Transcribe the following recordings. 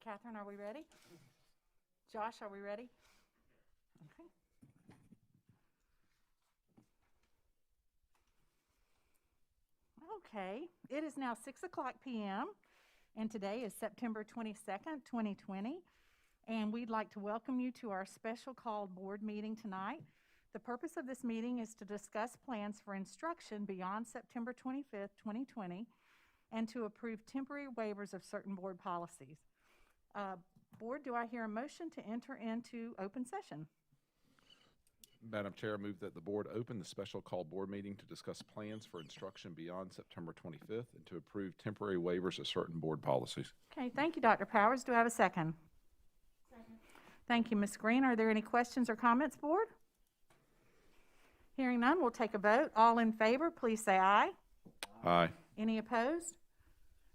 Catherine, are we ready? Josh, are we ready? Okay. Okay, it is now 6:00 p.m. and today is September 22nd, 2020, and we'd like to welcome you to our special called board meeting tonight. The purpose of this meeting is to discuss plans for instruction beyond September 25th, 2020, and to approve temporary waivers of certain board policies. Board, do I hear a motion to enter into open session? Madam Chair, I move that the board open the special called board meeting to discuss plans for instruction beyond September 25th and to approve temporary waivers of certain board policies. Okay, thank you, Dr. Powers. Do I have a second? Second. Thank you, Ms. Green. Are there any questions or comments, board? Hearing none, we'll take a vote. All in favor, please say aye. Aye. Any opposed?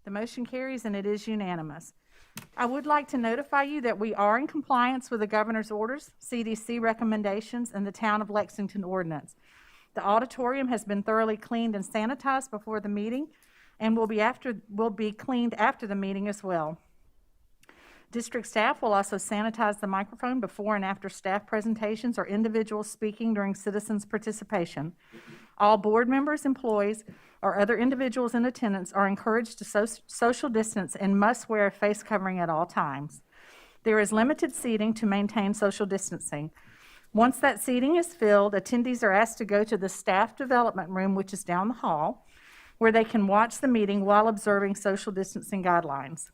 The motion carries and it is unanimous. I would like to notify you that we are in compliance with the governor's orders, CDC recommendations, and the Town of Lexington ordinance. The auditorium has been thoroughly cleaned and sanitized before the meeting and will be cleaned after the meeting as well. District staff will also sanitize the microphone before and after staff presentations or individuals speaking during citizens' participation. All board members, employees, or other individuals in attendance are encouraged to social distance and must wear a face covering at all times. There is limited seating to maintain social distancing. Once that seating is filled, attendees are asked to go to the staff development room, which is down the hall, where they can watch the meeting while observing social distancing guidelines.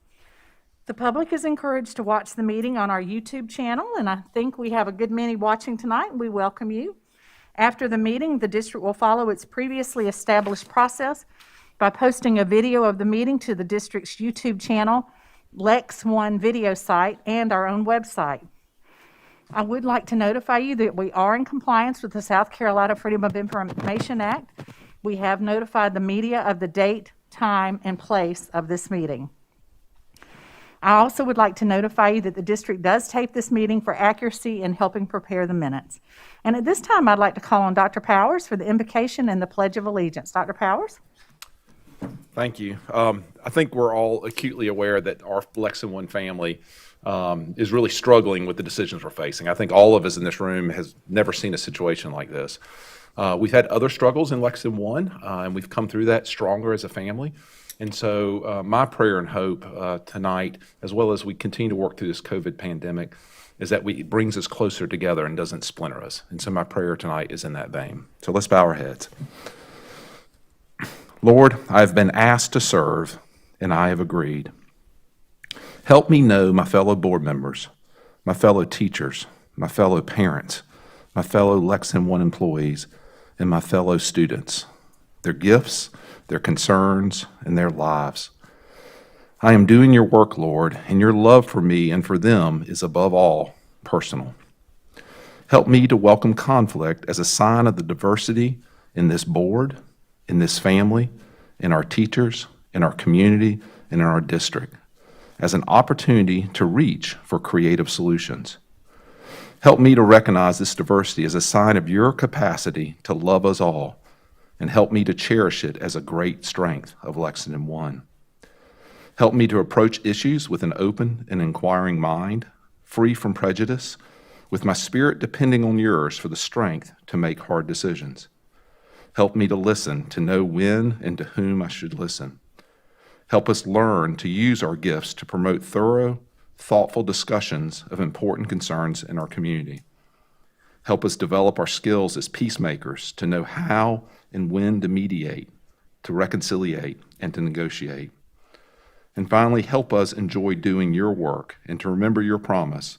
The public is encouraged to watch the meeting on our YouTube channel, and I think we have a good many watching tonight. We welcome you. After the meeting, the district will follow its previously established process by posting a video of the meeting to the district's YouTube channel, Lex One video site, and our own website. I would like to notify you that we are in compliance with the South Carolina Freedom of Information Act. We have notified the media of the date, time, and place of this meeting. I also would like to notify you that the district does tape this meeting for accuracy in helping prepare the minutes. And at this time, I'd like to call on Dr. Powers for the invocation and the Pledge of Allegiance. Dr. Powers? Thank you. I think we're all acutely aware that our Lexington One family is really struggling with the decisions we're facing. I think all of us in this room has never seen a situation like this. We've had other struggles in Lexington One, and we've come through that stronger as a family. And so my prayer and hope tonight, as well as we continue to work through this COVID pandemic, is that it brings us closer together and doesn't splinter us. And so my prayer tonight is in that vein. So let's bow our heads. Lord, I have been asked to serve, and I have agreed. Help me know my fellow board members, my fellow teachers, my fellow parents, my fellow Lexington One employees, and my fellow students, their gifts, their concerns, and their lives. I am doing your work, Lord, and your love for me and for them is above all personal. Help me to welcome conflict as a sign of the diversity in this board, in this family, in our teachers, in our community, and in our district, as an opportunity to reach for creative solutions. Help me to recognize this diversity as a sign of your capacity to love us all, and help me to cherish it as a great strength of Lexington One. Help me to approach issues with an open and inquiring mind, free from prejudice, with my spirit depending on yours for the strength to make hard decisions. Help me to listen, to know when and to whom I should listen. Help us learn to use our gifts to promote thorough, thoughtful discussions of important concerns in our community. Help us develop our skills as peacemakers to know how and when to mediate, to reconciliate, and to negotiate. And finally, help us enjoy doing your work and to remember your promise.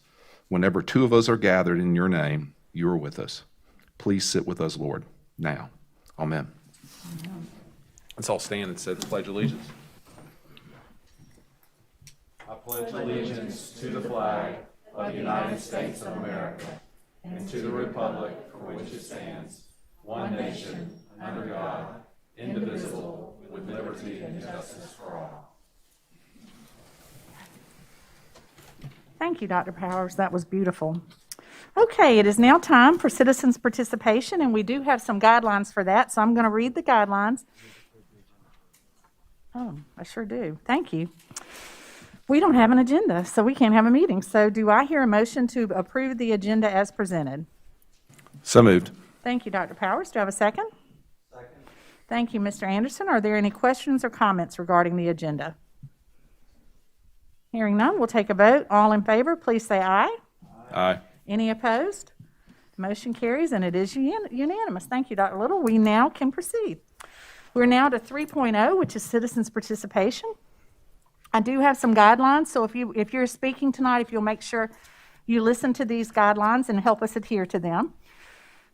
Whenever two of us are gathered in your name, you are with us. Please sit with us, Lord, now. Amen. Amen. Let's all stand and say the Pledge of Allegiance. I pledge allegiance to the flag of the United States of America and to the republic for which it stands, one nation, under God, indivisible, with liberty and justice for all. Thank you, Dr. Powers. That was beautiful. Okay, it is now time for citizens' participation, and we do have some guidelines for that, so I'm going to read the guidelines. Oh, I sure do. Thank you. We don't have an agenda, so we can't have a meeting. So do I hear a motion to approve the agenda as presented? So moved. Thank you, Dr. Powers. Do I have a second? Second. Thank you, Mr. Anderson. Are there any questions or comments regarding the agenda? Hearing none, we'll take a vote. All in favor, please say aye. Aye. Any opposed? The motion carries, and it is unanimous. Thank you, Dr. Little. We now can proceed. We're now to 3.0, which is citizens' participation. I do have some guidelines, so if you're speaking tonight, if you'll make sure you listen to these guidelines and help us adhere to them.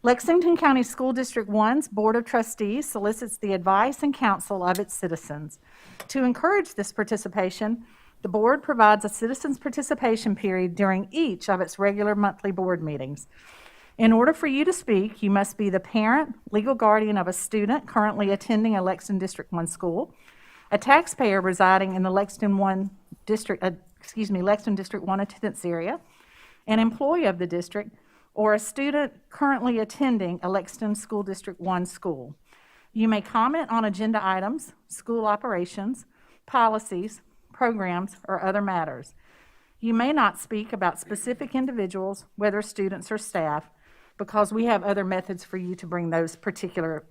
Lexington County School District 1's Board of Trustees solicits the advice and counsel of its citizens. To encourage this participation, the board provides a citizens' participation period during each of its regular monthly board meetings. In order for you to speak, you must be the parent, legal guardian of a student currently attending a Lexington District 1 school, a taxpayer residing in the Lexington District 1 attendance area, an employee of the district, or a student currently attending a Lexington School District 1 school. You may comment on agenda items, school operations, policies, programs, or other matters. You may not speak about specific individuals, whether students or staff, because we have other methods for you to bring those particular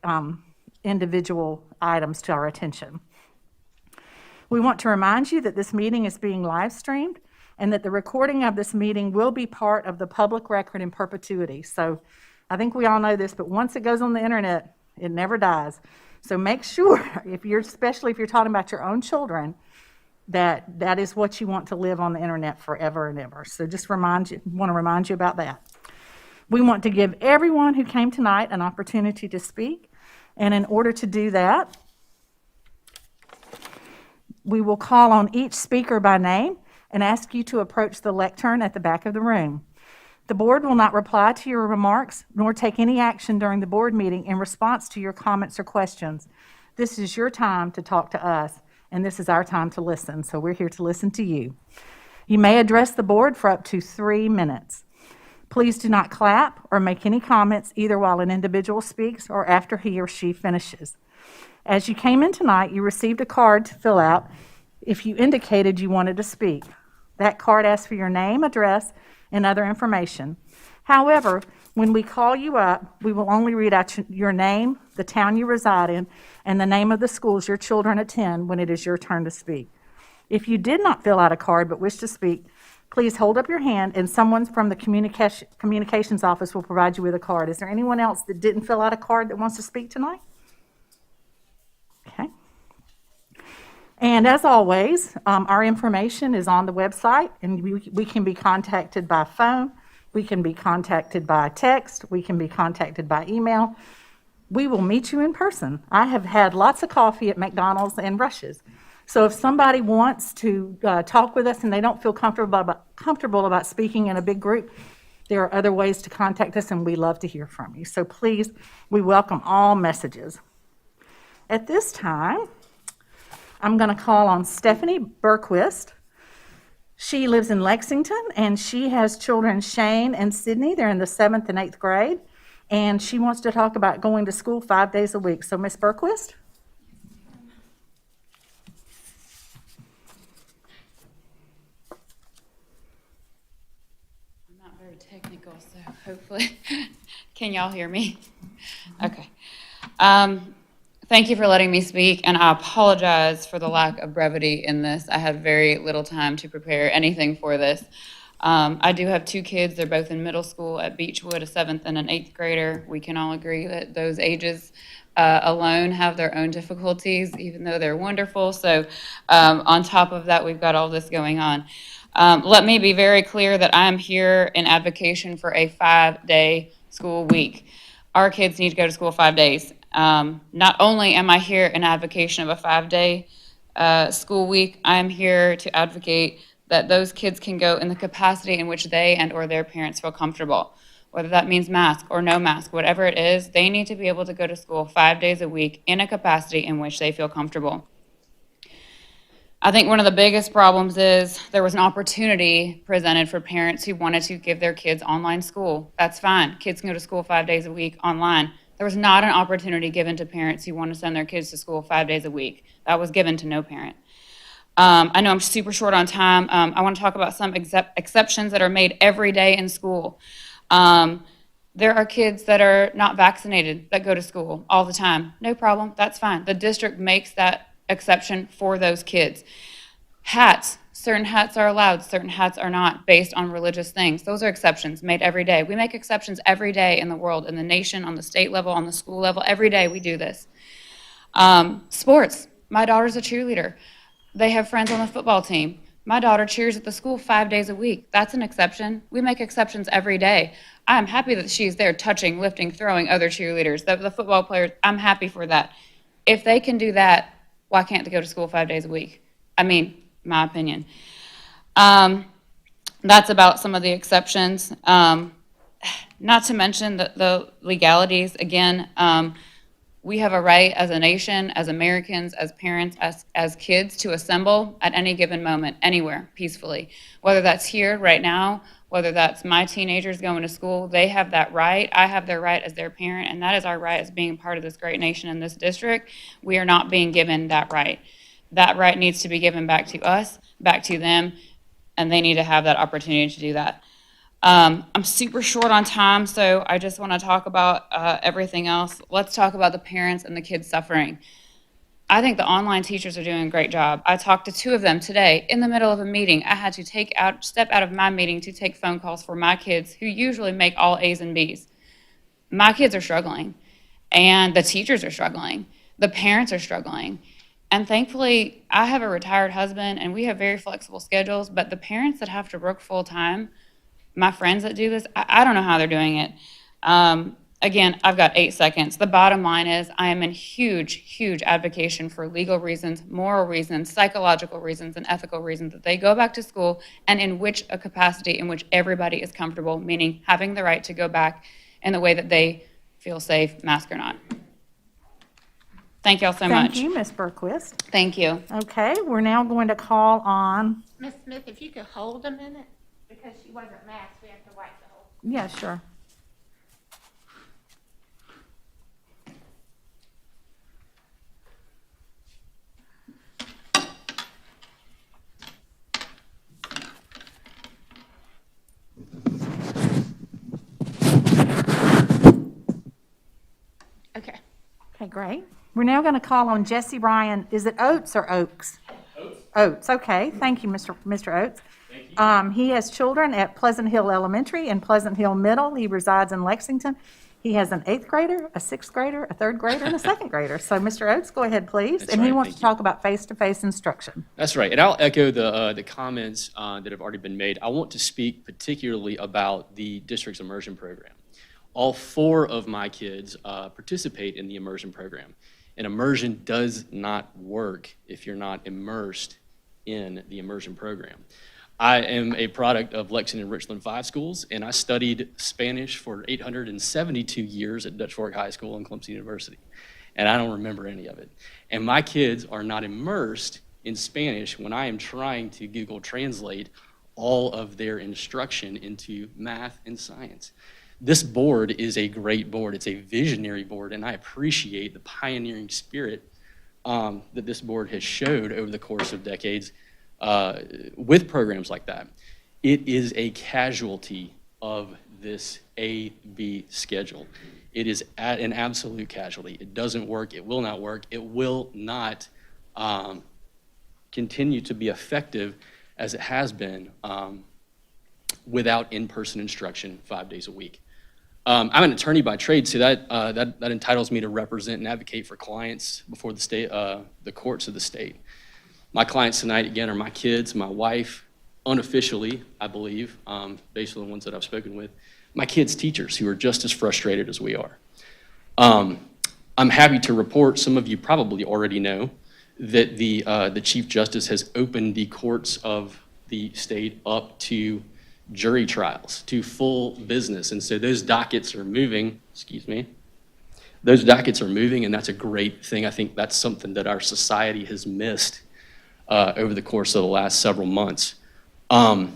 individual items to our attention. We want to remind you that this meeting is being live streamed and that the recording of this meeting will be part of the public record in perpetuity. So I think we all know this, but once it goes on the internet, it never dies. So make sure, especially if you're talking about your own children, that is what you want to live on the internet forever and ever. So just want to remind you about that. We want to give everyone who came tonight an opportunity to speak, and in order to do that, we will call on each speaker by name and ask you to approach the lectern at the back of the room. The board will not reply to your remarks nor take any action during the board meeting in response to your comments or questions. This is your time to talk to us, and this is our time to listen, so we're here to listen to you. You may address the board for up to 3 minutes. Please do not clap or make any comments either while an individual speaks or after he or she finishes. As you came in tonight, you received a card to fill out if you indicated you wanted to speak. That card asks for your name, address, and other information. However, when we call you up, we will only read out your name, the town you reside in, and the name of the schools your children attend when it is your turn to speak. If you did not fill out a card but wish to speak, please hold up your hand and someone from the communications office will provide you with a card. Is there anyone else that didn't fill out a card that wants to speak tonight? Okay. And as always, our information is on the website, and we can be contacted by phone, we can be contacted by text, we can be contacted by email. We will meet you in person. I have had lots of coffee at McDonald's and Rush's. So if somebody wants to talk with us and they don't feel comfortable about speaking in a big group, there are other ways to contact us, and we love to hear from you. So please, we welcome all messages. At this time, I'm going to call on Stephanie Berquist. She lives in Lexington, and she has children Shane and Sydney. They're in the 7th and 8th grade, and she wants to talk about going to school 5 days a week. So, Ms. Berquist? I'm not very technical, so hopefully, can y'all hear me? Okay. Thank you for letting me speak, and I apologize for the lack of brevity in this. I had very little time to prepare anything for this. I do have 2 kids. They're both in middle school at Beechwood, a 7th and an 8th grader. We can all agree that those ages alone have their own difficulties, even though they're wonderful. So on top of that, we've got all this going on. Let me be very clear that I am here in advocacy for a 5-day school week. Our kids need to go to school 5 days. Not only am I here in advocacy of a 5-day school week, I'm here to advocate that those kids can go in the capacity in which they and or their parents feel comfortable. Whether that means mask or no mask, whatever it is, they need to be able to go to school 5 days a week in a capacity in which they feel comfortable. I think one of the biggest problems is there was an opportunity presented for parents who wanted to give their kids online school. That's fine. Kids can go to school 5 days a week online. There was not an opportunity given to parents who want to send their kids to school 5 days a week. That was given to no parent. I know I'm super short on time. I want to talk about some exceptions that are made every day in school. There are kids that are not vaccinated that go to school all the time. No problem, that's fine. The district makes that exception for those kids. Hats, certain hats are allowed, certain hats are not, based on religious things. Those are exceptions made every day. We make exceptions every day in the world, in the nation, on the state level, on the school level. Every day we do this. Sports, my daughter's a cheerleader. They have friends on the football team. My daughter cheers at the school 5 days a week. That's an exception. We make exceptions every day. I'm happy that she's there touching, lifting, throwing other cheerleaders, the football players. I'm happy for that. If they can do that, why can't they go to school 5 days a week? I mean, my opinion. That's about some of the exceptions. Not to mention the legalities. Again, we have a right as a nation, as Americans, as parents, as kids to assemble at any given moment, anywhere, peacefully. Whether that's here right now, whether that's my teenagers going to school, they have that right. I have their right as their parent, and that is our right as being part of this great nation in this district. We are not being given that right. That right needs to be given back to us, back to them, and they need to have that opportunity to do that. I'm super short on time, so I just want to talk about everything else. Let's talk about the parents and the kids suffering. I think the online teachers are doing a great job. I talked to 2 of them today in the middle of a meeting. I had to step out of my meeting to take phone calls for my kids who usually make all A's and B's. My kids are struggling, and the teachers are struggling. The parents are struggling. And thankfully, I have a retired husband, and we have very flexible schedules, but the parents that have to work full-time, my friends that do this, I don't know how they're doing it. Again, I've got 8 seconds. The bottom line is I am in huge advocacy for legal reasons, moral reasons, psychological reasons, and ethical reasons that they go back to school, and in which a capacity in which everybody is comfortable, meaning having the right to go back in the way that they feel safe, mask or not. Thank y'all so much. Thank you, Ms. Berquist. Thank you. Okay, we're now going to call on, Ms. Smith, if you could hold a minute, because she wasn't masked, we have to wipe the whole. yeah, sure. Okay. Okay, great. We're now going to call on Jesse Ryan. Is it Oates or Oaks? Oates. Oates, okay. Thank you, Mr. Oates. Thank you. He has children at Pleasant Hill Elementary and Pleasant Hill Middle. He resides in Lexington. He has an 8th grader, a 6th grader, a 3rd grader, and a 2nd grader. So, Mr. Oates, go ahead, please. That's and he right, wants thank to talk about face-to-face instruction. That's right, and I'll echo the comments that have already been made. I want to speak particularly about the district's immersion program. All 4 of my kids participate in the immersion program, and immersion does not work if you're not immersed in the immersion program. I am a product of Lexington Richland 5 schools, and I studied Spanish for 872 years at Dutch Fork High School and Clemson University, and I don't remember any of it. And my kids are not immersed in Spanish when I am trying to Google Translate all of their instruction into math and science. This board is a great board. It's a visionary board, and I appreciate the pioneering spirit that this board has showed over the course of decades with programs like that. It is a casualty of this A-B schedule. It is an absolute casualty. It doesn't work. It will not work. It will not continue to be effective as it has been without in-person instruction 5 days a week. I'm an attorney by trade, so that entitles me to represent and advocate for clients before the state, the courts of the state. My clients tonight, again, are my kids, my wife, unofficially, I believe, based on the ones that I've spoken with, my kids' teachers, who are just as frustrated as we are. I'm happy to report, some of you probably already know, that the Chief Justice has opened the courts of the state up to jury trials, to full business. And so those dockets are moving, those dockets are moving, and that's a great thing. I think that's something that our society has missed over the course of the last several months. I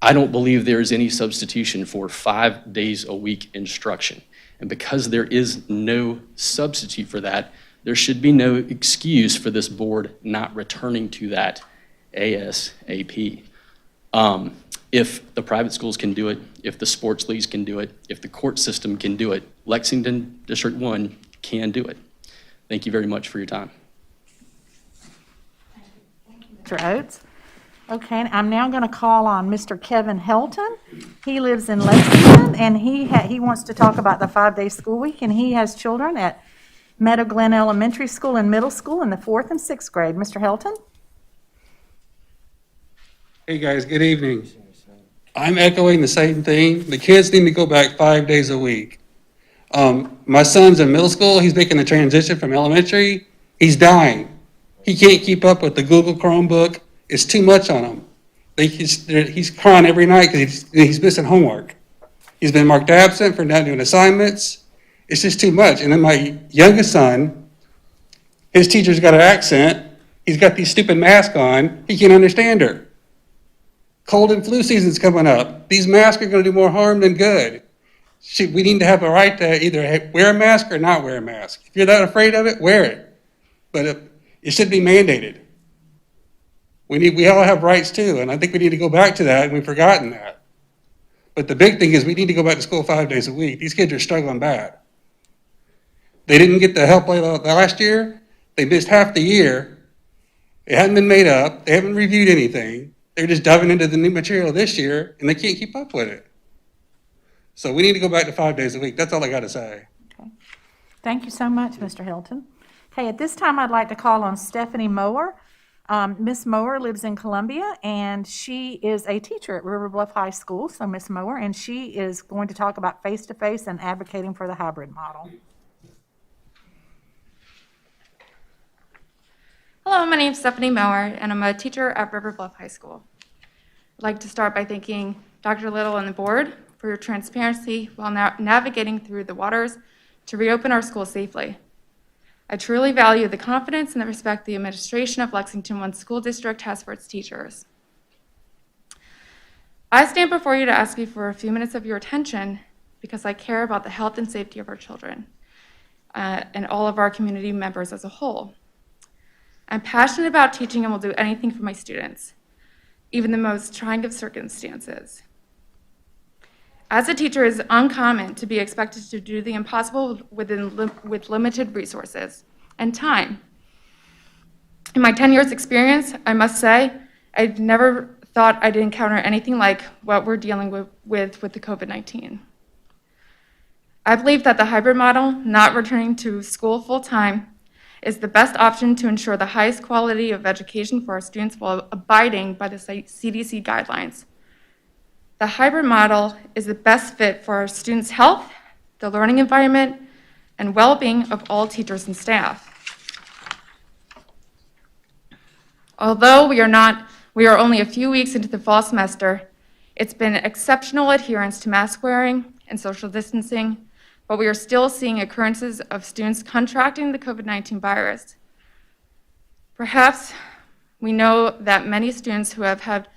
don't believe there is any substitution for 5 days a week instruction. And because there is no substitute for that, There should be no excuse for this board not returning to that ASAP. If the private schools can do it, if the sports leagues can do it, if the court system can do it, Lexington District 1 can do it. Thank you very much for your time. Mr. Oates. Okay, and I'm now going to call on Mr. Kevin Helton. He lives in Lexington, and he wants to talk about the 5-day school week, and he has children at Meadow Glen Elementary School and Middle School in the 4th and 6th grade. Mr. Helton? Hey guys, good evening. I'm echoing the same thing. The kids need to go back 5 days a week. My son's in middle school. He's making the transition from elementary. He's dying. He can't keep up with the Google Chromebook. It's too much on him. He's crying every night because he's missing homework. He's been marked absent for not doing assignments. It's just too much. And then my youngest son, his teacher's got an accent. He's got these stupid masks on. He can't understand her. Cold and flu season's coming up. These masks are going to do more harm than good. We need to have a right to either wear a mask or not wear a mask. If you're that afraid of it, wear it. But it should be mandated. We all have rights too, and I think we need to go back to that, and we've forgotten that. But the big thing is we need to go back to school 5 days a week. These kids are struggling bad. They didn't get the help last year. They missed half the year. It hadn't been made up. They haven't reviewed anything. They're just diving into the new material this year, and they can't keep up with it. So we need to go back to 5 days a week. That's all I got to say. Okay. Thank you so much, Mr. Hilton. Okay, at this time, I'd like to call on Stephanie Mower. Miss Mower lives in Columbia, and she is a teacher at River Bluff High School, so Miss Mower, and she is going to talk about face-to-face and advocating for the hybrid model. Hello, my name is Stephanie Mower, and I'm a teacher at River Bluff High School. I'd like to start by thanking Dr. Little and the board for your transparency while navigating through the waters to reopen our schools safely. I truly value the confidence and the respect the administration of Lexington One School District has for its teachers. I stand before you to ask you for a few minutes of your attention because I care about the health and safety of our children and all of our community members as a whole. I'm passionate about teaching and will do anything for my students, even the most trying of circumstances. As a teacher, it is uncommon to be expected to do the impossible with limited resources and time. In my 10 years experience, I must say, I've never thought I'd encounter anything like what we're dealing with the COVID-19. I believe that the hybrid model, not returning to school full-time, is the best option to ensure the highest quality of education for our students while abiding by the CDC guidelines. The hybrid model is the best fit for our students' health, the learning environment, and well-being of all teachers and staff. Although we are only a few weeks into the fall semester, it's been exceptional adherence to mask wearing and social distancing, but we are still seeing occurrences of students contracting the COVID-19 virus. Perhaps we know that many students who have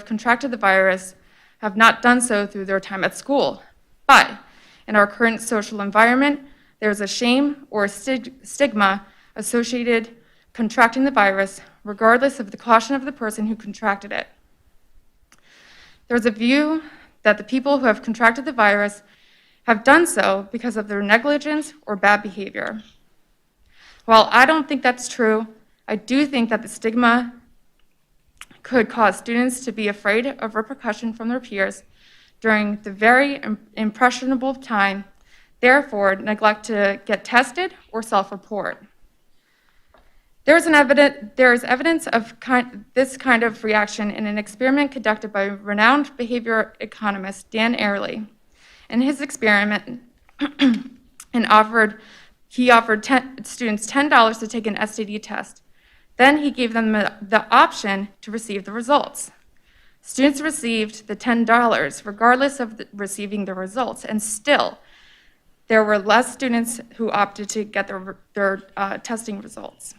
contracted the virus have not done so through their time at school. But in our current social environment, there's a shame or a stigma associated contracting the virus, regardless of the caution of the person who contracted it. There's a view that the people who have contracted the virus have done so because of their negligence or bad behavior. While I don't think that's true, I do think that the stigma could cause students to be afraid of repercussion from their peers during the very impressionable time, therefore neglect to get tested or self-report. There is evidence of this kind of reaction in an experiment conducted by renowned behavior economist Dan Ariely. In his experiment, he offered students $10 to take an STD test. Then he gave them the option to receive the results. Students received the $10 regardless of receiving the results, and still, there were less students who opted to get their testing results.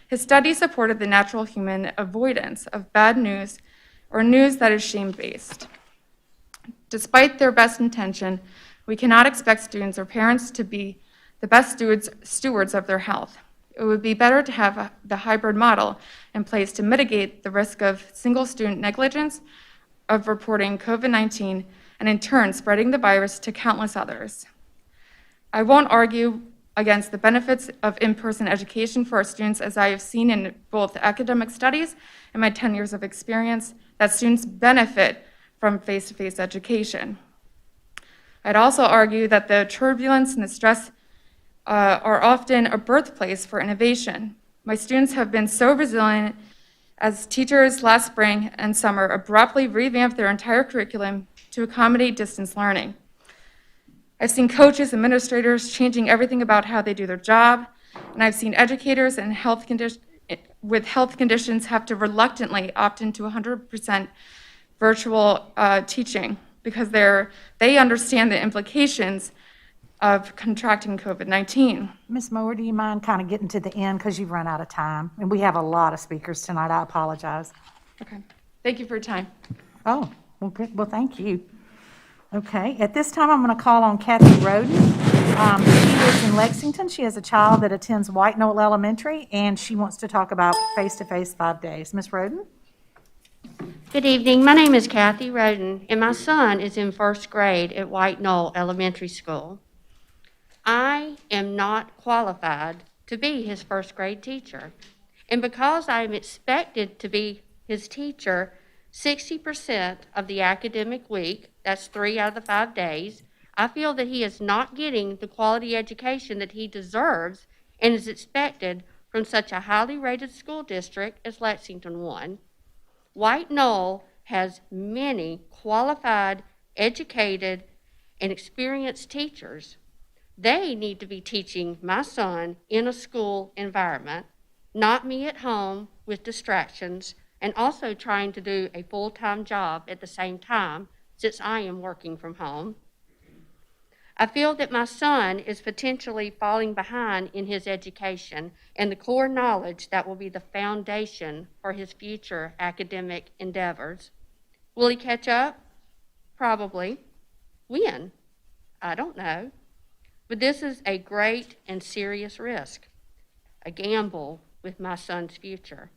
His study supported the natural human avoidance of bad news or news that is shame-based. Despite their best intention, we cannot expect students or parents to be the best stewards of their health. It would be better to have the hybrid model in place to mitigate the risk of single student negligence of reporting COVID-19 and in turn spreading the virus to countless others. I won't argue against the benefits of in-person education for our students, as I have seen in both academic studies and my 10 years of experience that students benefit from face-to-face education. I'd also argue that the turbulence and the stress are often a birthplace for innovation. My students have been so resilient as teachers last spring and summer abruptly revamped their entire curriculum to accommodate distance learning. I've seen coaches, administrators changing everything about how they do their job, and I've seen educators and with health conditions have to reluctantly opt into 100% virtual teaching because they understand the implications of contracting COVID-19. Ms. Moore, do you mind kind of getting to the end because you've run out of time? And we have a lot of speakers tonight. I apologize. Okay, thank you for your time. Oh, well, good. Well, thank you. Okay, at this time, I'm going to call on Kathy Roden. She lives in Lexington. She has a child that attends White Knoll Elementary, and she wants to talk about face-to-face 5 days. Ms. Roden? Good evening. My name is Kathy Roden, and my son is in first grade at White Knoll Elementary School. I am not qualified to be his first grade teacher, and because I am expected to be his teacher 60% of the academic week, that's 3 out of the 5 days, I feel that he is not getting the quality education that he deserves and is expected from such a highly rated school district as Lexington one. White Knoll has many qualified, educated, and experienced teachers. They need to be teaching my son in a school environment, not me at home with distractions and also trying to do a full-time job at the same time since I am working from home. I feel that my son is potentially falling behind in his education and the core knowledge that will be the foundation for his future academic endeavors. Will he catch up? Probably. When? I don't know. But this is a great and serious risk, a gamble with my son's future.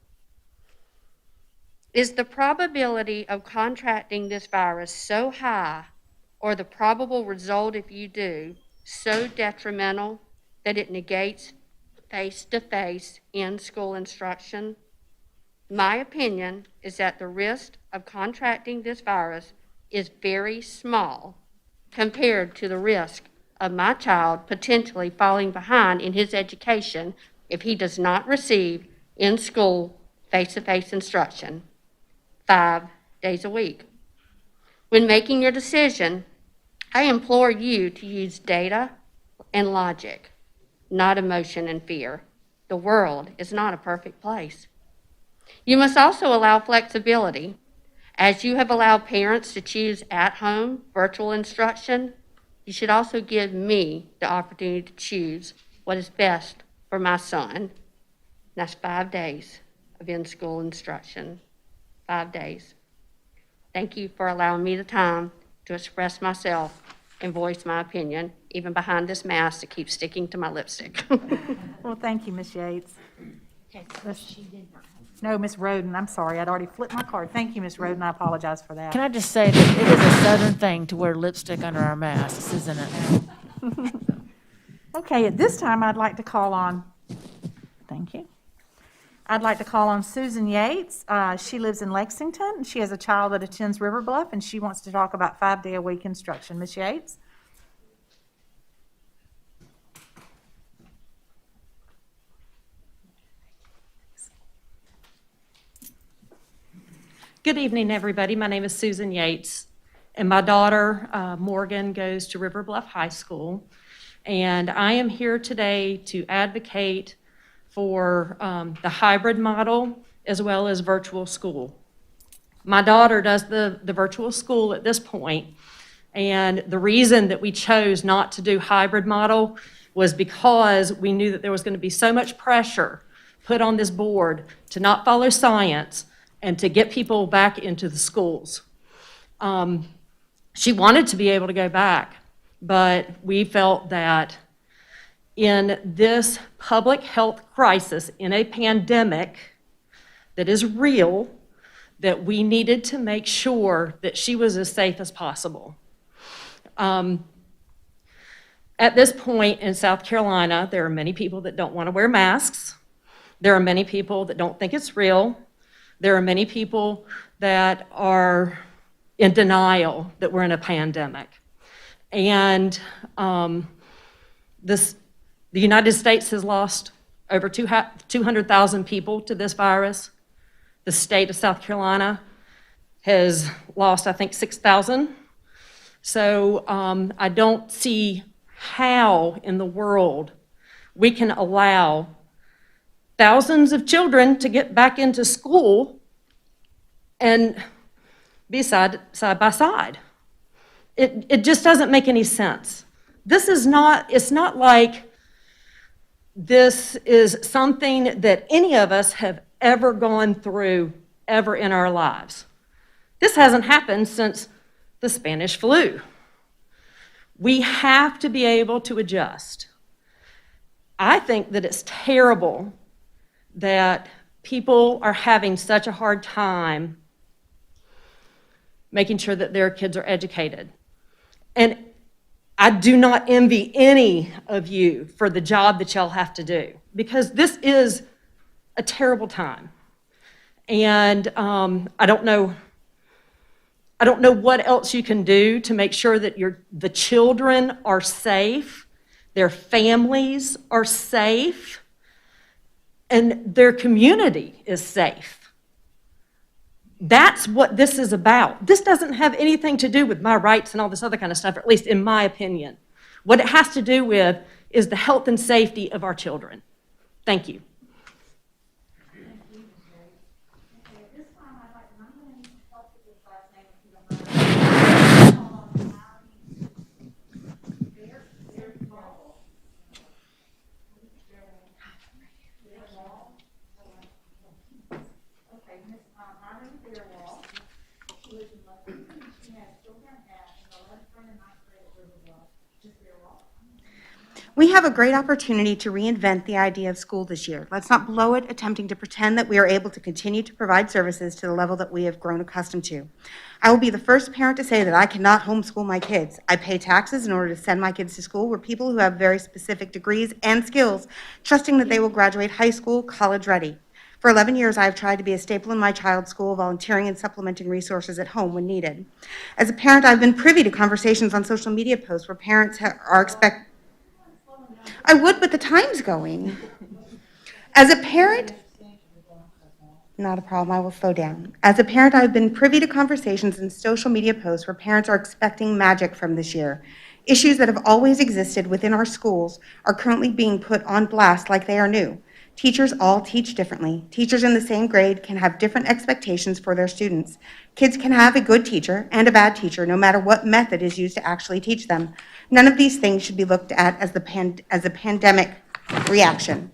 Is the probability of contracting this virus so high, or the probable result if you do, so detrimental that it negates face-to-face in-school instruction? My opinion is that the risk of contracting this virus is very small compared to the risk of my child potentially falling behind in his education if he does not receive in-school face-to-face instruction 5 days a week. When making your decision, I implore you to use data and logic, not emotion and fear. The world is not a perfect place. You must also allow flexibility. As you have allowed parents to choose at-home virtual instruction, you should also give me the opportunity to choose what is best for my son. That's 5 days of in-school instruction, 5 days. Thank you for allowing me the time to express myself and voice my opinion, even behind this mask that keeps sticking to my lipstick. Well, thank you, Ms. Yates. No, Ms. Roden, I'm sorry. I'd already flipped my card. Thank you, Ms. Roden. I apologize for that. Can I just say that it is a Southern thing to wear lipstick under our masks, isn't it? Okay, at this time, I'd like to call on, thank you. I'd like to call on Susan Yates. She lives in Lexington. She has a child that attends River Bluff, and she wants to talk about 5-day-a-week instruction. Ms. Yates? Good evening, everybody. My name is Susan Yates, and my daughter, Morgan, goes to River Bluff High School. And I am here today to advocate for the hybrid model as well as virtual school. My daughter does the virtual school at this point, and the reason that we chose not to do hybrid model was because we knew that there was going to be so much pressure put on this board to not follow science and to get people back into the schools. She wanted to be able to go back, but we felt that in this public health crisis, in a pandemic that is real, that we needed to make sure that she was as safe as possible. At this point in South Carolina, there are many people that don't want to wear masks. There are many people that don't think it's real. There are many people that are in denial that we're in a pandemic. And the United States has lost over 200,000 people to this virus. The state of South Carolina has lost, I think, 6,000. So I don't see how in the world we can allow thousands of children to get back into school and be side by side. It just doesn't make any sense. It's not like this is something that any of us have ever gone through ever in our lives. This hasn't happened since the Spanish flu. We have to be able to adjust. I think that it's terrible that people are having such a hard time making sure that their kids are educated. And I do not envy any of you for the job that y'all have to do, because this is a terrible time. And I don't know what else you can do to make sure that the children are safe, their families are safe, and their community is safe. That's what this is about. This doesn't have anything to do with my rights and all this other kind of stuff, or at least in my opinion. What it has to do with is the health and safety of our children. Thank you. We have a great opportunity to reinvent the idea of school this year. Let's not blow it attempting to pretend that we are able to continue to provide services to the level that we have grown accustomed to. I will be the first parent to say that I cannot homeschool my kids. I pay taxes in order to send my kids to school where people who have very specific degrees and skills, trusting that they will graduate high school, college ready. For 11 years, I have tried to be a staple in my child's school, volunteering and supplementing resources at home when needed. As a parent, I've been privy to conversations on social media posts where parents are expected. I would, but the time's going. As a parent, not a problem, I will slow down. As a parent, I've been privy to conversations and social media posts where parents are expecting magic from this year. Issues that have always existed within our schools are currently being put on blast like they are new. Teachers all teach differently. Teachers in the same grade can have different expectations for their students. Kids can have a good teacher and a bad teacher, no matter what method is used to actually teach them. None of these things should be looked at as a pandemic reaction.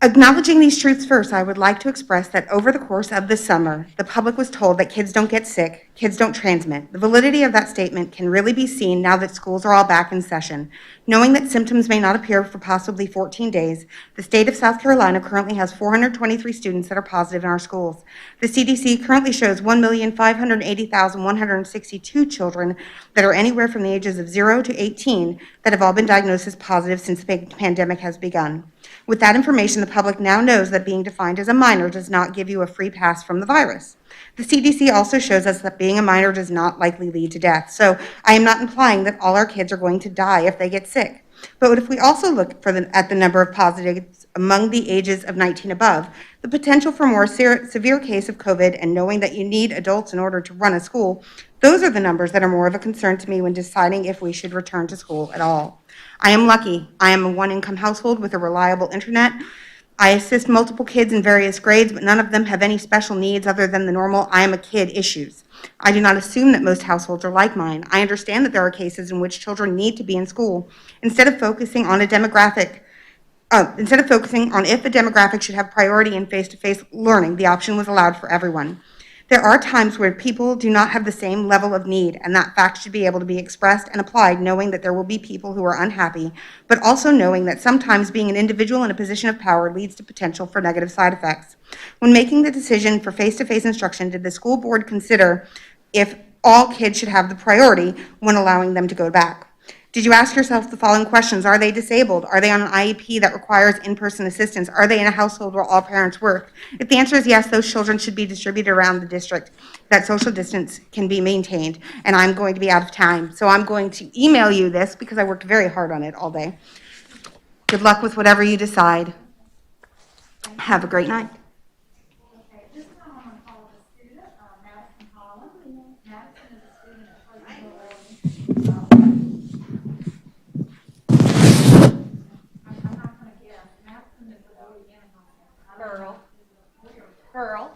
Acknowledging these truths first, I would like to express that over the course of the summer, the public was told that kids don't get sick, kids don't transmit. The validity of that statement can really be seen now that schools are all back in session. Knowing that symptoms may not appear for possibly 14 days, the state of South Carolina currently has 423 students that are positive in our schools. The CDC currently shows 1,580,162 children that are anywhere from the ages of 0 to 18 that have all been diagnosed as positive since the pandemic has begun. With that information, the public now knows that being defined as a minor does not give you a free pass from the virus. The CDC also shows us that being a minor does not likely lead to death. So I am not implying that all our kids are going to die if they get sick. But if we also look at the number of positives among the ages of 19 above, the potential for more severe case of COVID and knowing that you need adults in order to run a school, those are the numbers that are more of a concern to me when deciding if we should return to school at all. I am lucky. I am a one-income household with a reliable internet. I assist multiple kids in various grades, but none of them have any special needs other than the normal I am a kid issues. I do not assume that most households are like mine. I understand that there are cases in which children need to be in school. Instead of focusing on if a demographic should have priority in face-to-face learning, the option was allowed for everyone. There are times where people do not have the same level of need, and that fact should be able to be expressed and applied, knowing that there will be people who are unhappy, but also knowing that sometimes being an individual in a position of power leads to potential for negative side effects. When making the decision for face-to-face instruction, did the school board consider if all kids should have the priority when allowing them to go back? Did you ask yourself the following questions? Are they disabled? Are they on an IEP that requires in-person assistance? Are they in a household where all parents work? If the answer is yes, those children should be distributed around the district. That social distance can be maintained. And I'm going to be out of time, so I'm going to email you this because I worked very hard on it all day. Good luck with whatever you decide. Have a great night. Girl.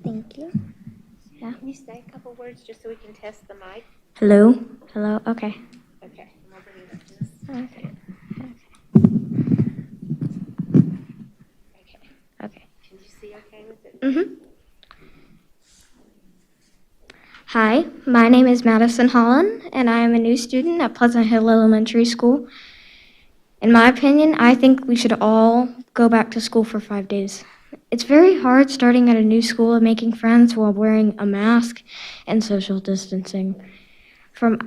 Thank you. Yeah. Can you say a couple words just so we can test the mic? Hello. Hello. Okay. Okay, I'm gonna bring it up to this. Okay. Okay. Okay. Can you see okay with it? Mhm. Hi, my name is Madison Holland, and I am a new student at Pleasant Hill Elementary School. In my opinion, I think we should all go back to school for 5 days. It's very hard starting at a new school and making friends while wearing a mask and social distancing. From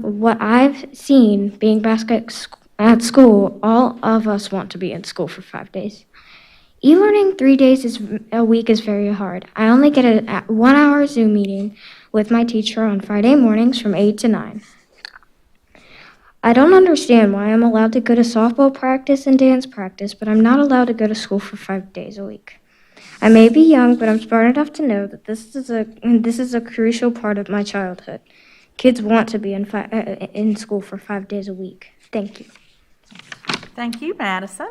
what I've seen being back at school, all of us want to be in school for 5 days. E-learning 3 days a week is very hard. I only get a 1 hour Zoom meeting with my teacher on Friday mornings from 8 to 9. I don't understand why I'm allowed to go to softball practice and dance practice, but I'm not allowed to go to school for 5 days a week. I may be young, but I'm smart enough to know that this is a crucial part of my childhood. Kids want to be in school for 5 days a week. Thank you. Thank you, Madison.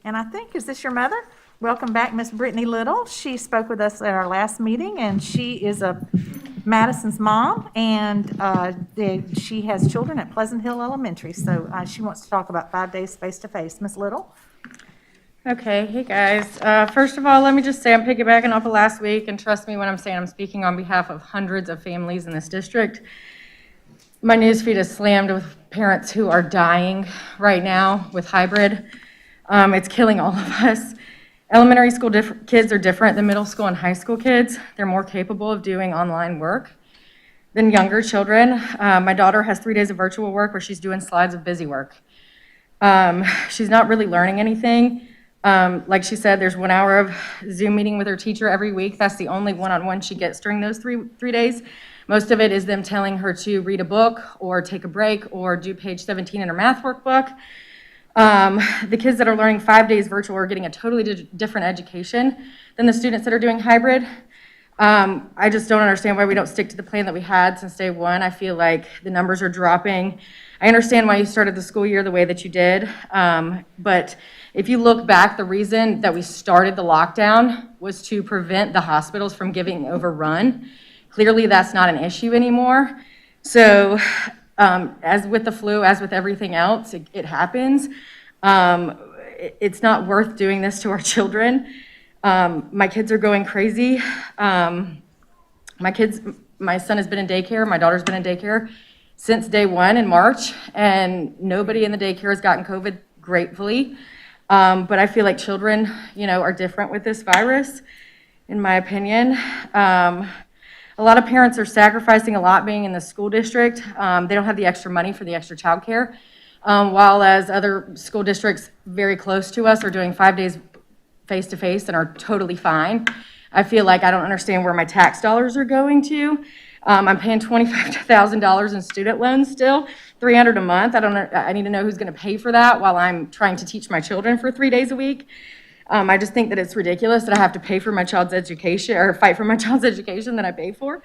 And I think, is this your mother? Welcome back, Miss Brittany Little. She spoke with us at our last meeting, and she is Madison's mom, and she has children at Pleasant Hill Elementary. So she wants to talk about 5 days face-to-face. Miss Little? Okay, hey guys. First of all, let me just say I'm piggybacking off of last week, and trust me when I'm saying I'm speaking on behalf of hundreds of families in this district. My newsfeed is slammed with parents who are dying right now with hybrid. It's killing all of us. Elementary school kids are different than middle school and high school kids. They're more capable of doing online work than younger children. My daughter has 3 days of virtual work where she's doing slides of busy work. She's not really learning anything. Like she said, there's 1 hour of Zoom meeting with her teacher every week. That's the only one-on-one she gets during those three days. Most of it is them telling her to read a book or take a break or do page 17 in her math workbook. The kids that are learning 5 days virtual are getting a totally different education than the students that are doing hybrid. I just don't understand why we don't stick to the plan that we had since day one. I feel like the numbers are dropping. I understand why you started the school year the way that you did, but if you look back, the reason that we started the lockdown was to prevent the hospitals from getting overrun. Clearly, that's not an issue anymore. So, as with the flu, as with everything else, it happens. It's not worth doing this to our children. My kids are going crazy. My son has been in daycare, my daughter's been in daycare since day one in March, and nobody in the daycare has gotten COVID, gratefully. But I feel like children, are different with this virus, in my opinion. A lot of parents are sacrificing a lot being in the school district. They don't have the extra money for the extra childcare, while as other school districts very close to us are doing 5 days face-to-face and are totally fine. I feel like I don't understand where my tax dollars are going to. I'm paying $25,000 in student loans still, $300 a month. I need to know who's going to pay for that while I'm trying to teach my children for 3 days a week. I just think that it's ridiculous that I have to pay for my child's education or fight for my child's education that I pay for.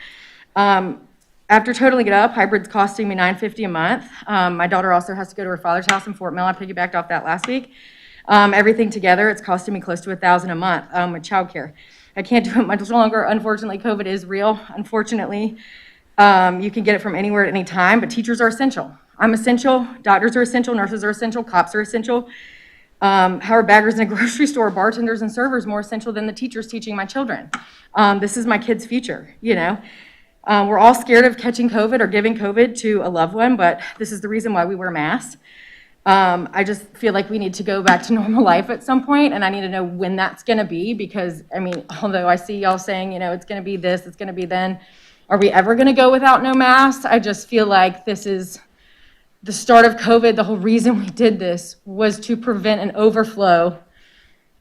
After totaling it up, hybrid's costing me $950 a month. My daughter also has to go to her father's house in Fort Mill. I piggybacked off that last week. Everything together, it's costing me close to $1,000 a month with childcare. I can't do it much longer. Unfortunately, COVID is real. Unfortunately, you can get it from anywhere at any time, but teachers are essential. I'm essential, doctors are essential, nurses are essential, cops are essential. How are baggers in a grocery store, bartenders and servers more essential than the teachers teaching my children? This is my kids' future, you know? We're all scared of catching COVID or giving COVID to a loved one, but this is the reason why we wear masks. I just feel like we need to go back to normal life at some point, and I need to know when that's gonna be, because, I mean, although I see y'all saying, you know, it's gonna be this, it's gonna be then, are we ever gonna go without no masks? I just feel like this is the start of COVID. The whole reason we did this was to prevent an overflow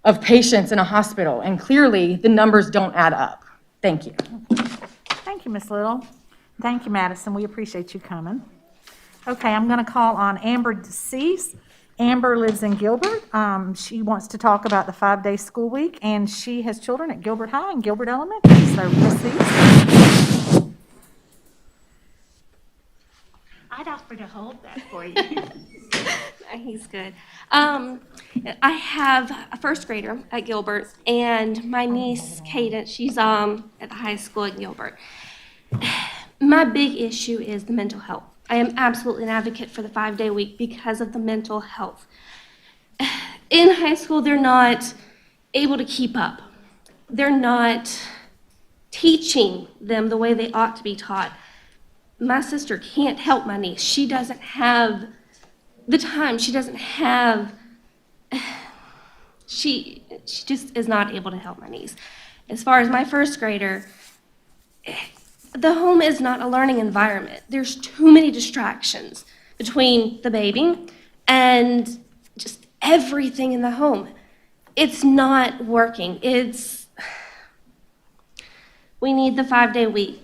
of patients in a hospital, and clearly the numbers don't add up. Thank you. Thank you, Ms. Little. Thank you, Madison. We appreciate you coming. Okay, I'm going to call on Amber DeCease. Amber lives in Gilbert. She wants to talk about the 5-day school week, and she has children at Gilbert High and Gilbert Elementary. So, Ms. Cease. I'd offer to hold that for you. He's good. I have a first grader at Gilbert, and my niece, Cadence, she's at the high school at Gilbert. My big issue is the mental health. I am absolutely an advocate for the 5-day week because of the mental health. In high school, they're not able to keep up. They're not teaching them the way they ought to be taught. My sister can't help my niece. She doesn't have the time. She doesn't have, she just is not able to help my niece. As far as my first grader, the home is not a learning environment. There's too many distractions between the baby and just everything in the home. It's not working. We need the 5-day week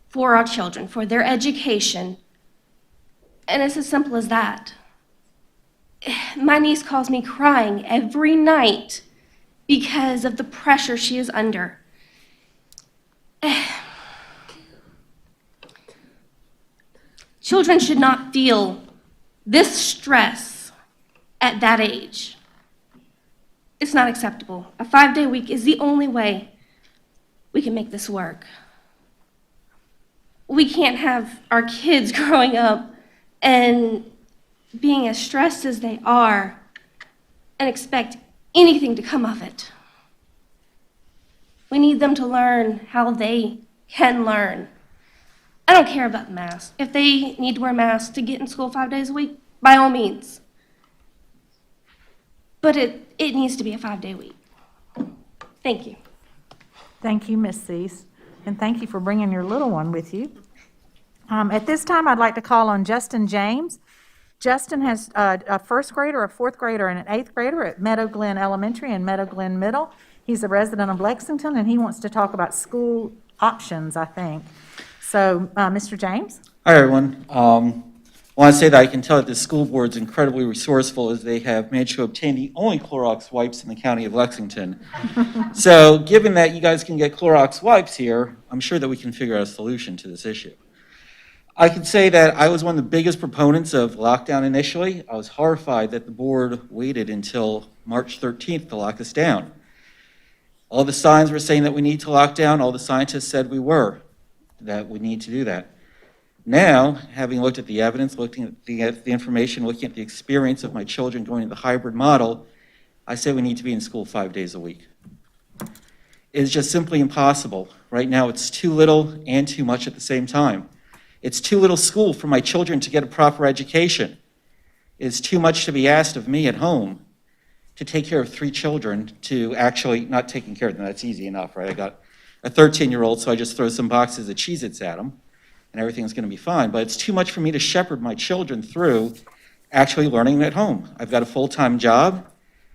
for our children, for their education. And it's as simple as that. My niece calls me crying every night because of the pressure she is under. Children should not feel this stress at that age. It's not acceptable. A 5-day week is the only way we can make this work. We can't have our kids growing up and being as stressed as they are and expect anything to come of it. We need them to learn how they can learn. I don't care about the mask. If they need to wear masks to get in school 5 days a week, by all means. But it needs to be a 5-day week. Thank you. Thank you, Ms. Cease, and thank you for bringing your little one with you. At this time, I'd like to call on Justin James. Justin has a first grader, a fourth grader, and an eighth grader at Meadow Glen Elementary and Meadow Glen Middle. He's a resident of Lexington, and he wants to talk about school options, I think. So, Mr. James? Hi, everyone. I want to say that I can tell that the school board's incredibly resourceful as they have managed to obtain the only Clorox wipes in the county of Lexington. So given that you guys can get Clorox wipes here, I'm sure that we can figure out a solution to this issue. I can say that I was one of the biggest proponents of lockdown initially. I was horrified that the board waited until March 13th to lock us down. All the signs were saying that we need to lock down. All the scientists said that we need to do that. Now, having looked at the evidence, looking at the information, looking at the experience of my children going to the hybrid model, I say we need to be in school 5 days a week. It is just simply impossible. Right now, it's too little and too much at the same time. It's too little school for my children to get a proper education. It's too much to be asked of me at home to take care of 3 children, to actually, not taking care of them, that's easy enough, right? I got a 13-year-old, so I just throw some boxes of Cheez-Its at him, and everything's going to be fine. But it's too much for me to shepherd my children through actually learning at home. I've got a full-time job.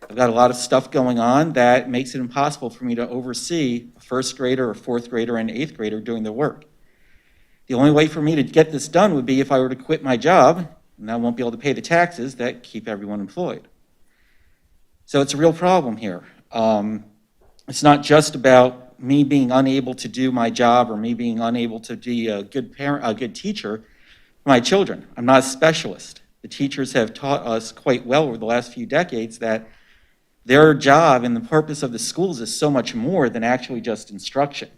I've got a lot of stuff going on that makes it impossible for me to oversee a first grader, a fourth grader, and an eighth grader doing their work. The only way for me to get this done would be if I were to quit my job, and I won't be able to pay the taxes that keep everyone employed. So it's a real problem here. It's not just about me being unable to do my job or me being unable to be a good parent, a good teacher for my children. I'm not a specialist. The teachers have taught us quite well over the last few decades that their job and the purpose of the schools is so much more than actually just instruction.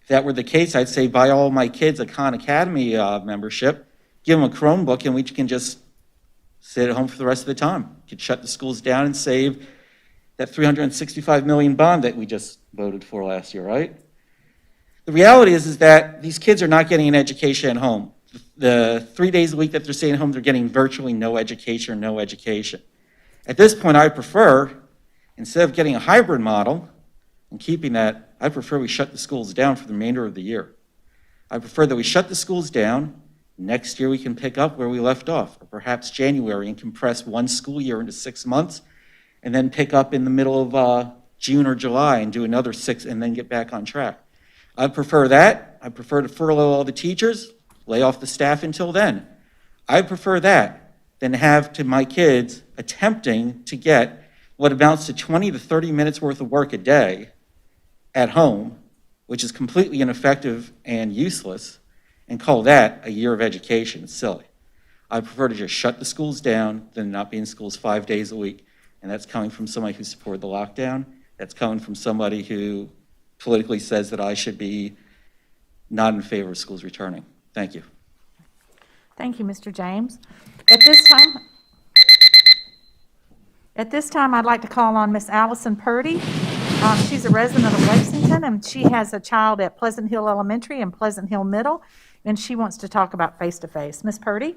If that were the case, I'd say buy all my kids a Khan Academy membership, give them a Chromebook, and we can just sit at home for the rest of the time. Could shut the schools down and save that $365 million bond that we just voted for last year, right? The reality is that these kids are not getting an education at home. The 3 days a week that they're staying at home, they're getting virtually no education or no education. At this point, I prefer, instead of getting a hybrid model and keeping that, I prefer we shut the schools down for the remainder of the year. I prefer that we shut the schools down. Next year, we can pick up where we left off, or perhaps January, and compress one school year into 6 months, and then pick up in the middle of June or July and do another 6, and then get back on track. I prefer that. I prefer to furlough all the teachers, lay off the staff until then. I prefer that than have to my kids attempting to get what amounts to 20 to 30 minutes worth of work a day at home, which is completely ineffective and useless, and call that a year of education. It's silly. I prefer to just shut the schools down than not be in schools 5 days a week. And that's coming from somebody who supported the lockdown. That's coming from somebody who politically says that I should be not in favor of schools returning. Thank you. Thank you, Mr. James. At this time, I'd like to call on Miss Allison Purdy. She's a resident of Lexington, and she has a child at Pleasant Hill Elementary and Pleasant Hill Middle, and she wants to talk about face-to-face. Ms. Purdy?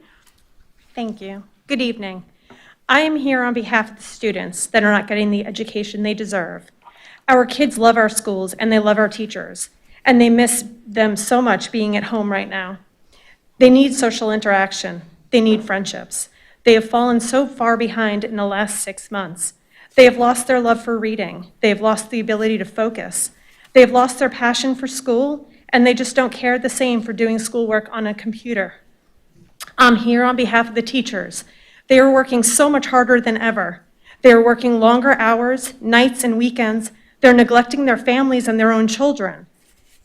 Thank you. Good evening. I am here on behalf of the students that are not getting the education they deserve. Our kids love our schools and they love our teachers, and they miss them so much being at home right now. They need social interaction. They need friendships. They have fallen so far behind in the last 6 months. They have lost their love for reading. They have lost the ability to focus. They have lost their passion for school, and they just don't care the same for doing schoolwork on a computer. I'm here on behalf of the teachers. They are working so much harder than ever. They are working longer hours, nights and weekends. They're neglecting their families and their own children.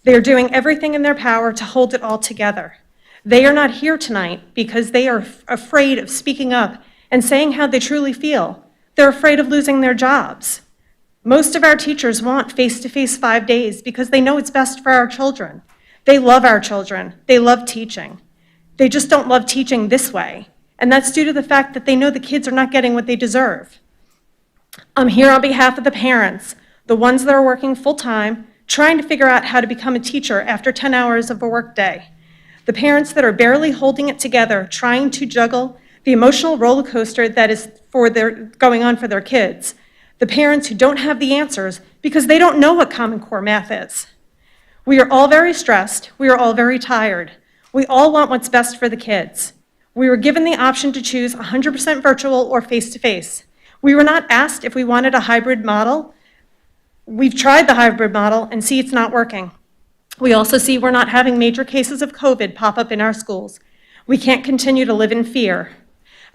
They are doing everything in their power to hold it all together. They are not here tonight because they are afraid of speaking up and saying how they truly feel. They're afraid of losing their jobs. Most of our teachers want face-to-face 5 days because they know it's best for our children. They love our children. They love teaching. They just don't love teaching this way. And that's due to the fact that they know the kids are not getting what they deserve. I'm here on behalf of the parents, the ones that are working full-time, trying to figure out how to become a teacher after 10 hours of a workday. The parents that are barely holding it together, trying to juggle the emotional roller coaster that is going on for their kids. The parents who don't have the answers because they don't know what Common Core math is. We are all very stressed. We are all very tired. We all want what's best for the kids. We were given the option to choose 100% virtual or face-to-face. We were not asked if we wanted a hybrid model. We've tried the hybrid model and see it's not working. We also see we're not having major cases of COVID pop up in our schools. We can't continue to live in fear.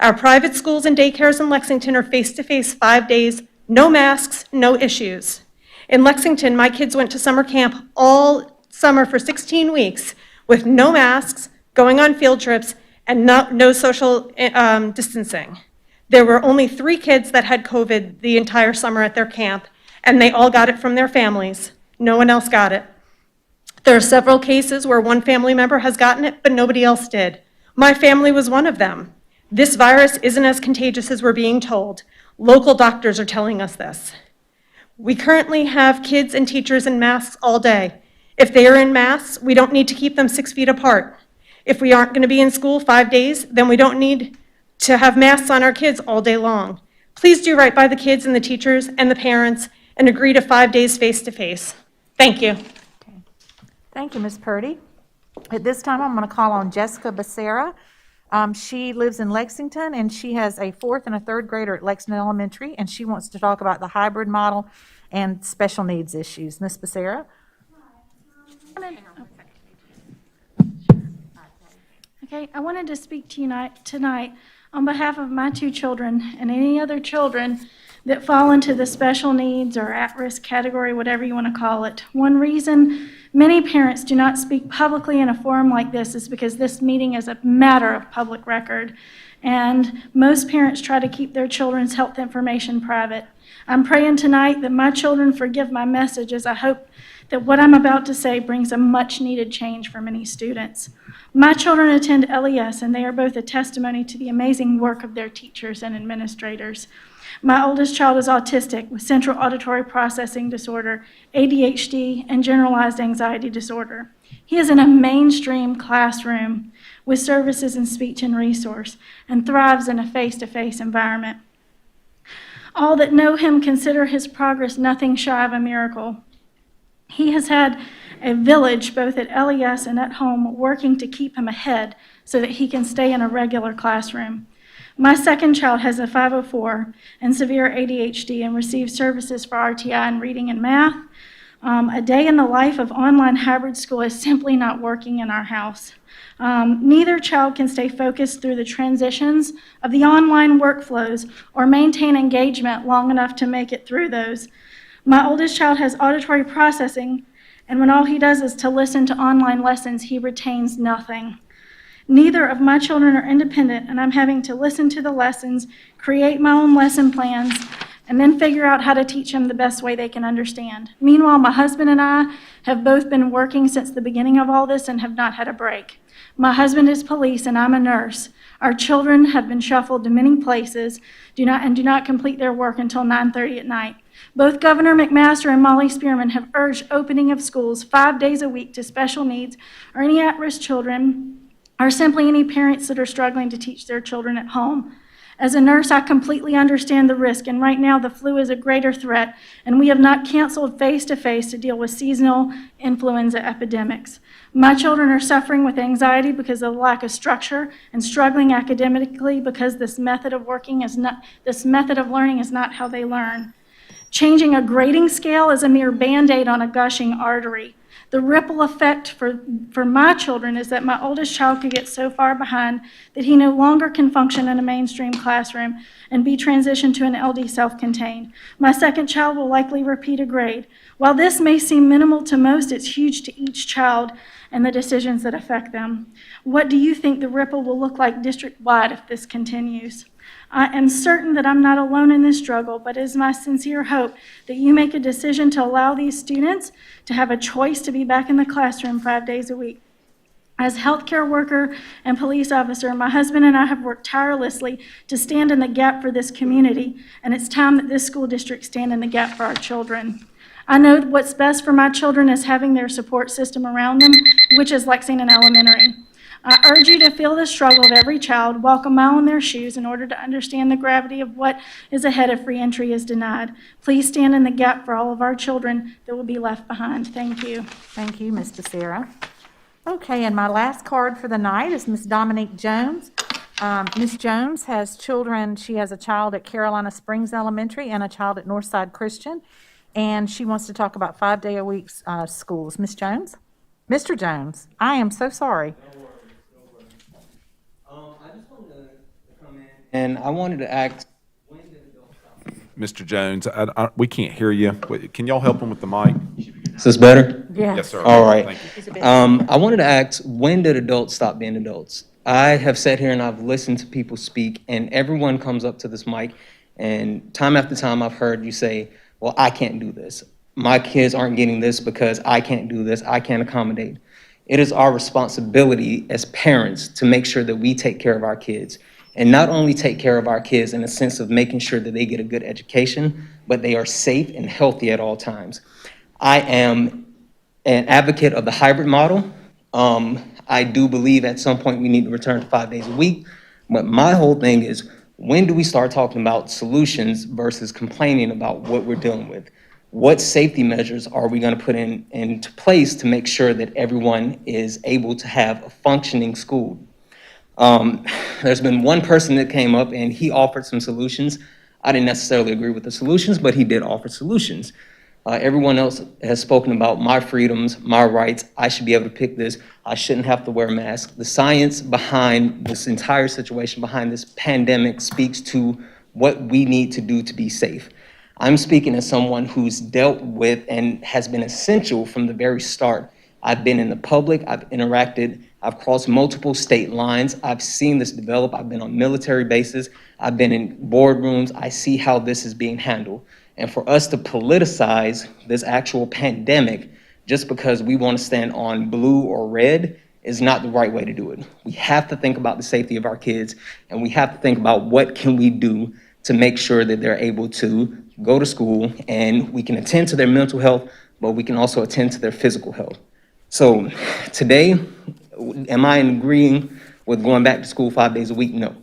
Our private schools and daycares in Lexington are face-to-face 5 days, no masks, no issues. In Lexington, my kids went to summer camp all summer for 16 weeks with no masks, going on field trips, and no social distancing. There were only 3 kids that had COVID the entire summer at their camp, and they all got it from their families. No one else got it. There are several cases where one family member has gotten it, but nobody else did. My family was one of them. This virus isn't as contagious as we're being told. Local doctors are telling us this. We currently have kids and teachers in masks all day. If they are in masks, we don't need to keep them 6 feet apart. If we aren't going to be in school 5 days, then we don't need to have masks on our kids all day long. Please do right by the kids and the teachers and the parents and agree to 5 days face-to-face. Thank you. Okay. Thank you, Ms. Purdy. At this time, I'm going to call on Jessica Becerra. She lives in Lexington, and she has a 4th and a 3rd grader at Lexington Elementary, and she wants to talk about the hybrid model and special needs issues. Ms. Becerra? Okay, I wanted to speak to you tonight on behalf of my 2 children and any other children that fall into the special needs or at-risk category, whatever you want to call it. One reason many parents do not speak publicly in a forum like this is because this meeting is a matter of public record, and most parents try to keep their children's health information private. I'm praying tonight that my children forgive my message, as I hope that what I'm about to say brings a much-needed change for many students. My children attend LES, and they are both a testimony to the amazing work of their teachers and administrators. My oldest child is autistic with central auditory processing disorder, ADHD, and generalized anxiety disorder. He is in a mainstream classroom with services in speech and resource and thrives in a face-to-face environment. All that know him consider his progress nothing shy of a miracle. He has had a village, both at LES and at home, working to keep him ahead so that he can stay in a regular classroom. My second child has a 504 and severe ADHD and receives services for RTI in reading and math. A day in the life of online hybrid school is simply not working in our house. Neither child can stay focused through the transitions of the online workflows or maintain engagement long enough to make it through those. My oldest child has auditory processing, and when all he does is to listen to online lessons, he retains nothing. Neither of my children are independent, and I'm having to listen to the lessons, create my own lesson plans, and then figure out how to teach them the best way they can understand. Meanwhile, my husband and I have both been working since the beginning of all this and have not had a break. My husband is police, and I'm a nurse. Our children have been shuffled to many places do not complete their work until 9:30 at night. Both Governor McMaster and Molly Spearman have urged opening of schools 5 days a week to special needs or any at-risk children, or simply any parents that are struggling to teach their children at home. As a nurse, I completely understand the risk, and right now the flu is a greater threat, and we have not canceled face-to-face to deal with seasonal influenza epidemics. My children are suffering with anxiety because of the lack of structure and struggling academically because this method of learning is not how they learn. Changing a grading scale is a mere Band-Aid on a gushing artery. The ripple effect for my children is that my oldest child could get so far behind that he no longer can function in a mainstream classroom and be transitioned to an LD self-contained. My second child will likely repeat a grade. While this may seem minimal to most, it's huge to each child and the decisions that affect them. What do you think the ripple will look like district-wide if this continues? I am certain that I'm not alone in this struggle, but it is my sincere hope that you make a decision to allow these students to have a choice to be back in the classroom 5 days a week. As healthcare worker and police officer, my husband and I have worked tirelessly to stand in the gap for this community, and it's time that this school district stand in the gap for our children. I know what's best for my children is having their support system around them, which is Lexington Elementary. I urge you to feel the struggle of every child, walk a mile in their shoes in order to understand the gravity of what is ahead if free entry is denied. Please stand in the gap for all of our children that will be left behind. Thank you. Thank you, Ms. Becerra. Okay, and my last card for the night is Ms. Dominique Jones. Ms. Jones has children. She has a child at Carolina Springs Elementary and a child at Northside Christian, and she wants to talk about 5-day-a-week schools. Ms. Jones? Mr. Jones, I am so sorry. And I wanted to ask, Mr. Jones, we can't hear you. Can y'all help him with the mic? Is this better? Yeah. Yes, sir. All right. Thank you. I wanted to ask, when did adults stop being adults? I have sat here and I've listened to people speak, and everyone comes up to this mic, and time after time I've heard you say, well, I can't do this. My kids aren't getting this because I can't do this. I can't accommodate. It is our responsibility as parents to make sure that we take care of our kids. And not only take care of our kids in the sense of making sure that they get a good education, but they are safe and healthy at all times. I am an advocate of the hybrid model. I do believe at some point we need to return to 5 days a week. But my whole thing is, when do we start talking about solutions versus complaining about what we're dealing with? What safety measures are we going to put into place to make sure that everyone is able to have a functioning school? There's been one person that came up and he offered some solutions. I didn't necessarily agree with the solutions, but he did offer solutions. Everyone else has spoken about my freedoms, my rights. I should be able to pick this. I shouldn't have to wear a mask. The science behind this entire situation, behind this pandemic, speaks to what we need to do to be safe. I'm speaking as someone who's dealt with and has been essential from the very start. I've been in the public, I've interacted, I've crossed multiple state lines, I've seen this develop, I've been on military bases, I've been in boardrooms, I see how this is being handled. And for us to politicize this actual pandemic just because we want to stand on blue or red is not the right way to do it. We have to think about the safety of our kids, and we have to think about what can we do to make sure that they're able to go to school and we can attend to their mental health, but we can also attend to their physical health. So today, am I agreeing with going back to school 5 days a week? No.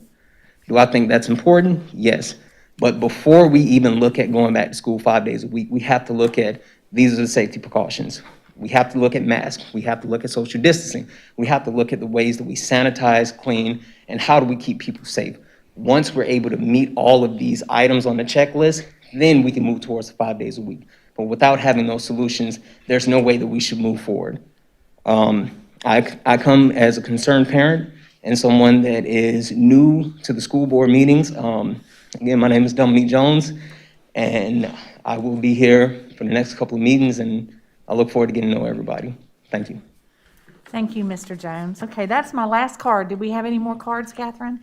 Do I think that's important? Yes. But before we even look at going back to school 5 days a week, we have to look at these are the safety precautions. We have to look at masks. We have to look at social distancing. We have to look at the ways that we sanitize, clean, and how do we keep people safe. Once we're able to meet all of these items on the checklist, then we can move towards 5 days a week. But without having those solutions, there's no way that we should move forward. I come as a concerned parent and someone that is new to the school board meetings. Again, my name is Dominique Jones, and I will be here for the next couple of meetings, and I look forward to getting to know everybody. Thank you. Thank you, Mr. Jones. Okay, that's my last card. Do we have any more cards, Catherine?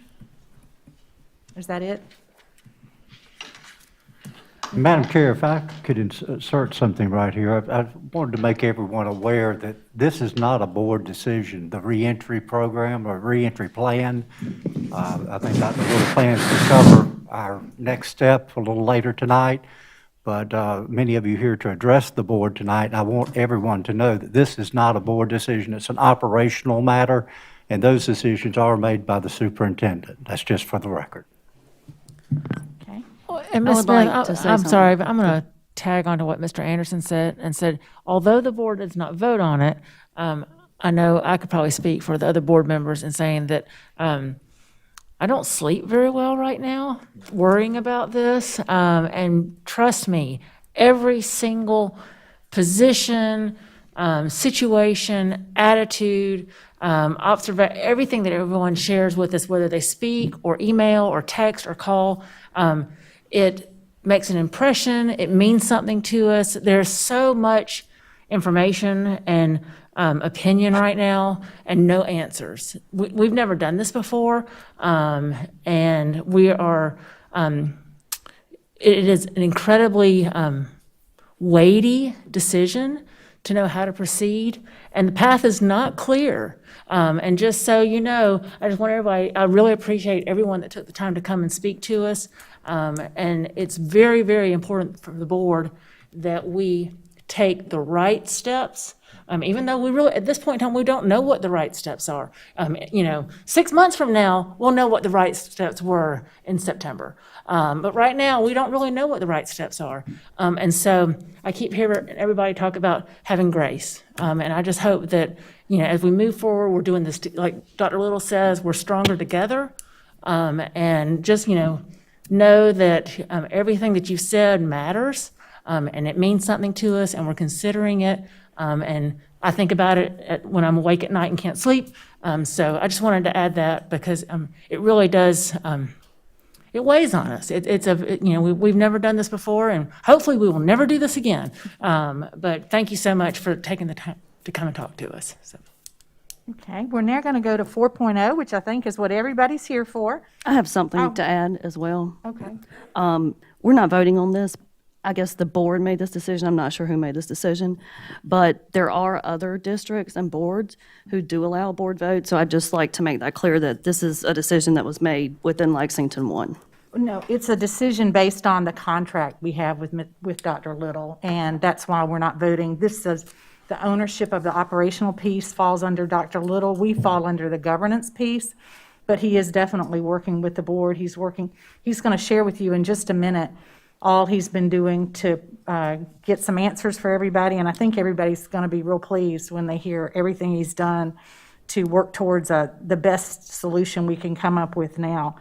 Is that it? Madam Chair, if I could insert something right here, I wanted to make everyone aware that this is not a board decision, the reentry program or reentry plan. I think Dr. Little plans to cover our next step a little later tonight, but many of you here to address the board tonight, and I want everyone to know that this is not a board decision, it's an operational matter, and those decisions are made by the superintendent. That's just for the record. And Ms. Smith, I'm sorry, but I'm going to tag on to what Mr. Anderson said and said, although the board does not vote on it, I know I could probably speak for the other board members in saying that I don't sleep very well right now, worrying about this. And trust me, every single position, situation, attitude, everything that everyone shares with us, whether they speak or email or text or call, it makes an impression. It means something to us. There's so much information and opinion right now and no answers. We've never done this before, and we are, it is an incredibly weighty decision to know how to proceed, and the path is not clear. And just so you know, I just want everybody, I really appreciate everyone that took the time to come and speak to us. And it's very, very important for the board that we take the right steps, even though we really, at this point in time, we don't know what the right steps are. 6 months from now, we'll know what the right steps were in September. But right now, we don't really know what the right steps are. And so I keep hearing everybody talk about having grace. And I just hope that, as we move forward, we're doing this, like Dr. Little says, we're stronger together. And just, know that everything that you've said matters, and it means something to us, and we're considering it. And I think about it when I'm awake at night and can't sleep. So I just wanted to add that because it really does, it weighs on us. We've never done this before, and hopefully we will never do this again. But thank you so much for taking the time to come and talk to us. So. Okay, we're now going to go to 4.0, which I think is what everybody's here for. I have something to add as well. Okay. We're not voting on this. I guess the board made this decision. I'm not sure who made this decision, but there are other districts and boards who do allow board votes. So I'd just like to make that clear that this is a decision that was made within Lexington 1. No, it's a decision based on the contract we have with Dr. Little, and that's why we're not voting. This is the ownership of the operational piece falls under Dr. Little. We fall under the governance piece, but he is definitely working with the board. He's going to share with you in just a minute all he's been doing to get some answers for everybody, and I think everybody's going to be real pleased when they hear everything he's done to work towards the best solution we can come up with now.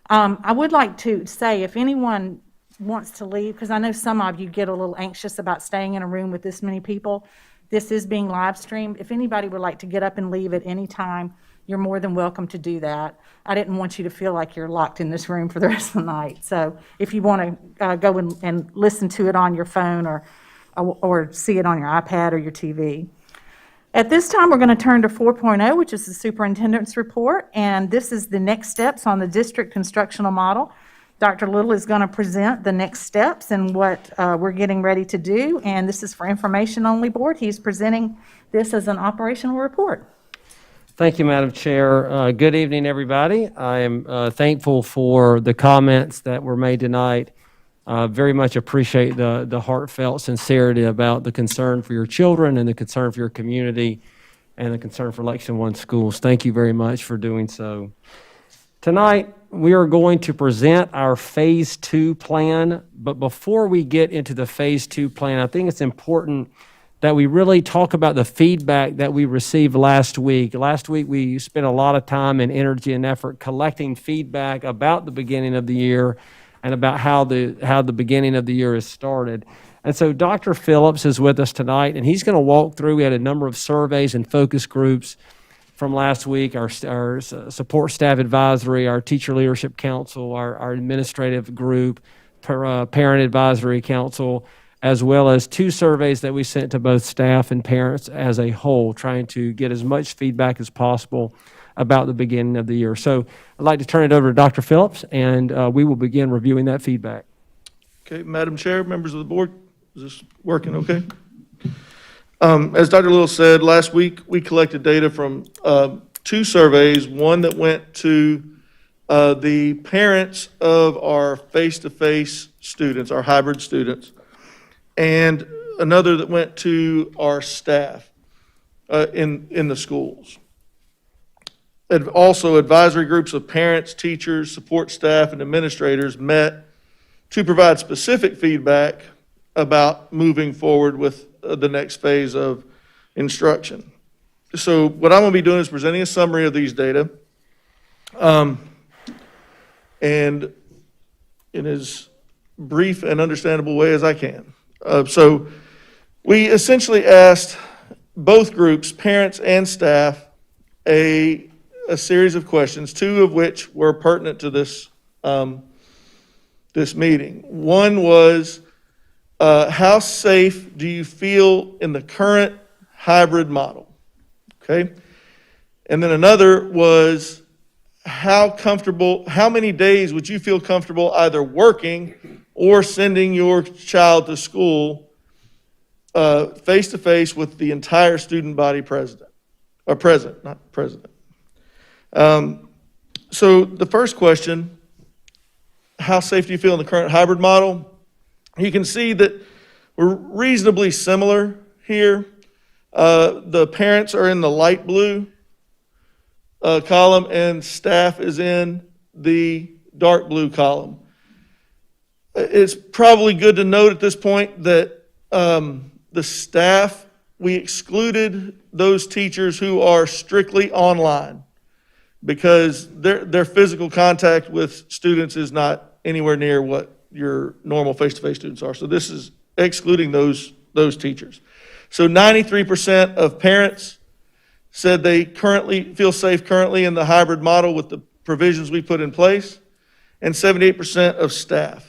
I would like to say if anyone wants to leave, because I know some of you get a little anxious about staying in a room with this many people. This is being live streamed. If anybody would like to get up and leave at any time, you're more than welcome to do that. I didn't want you to feel like you're locked in this room for the rest of the night. So if you want to go and listen to it on your phone or see it on your iPad or your TV. At this time, we're going to turn to 4.0, which is the superintendent's report, and this is the next steps on the district instructional model. Dr. Little is going to present the next steps and what we're getting ready to do, and this is for information only board. He's presenting this as an operational report. Thank you, Madam Chair. Good evening, everybody. I am thankful for the comments that were made tonight. Very much appreciate the heartfelt sincerity about the concern for your children and the concern for your community and the concern for Lexington One schools. Thank you very much for doing so. Tonight, we are going to present our Phase 2 plan, but before we get into the Phase 2 plan, I think it's important that we really talk about the feedback that we received last week. Last week, we spent a lot of time and energy and effort collecting feedback about the beginning of the year and about how the beginning of the year has started. And so Dr. Phillips is with us tonight, and he's going to walk through. We had a number of surveys and focus groups from last week, our support staff advisory, our teacher leadership council, our administrative group, parent advisory council, as well as 2 surveys that we sent to both staff and parents as a whole, trying to get as much feedback as possible about the beginning of the year. So I'd like to turn it over to Dr. Phillips, and we will begin reviewing that feedback. Okay, Madam Chair, members of the board, is this working okay? As Dr. Little said, last week we collected data from 2 surveys, one that went to the parents of our face-to-face students, our hybrid students, and another that went to our staff in the schools. And also, advisory groups of parents, teachers, support staff, and administrators met to provide specific feedback about moving forward with the next phase of instruction. So what I'm going to be doing is presenting a summary of these data, and in as brief and understandable way as I can. So we essentially asked both groups, parents and staff, a series of questions, 2 of which were pertinent to this meeting. One was, how safe do you feel in the current hybrid model? Okay. And then another was, how many days would you feel comfortable either working or sending your child to school face-to-face with the entire student body present, not president. So the first question, how safe do you feel in the current hybrid model? You can see that we're reasonably similar here. The parents are in the light blue column, and staff is in the dark blue column. It's probably good to note at this point that the staff, we excluded those teachers who are strictly online because their physical contact with students is not anywhere near what your normal face-to-face students are. So this is excluding those teachers. So 93% of parents said they feel safe currently in the hybrid model with the provisions we put in place, and 78% of staff.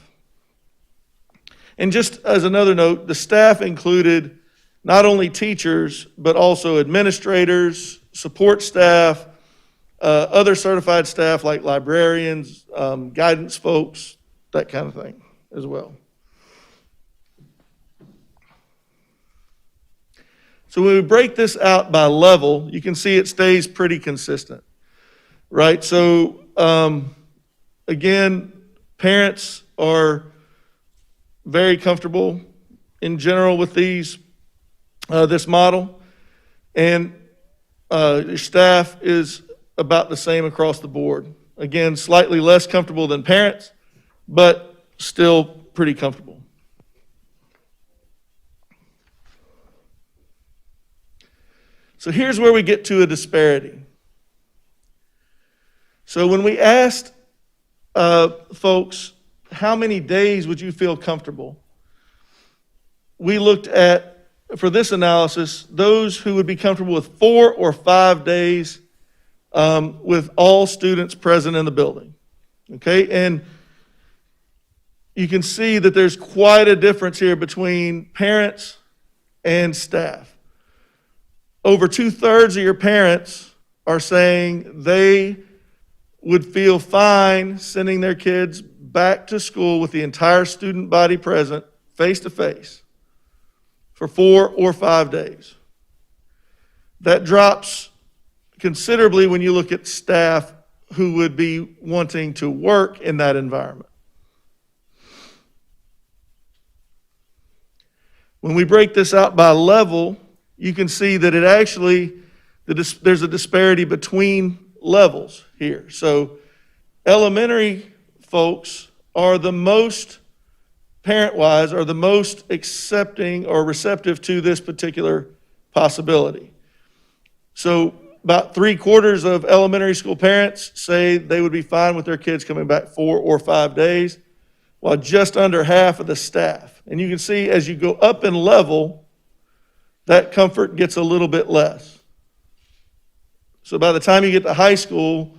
And just as another note, the staff included not only teachers, but also administrators, support staff, other certified staff like librarians, guidance folks, that kind of thing as well. So when we break this out by level, you can see it stays pretty consistent, right? So again, parents are very comfortable in general with this model, and your staff is about the same across the board. Again, slightly less comfortable than parents, but still pretty comfortable. So here's where we get to a disparity. So when we asked folks, how many days would you feel comfortable? We looked at, for this analysis, those who would be comfortable with 4 or 5 days with all students present in the building. Okay, and you can see that there's quite a difference here between parents and staff. Over 2/3 of your parents are saying they would feel fine sending their kids back to school with the entire student body present, face-to-face, for 4 or 5 days. That drops considerably when you look at staff who would be wanting to work in that environment. When we break this out by level, you can see that it actually, there's a disparity between levels here. So elementary folks are the most, parent-wise, are the most accepting or receptive to this particular possibility. So about 3/4 of elementary school parents say they would be fine with their kids coming back 4 or 5 days, while just under half of the staff. And you can see as you go up in level, that comfort gets a little bit less. So by the time you get to high school,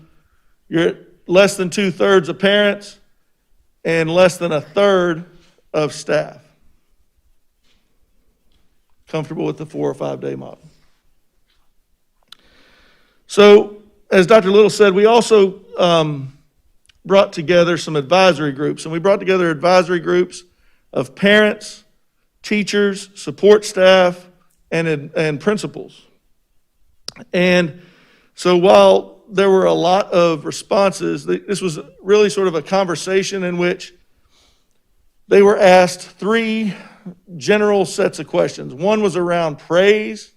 you're at less than 2/3 of parents and less than 1/3 of staff comfortable with the 4 or 5 day model. So, as Dr. Little said, we also brought together some advisory groups, and we brought together advisory groups of parents, teachers, support staff, and principals. And so while there were a lot of responses, this was really sort of a conversation in which they were asked 3 general sets of questions. One was around praise.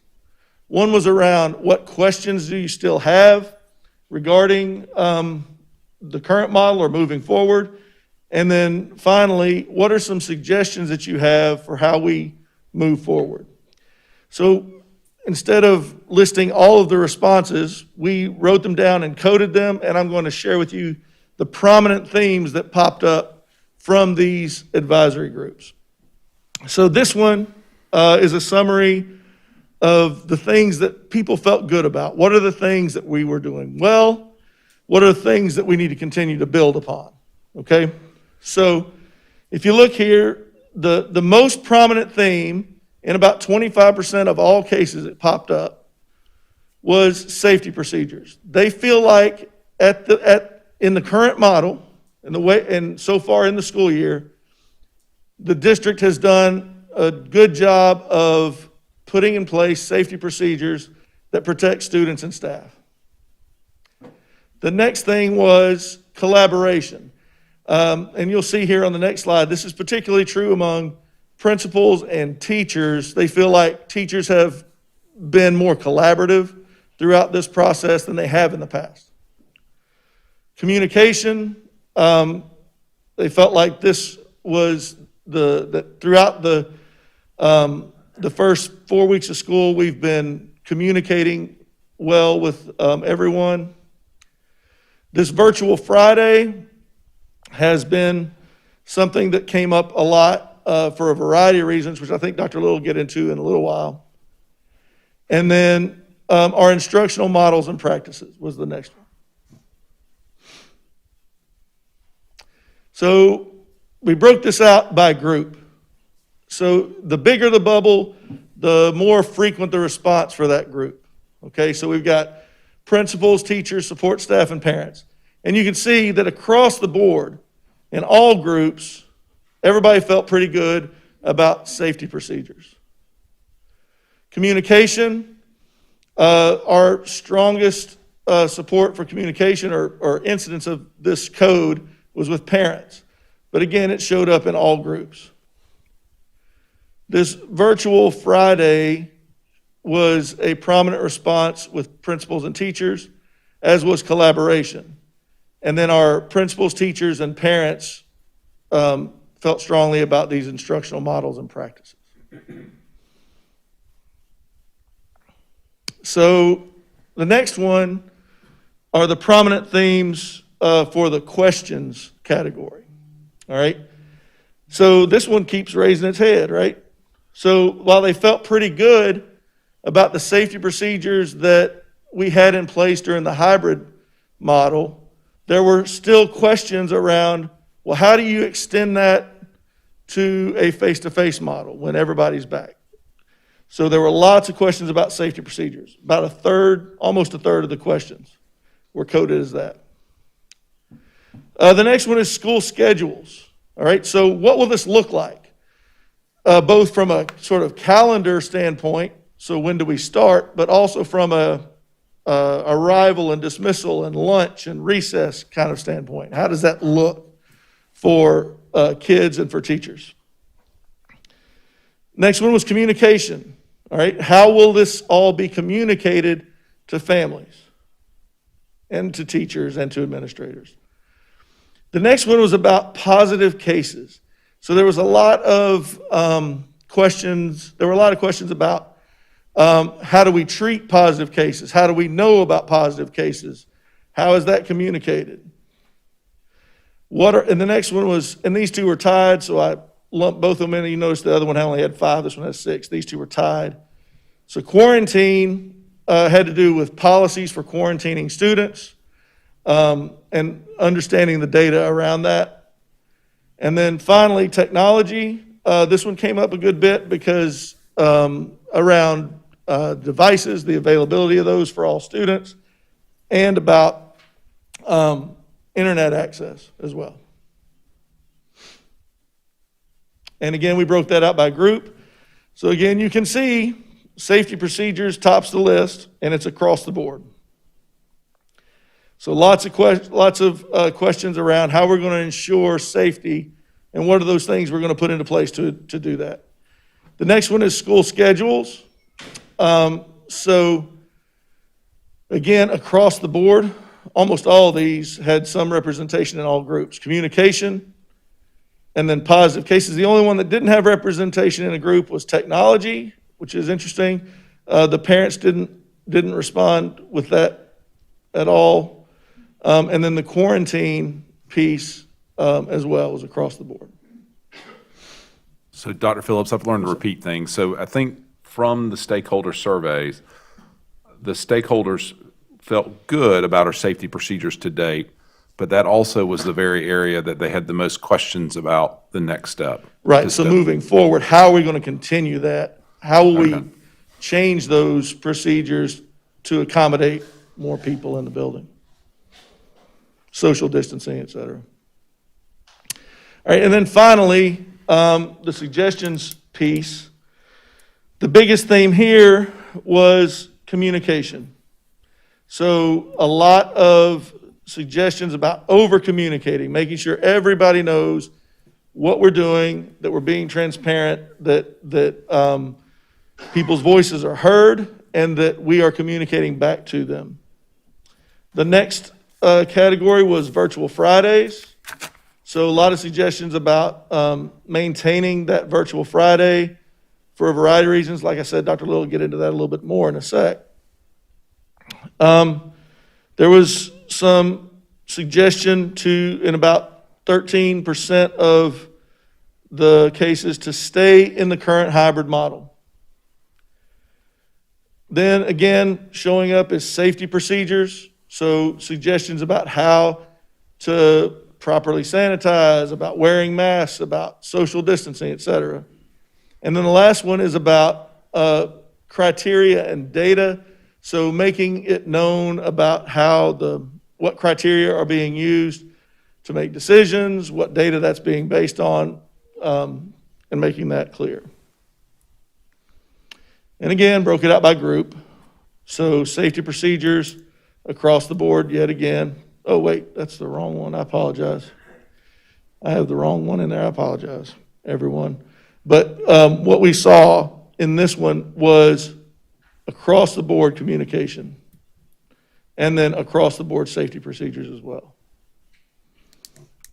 One was around what questions do you still have regarding the current model or moving forward. And then finally, what are some suggestions that you have for how we move forward? So instead of listing all of the responses, we wrote them down and coded them, and I'm going to share with you the prominent themes that popped up from these advisory groups. So this one is a summary of the things that people felt good about. What are the things that we were doing well? What are the things that we need to continue to build upon? Okay? So if you look here, the most prominent theme in about 25% of all cases it popped up was safety procedures. They feel like in the current model, and so far in the school year, the district has done a good job of putting in place safety procedures that protect students and staff. The next thing was collaboration. And you'll see here on the next slide, this is particularly true among principals and teachers. They feel like teachers have been more collaborative throughout this process than they have in the past. Communication, they felt like this was that throughout the first 4 weeks of school, we've been communicating well with everyone. This virtual Friday has been something that came up a lot for a variety of reasons, which I think Dr. Little will get into in a little while. And then our instructional models and practices was the next one. So we broke this out by group. So the bigger the bubble, the more frequent the response for that group. Okay, so we've got principals, teachers, support staff, and parents. And you can see that across the board, in all groups, everybody felt pretty good about safety procedures. Communication, our strongest support for communication or incidence of this code was with parents. But again, it showed up in all groups. This virtual Friday was a prominent response with principals and teachers, as was collaboration. And then our principals, teachers, and parents felt strongly about these instructional models and practices. So the next one are the prominent themes for the questions category. All right? So this one keeps raising its head, right? So while they felt pretty good about the safety procedures that we had in place during the hybrid model, there were still questions around, well, how do you extend that to a face-to-face model when everybody's back? So there were lots of questions about safety procedures. About a third, almost a third of the questions were coded as that. The next one is school schedules. All right, so what will this look like? Both from a sort of calendar standpoint, so when do we start, but also from a arrival and dismissal and lunch and recess kind of standpoint. How does that look for kids and for teachers? Next one was communication. All right, how will this all be communicated to families and to teachers and to administrators? The next one was about positive cases. So there was a lot of questions. There were a lot of questions about how do we treat positive cases? How do we know about positive cases? How is that communicated? And the next one was, and these two were tied, so I lumped both of them in. You notice the other one only had 5, this one has 6. These two were tied. So quarantine had to do with policies for quarantining students and understanding the data around that. And then finally, technology. This one came up a good bit because around devices, the availability of those for all students, and about internet access as well. And again, we broke that out by group. So again, you can see safety procedures tops the list, and it's across the board. So lots of questions around how we're going to ensure safety and what are those things we're going to put into place to do that. The next one is school schedules. So again, across the board, almost all of these had some representation in all groups. Communication, and then positive cases. The only one that didn't have representation in a group was technology, which is interesting. The parents didn't respond with that at all. And then the quarantine piece as well was across the board. So Dr. Phillips, I've learned to repeat things. So I think from the stakeholder surveys, the stakeholders felt good about our safety procedures to date, but that also was the very area that they had the most questions about the next step. Right, so moving forward, how are we going to continue that? How will we change those procedures to accommodate more people in the building? Social distancing, et cetera. All right, and then finally, the suggestions piece. The biggest theme here was communication. So a lot of suggestions about over-communicating, making sure everybody knows what we're doing, that we're being transparent, that people's voices are heard, and that we are communicating back to them. The next category was virtual Fridays. So a lot of suggestions about maintaining that virtual Friday for a variety of reasons. Like I said, Dr. Little will get into that a little bit more in a sec. There was some suggestion in about 13% of the cases to stay in the current hybrid model. Then again, showing up is safety procedures. So suggestions about how to properly sanitize, about wearing masks, about social distancing, et cetera. And then the last one is about criteria and data. So making it known about what criteria are being used to make decisions, what data that's being based on, and making that clear. And again, broke it out by group. So safety procedures across the board yet again. Oh, wait, that's the wrong one. I apologize. I have the wrong one in there. I apologize, everyone. But what we saw in this one was across the board communication, and then across the board safety procedures as well.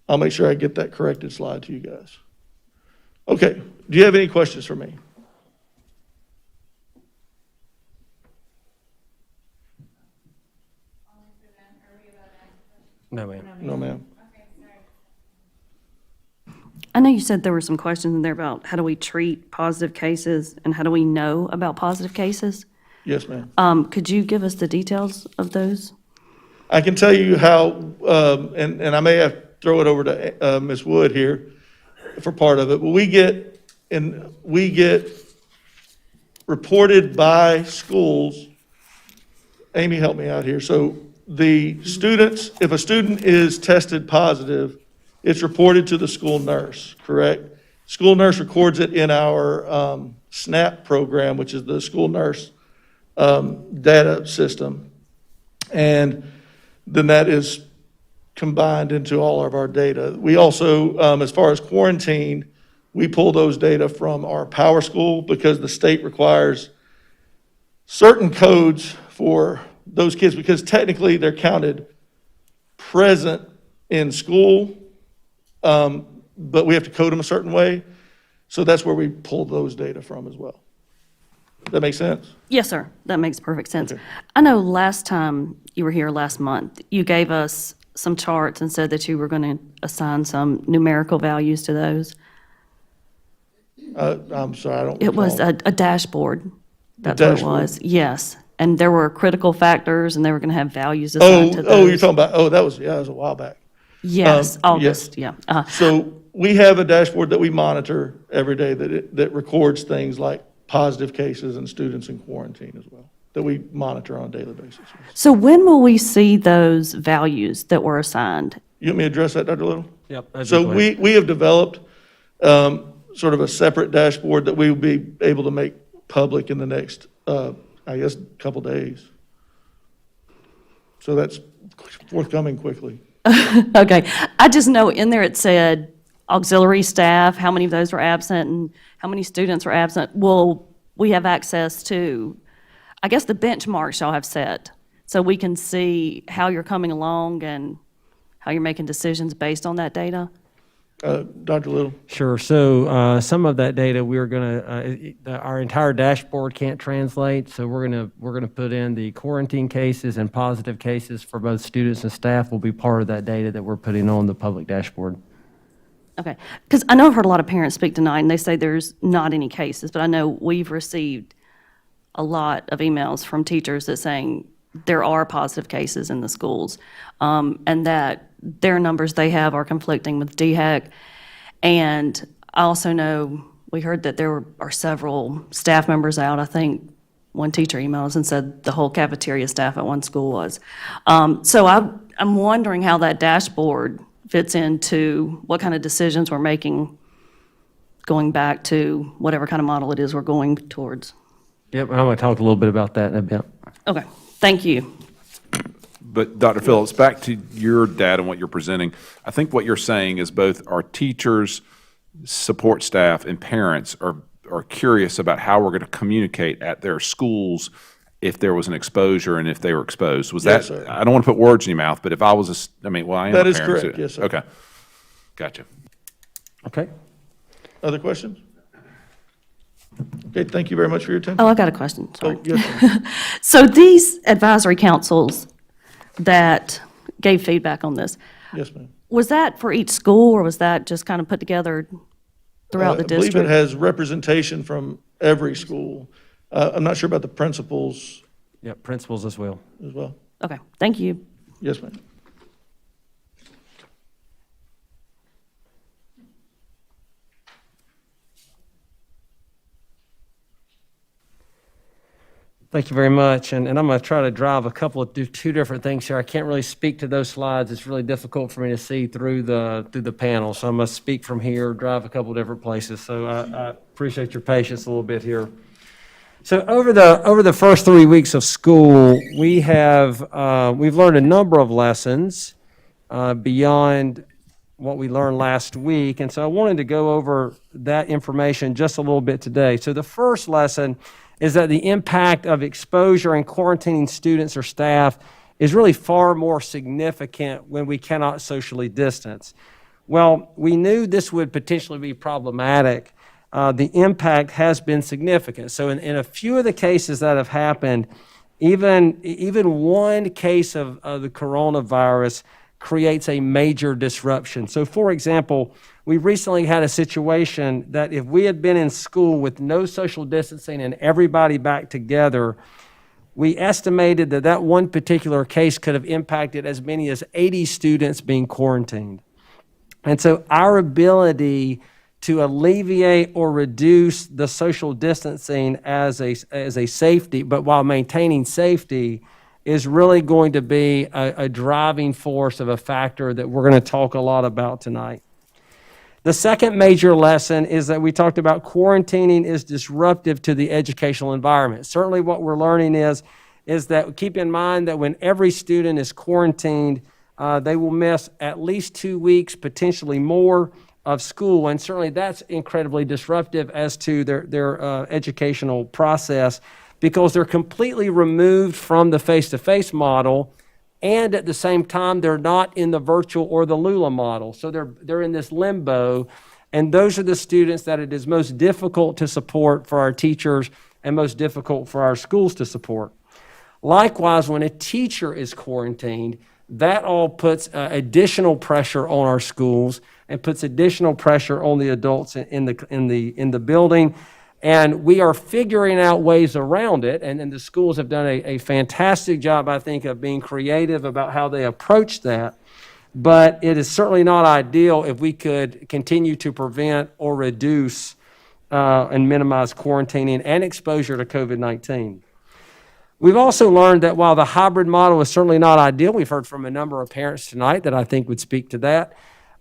I'll make sure I get that corrected slide to you guys. Okay, do you have any questions for me? No, ma'am. No, ma'am. I know you said there were some questions in there about how do we treat positive cases and how do we know about positive cases. Yes, ma'am. Could you give us the details of those? I can tell you how, and I may have to throw it over to Ms. Wood here for part of it, but we get reported by schools. Amy, help me out here. So the students, if a student is tested positive, it's reported to the school nurse, correct? School nurse records it in our SNAP program, which is the school nurse data system. And then that is combined into all of our data. We also, as far as quarantine, we pull those data from our Power School because the state requires certain codes for those kids because technically they're counted present in school, but we have to code them a certain way. So that's where we pull those data from as well. Does that make sense? Yes, sir. That makes perfect sense. Okay. I know last time you were here last month, you gave us some charts and said that you were going to assign some numerical values to those. I'm sorry, I don't. It was recall. a dashboard. That's what it was. Yes. And there were critical factors and they were going to have values assigned to those. Oh, you're talking about, that was a while back. Yes, August, yeah. So we have a dashboard that we monitor every day that records things like positive cases and students in quarantine as well, that we monitor on a daily basis. So when will we see those values that were assigned? You want me to address that, Dr. Little? Yep. So we have developed sort of a separate dashboard that we will be able to make public in the next, I guess, couple days. So that's forthcoming quickly. Okay. I just know in there it said auxiliary staff, how many of those were absent and how many students were absent. Will we have access to, I guess, the benchmarks y'all have set so we can see how you're coming along and how you're making decisions based on that data? Dr. Little? Sure. So some of that data we're going to, our entire dashboard can't translate, so we're going to put in the quarantine cases and positive cases for both students and staff will be part of that data that we're putting on the public dashboard. Okay. Because I know I've heard a lot of parents speak tonight and they say there's not any cases, but I know we've received a lot of emails from teachers that saying there are positive cases in the schools and that their numbers they have are conflicting with DHEC. And I also know we heard that there are several staff members out. I think one teacher emailed us and said the whole cafeteria staff at one school was. So I'm wondering how that dashboard fits into what kind of decisions we're making going back to whatever kind of model it is we're going towards. Yep, I'm going to talk a little bit about that in a bit. Okay, thank you. But Dr. Phillips, back to your data and what you're presenting, I think what you're saying is both our teachers, support staff, and parents are curious about how we're going to communicate at their schools if there was an exposure and if they were exposed. Was Yes, that, sir. I don't want to put words in your mouth, but if I was, I am That a is parent. correct, yes, sir. Okay, gotcha. Okay. Other questions? Okay, thank you very much for your attention. Oh, I got a question, sorry. Oh, yes, ma'am. So these advisory councils that gave feedback on this, Yes, ma'am. was that for each school or was that just kind of put together throughout the I believe district? it has representation from every school. I'm not sure about the principals Yep, principals as well. as well. Okay, thank you. Yes, ma'am. Thank you very much. And I'm going to try to drive two different things here. I can't really speak to those slides. It's really difficult for me to see through the panel. So I'm going to speak from here, drive a couple different places. So I appreciate your patience a little bit here. So over the first 3 weeks of school, we've learned a number of lessons beyond what we learned last week. And so I wanted to go over that information just a little bit today. So the first lesson is that the impact of exposure and quarantining students or staff is really far more significant when we cannot socially distance. Well, we knew this would potentially be problematic. The impact has been significant. So in a few of the cases that have happened, even one case of the coronavirus creates a major disruption. So for example, we recently had a situation that if we had been in school with no social distancing and everybody back together, we estimated that that one particular case could have impacted as many as 80 students being quarantined. And so our ability to alleviate or reduce the social distancing as a safety, but while maintaining safety, is really going to be a driving force of a factor that we're going to talk a lot about tonight. The second major lesson is that we talked about quarantining is disruptive to the educational environment. Certainly what we're learning is that keep in mind that when every student is quarantined, they will miss at least 2 weeks, potentially more, of school, and certainly that's incredibly disruptive as to their educational process, because they're completely removed from the face-to-face model, and at the same time, they're not in the virtual or the LULA model. So they're in this limbo, and those are the students that it is most difficult to support for our teachers and most difficult for our schools to support. Likewise, when a teacher is quarantined, that all puts additional pressure on our schools and puts additional pressure on the adults in the building. And we are figuring out ways around it, and the schools have done a fantastic job, I think, of being creative about how they approach that. But it is certainly not ideal if we could continue to prevent or reduce and minimize quarantining and exposure to COVID-19. We've also learned that while the hybrid model is certainly not ideal, we've heard from a number of parents tonight that I think would speak to that,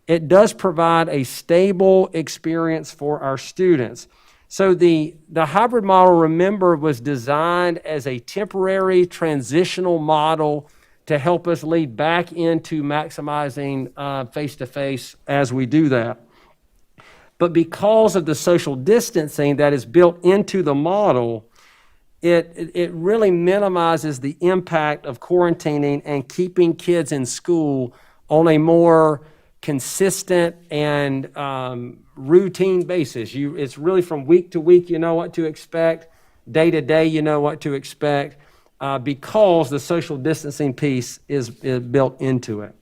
it does provide a stable experience for our students. So the hybrid model, remember, was designed as a temporary transitional model to help us lead back into maximizing face-to-face as we do that. But because of the social distancing that is built into the model, it really minimizes the impact of quarantining and keeping kids in school on a more consistent and routine basis. It's really from week to week, you know what to expect. Day to day, you know what to expect, because the social distancing piece is built into it.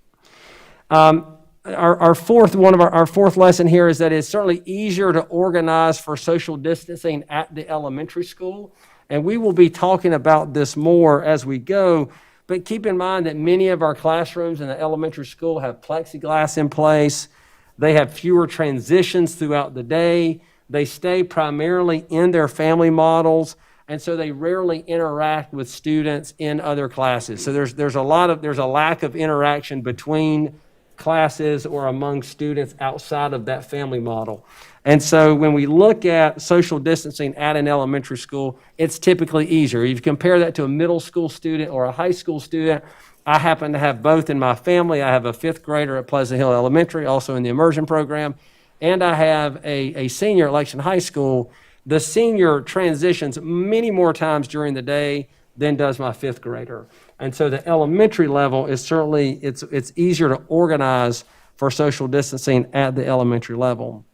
Our fourth lesson here is that it's certainly easier to organize for social distancing at the elementary school. And we will be talking about this more as we go. But keep in mind that many of our classrooms in the elementary school have plexiglass in place. They have fewer transitions throughout the day. They stay primarily in their family models, and so they rarely interact with students in other classes. So there's a lack of interaction between classes or among students outside of that family model. And so when we look at social distancing at an elementary school, it's typically easier. If you compare that to a middle school student or a high school student, I happen to have both in my family. I have a fifth grader at Pleasant Hill Elementary, also in the immersion program, and I have a senior at Lexington High School. The senior transitions many more times during the day than does my fifth grader. And so the elementary level is certainly, it's easier to organize for social distancing at the elementary level.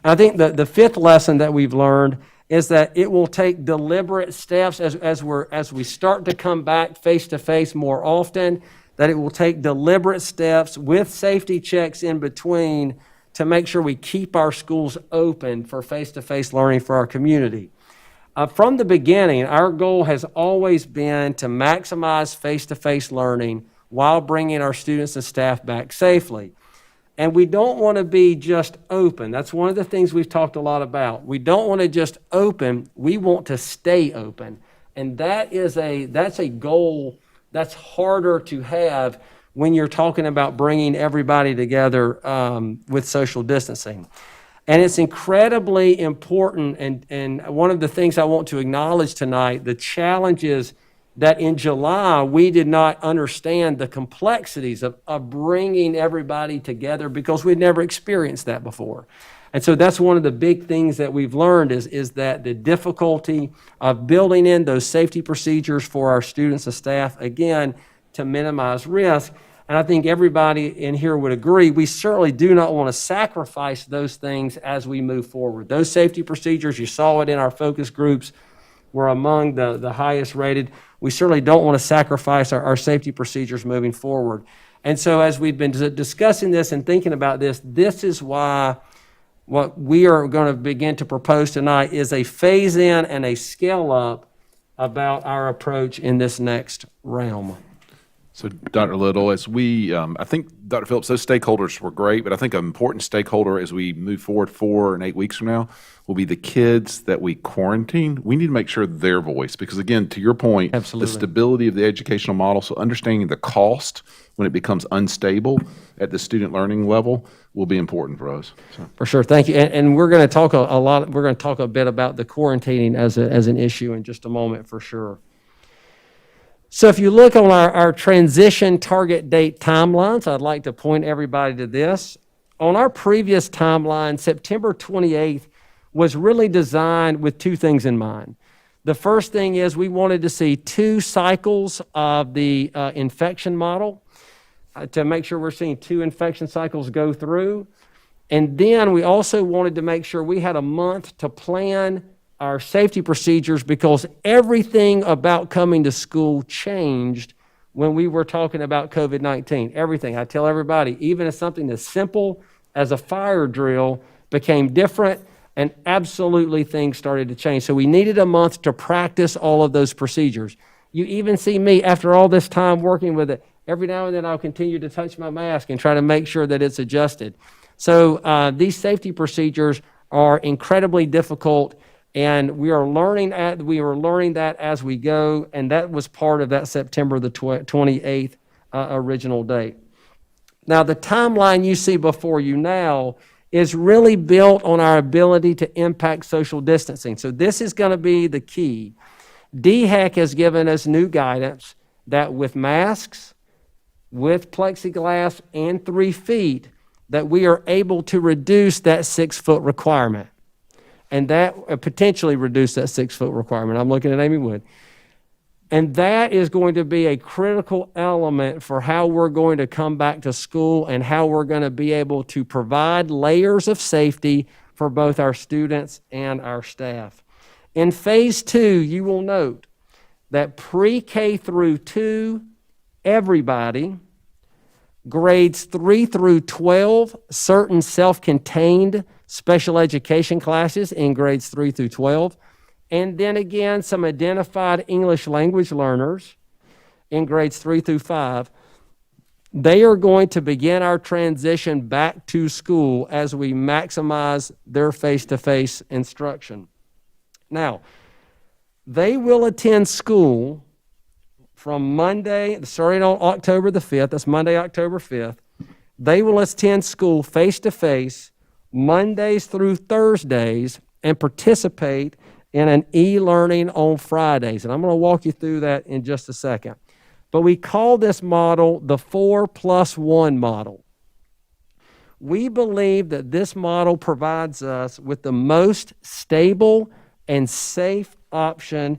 I think the fifth lesson that we've learned is that it will take deliberate steps as we start to come back face-to-face more often, that it will take deliberate steps with safety checks in between to make sure we keep our schools open for face-to-face learning for our community. From the beginning, our goal has always been to maximize face-to-face learning while bringing our students and staff back safely. And we don't want to be just open. That's one of the things we've talked a lot about. We don't want to just open. We want to stay open. And that's a goal that's harder to have when you're talking about bringing everybody together with social distancing. And it's incredibly important, and one of the things I want to acknowledge tonight, the challenge is that in July, we did not understand the complexities of bringing everybody together because we'd never experienced that before. And so that's one of the big things that we've learned is that the difficulty of building in those safety procedures for our students and staff, again, to minimize risk. And I think everybody in here would agree, we certainly do not want to sacrifice those things as we move forward. Those safety procedures, you saw it in our focus groups, were among the highest rated. We certainly don't want to sacrifice our safety procedures moving forward. And so as we've been discussing this and thinking about this, this is why what we are going to begin to propose tonight is a phase in and a scale up about our approach in this next realm. So, Dr. Little, as we, I think, Dr. Phillips, those stakeholders were great, but I think an important stakeholder as we move forward 4 and 8 weeks from now will be the kids that we quarantine. We need to make sure their voice, because again, to your point, Absolutely. the stability of the educational model, so understanding the cost when it becomes unstable at the student learning level will be important for us. So. For sure, thank you. And we're going to talk a lot, we're going to talk a bit about the quarantining as an issue in just a moment for sure. So if you look on our transition target date timelines, I'd like to point everybody to this. On our previous timeline, September 28th was really designed with 2 things in mind. The first thing is we wanted to see 2 cycles of the infection model to make sure we're seeing 2 infection cycles go through. And then we also wanted to make sure we had a month to plan our safety procedures, because everything about coming to school changed when we were talking about COVID-19. Everything. I tell everybody, even if something as simple as a fire drill became different, and absolutely things started to change. So we needed a month to practice all of those procedures. You even see me, after all this time working with it, every now and then I'll continue to touch my mask and try to make sure that it's adjusted. So these safety procedures are incredibly difficult, and we are learning that as we go, and that was part of that September the 28th original date. Now, the timeline you see before you now is really built on our ability to impact social distancing. So this is going to be the key. DHEC has given us new guidance that with masks, with plexiglass, and 3 feet, that we are able to reduce that 6-foot requirement. And that potentially reduce that 6-foot requirement. I'm looking at Amy Wood. And that is going to be a critical element for how we're going to come back to school and how we're going to be able to provide layers of safety for both our students and our staff. In phase 2, you will note that pre-K through 2, everybody, grades 3 through 12, certain self-contained special education classes in grades 3 through 12, and then again, some identified English language learners in grades 3 through 5. They are going to begin our transition back to school as we maximize their face-to-face instruction. Now, they will attend school from Monday, starting on October the 5th, that's Monday, October 5th. They will attend school face-to-face Mondays through Thursdays and participate in an e-learning on Fridays. And I'm going to walk you through that in just a second. But we call this model the 4+1 model. We believe that this model provides us with the most stable and safe option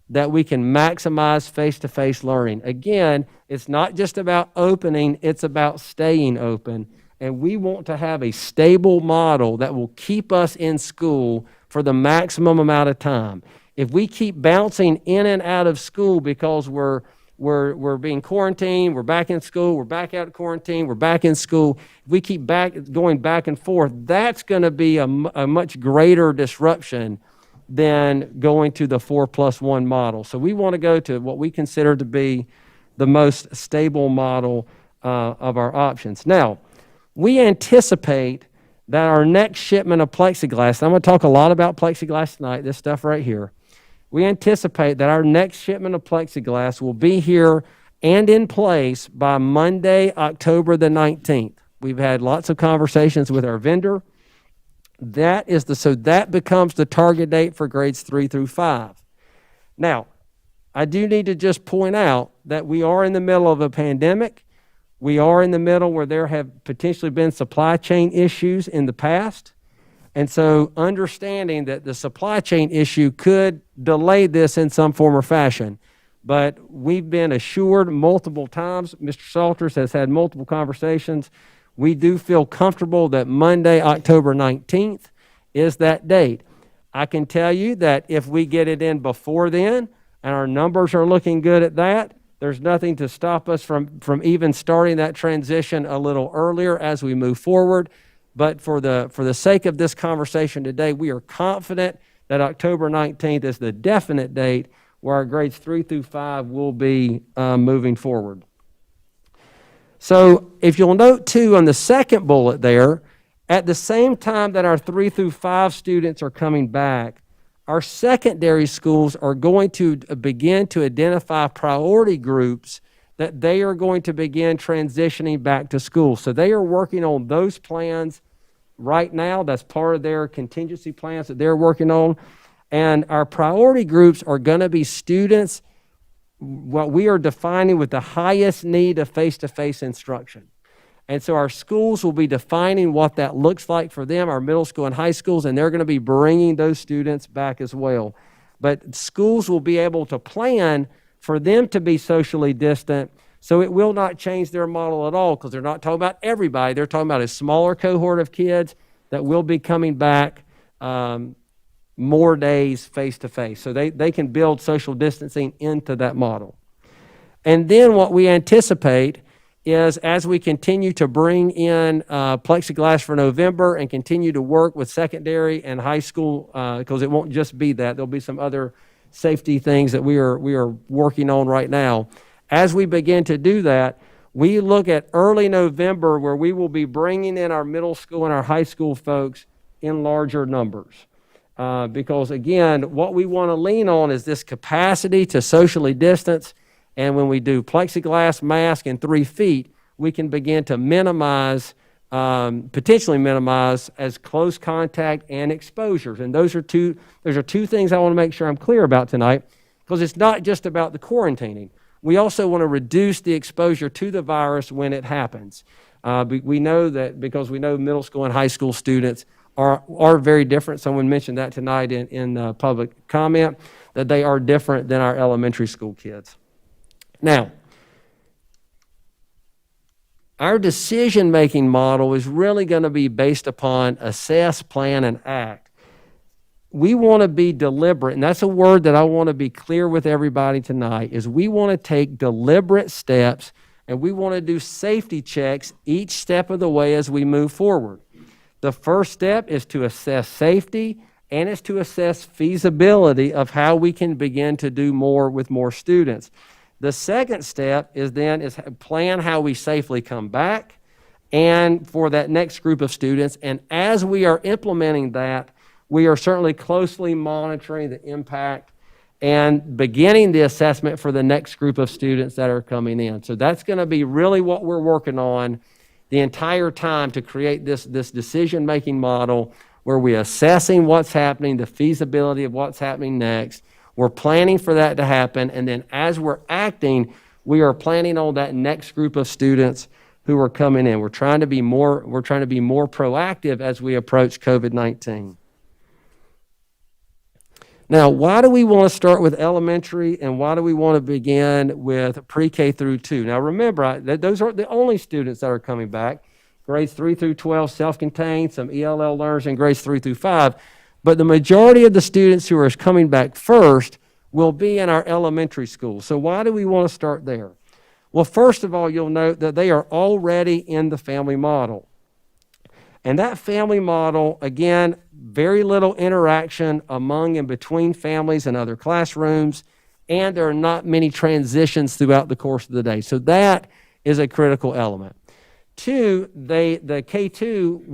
that we can maximize face-to-face learning. Again, it's not just about opening, it's about staying open. And we want to have a stable model that will keep us in school for the maximum amount of time. If we keep bouncing in and out of school because we're being quarantined, we're back in school, we're back out of quarantine, we're back in school, if we keep going back and forth, that's going to be a much greater disruption than going to the 4+1 model. So we want to go to what we consider to be the most stable model of our options. Now, we anticipate that our next shipment of plexiglass, and I'm going to talk a lot about plexiglass tonight, this stuff right here. We anticipate that our next shipment of plexiglass will be here and in place by Monday, October the 19th. We've had lots of conversations with our vendor. So that becomes the target date for grades 3 through 5. Now, I do need to just point out that we are in the middle of a pandemic. We are in the middle where there have potentially been supply chain issues in the past. And so understanding that the supply chain issue could delay this in some form or fashion. But we've been assured multiple times, Mr. Salters has had multiple conversations. We do feel comfortable that Monday, October 19th is that date. I can tell you that if we get it in before then, and our numbers are looking good at that, there's nothing to stop us from even starting that transition a little earlier as we move forward. But for the sake of this conversation today, we are confident that October 19th is the definite date. where our grades 3 through 5 will be moving forward. So if you'll note too on the second bullet there, at the same time that our 3 through 5 students are coming back, our secondary schools are going to begin to identify priority groups that they are going to begin transitioning back to school. So they are working on those plans right now. That's part of their contingency plans that they're working on. And our priority groups are going to be students, what we are defining with the highest need of face-to-face instruction. And so our schools will be defining what that looks like for them, our middle school and high schools, and they're going to be bringing those students back as well. But schools will be able to plan for them to be socially distant, so it will not change their model at all, because they're not talking about everybody. They're talking about a smaller cohort of kids that will be coming back more days face-to-face. So they can build social distancing into that model. And then what we anticipate is, as we continue to bring in plexiglass for November and continue to work with secondary and high school, because it won't just be that, there'll be some other safety things that we are working on right now. As we begin to do that, we look at early November where we will be bringing in our middle school and our high school folks in larger numbers. Because again, what we want to lean on is this capacity to socially distance. And when we do plexiglass, mask, and 3 feet, we can begin to minimize, potentially minimize as close contact and exposures. And those are two things I want to make sure I'm clear about tonight, because it's not just about the quarantining. We also want to reduce the exposure to the virus when it happens. We know that because we know middle school and high school students are very different. Someone mentioned that tonight in public comment, that they are different than our elementary school kids. Now, our decision-making model is really going to be based upon assess, plan, and act. We want to be deliberate, and that's a word that I want to be clear with everybody tonight, is we want to take deliberate steps, and we want to do safety checks each step of the way as we move forward. The first step is to assess safety, and it's to assess feasibility of how we can begin to do more with more students. The second step is plan how we safely come back and for that next group of students. And as we are implementing that, we are certainly closely monitoring the impact and beginning the assessment for the next group of students that are coming in. So that's going to be really what we're working on the entire time, to create this decision-making model where we're assessing what's happening, the feasibility of what's happening next. We're planning for that to happen, and then as we're acting, we are planning on that next group of students who are coming in. We're trying to be more proactive as we approach COVID-19. Now, why do we want to start with elementary, and why do we want to begin with pre-K through 2? Now, remember, those aren't the only students that are coming back. Grades 3 through 12, self-contained, some ELL learners in grades 3 through 5. But the majority of the students who are coming back first will be in our elementary schools. So why do we want to start there? Well, first of all, you'll note that they are already in the family model. And that family model, again, very little interaction among and between families and other classrooms, and there are not many transitions throughout the course of the day. So that is a critical element. 2, the K2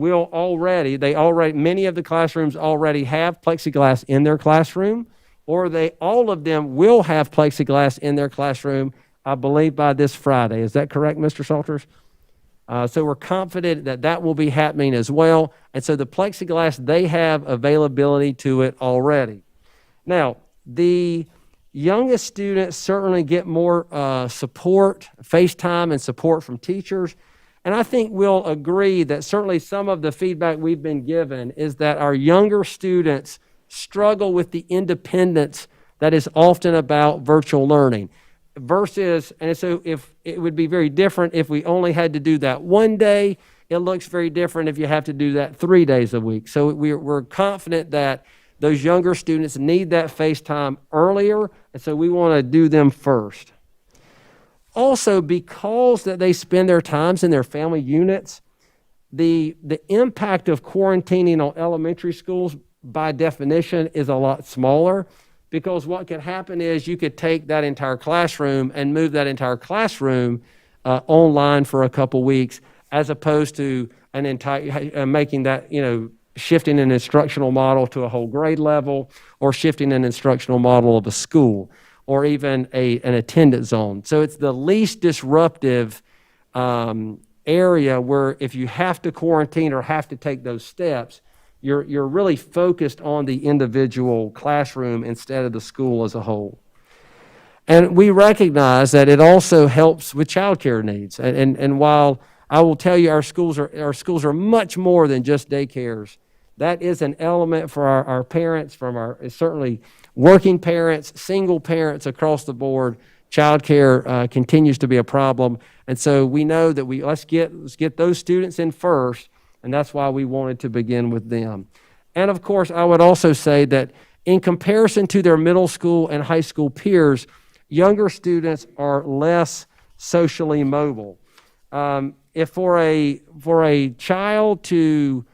many of the classrooms already have plexiglass in their classroom, or all of them will have plexiglass in their classroom, I believe, by this Friday. Is that correct, Mr. Salters? So we're confident that will be happening as well. And so the plexiglass, they have availability to it already. Now, the youngest students certainly get more support, FaceTime and support from teachers. And I think we'll agree that certainly some of the feedback we've been given is that our younger students struggle with the independence that is often about virtual learning. And so if it would be very different if we only had to do that one day. It looks very different if you have to do that 3 days a week. So we're confident that those younger students need that FaceTime earlier, and so we want to do them first. Also, because that they spend their times in their family units, the impact of quarantining on elementary schools by definition is a lot smaller. because what could happen is you could take that entire classroom and move that entire classroom online for a couple weeks, as opposed to an entire making that, shifting an instructional model to a whole grade level, or shifting an instructional model of a school, or even an attendance zone. So it's the least disruptive area where if you have to quarantine or have to take those steps, you're really focused on the individual classroom instead of the school as a whole. And we recognize that it also helps with childcare needs. And while I will tell you our schools are much more than just daycares, that is an element for our parents, from our certainly working parents, single parents across the board. Childcare continues to be a problem. And so we know that let's get those students in first, and that's why we wanted to begin with them. And of course, I would also say that in comparison to their middle school and high school peers, younger students are less socially mobile. If for a child to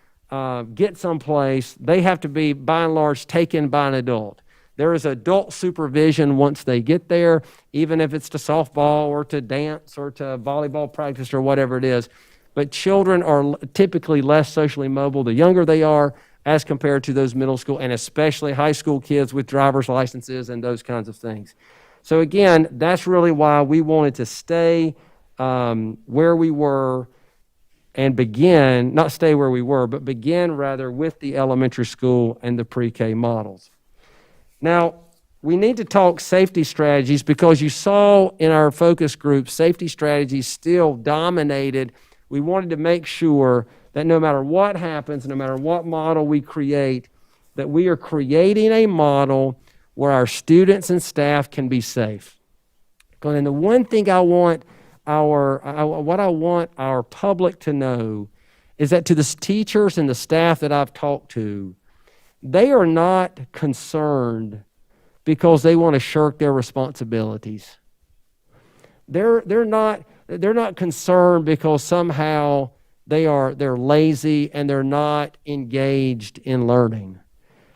get someplace, they have to be, by and large, taken by an adult. There is adult supervision once they get there, even if it's to softball or to dance or to volleyball practice or whatever it is. But children are typically less socially mobile the younger they are as compared to those middle school and especially high school kids with driver's licenses and those kinds of things. So again, that's really why we wanted to stay where we were and begin, not stay where we were, but begin rather with the elementary school and the pre-K models. Now, we need to talk safety strategies because you saw in our focus group, safety strategies still dominated. We wanted to make sure that no matter what happens, no matter what model we create, that we are creating a model where our students and staff can be safe. And the one thing I want our public to know is that to the teachers and the staff that I've talked to, they are not concerned because they want to shirk their responsibilities. They're not concerned because somehow they're lazy and they're not engaged in learning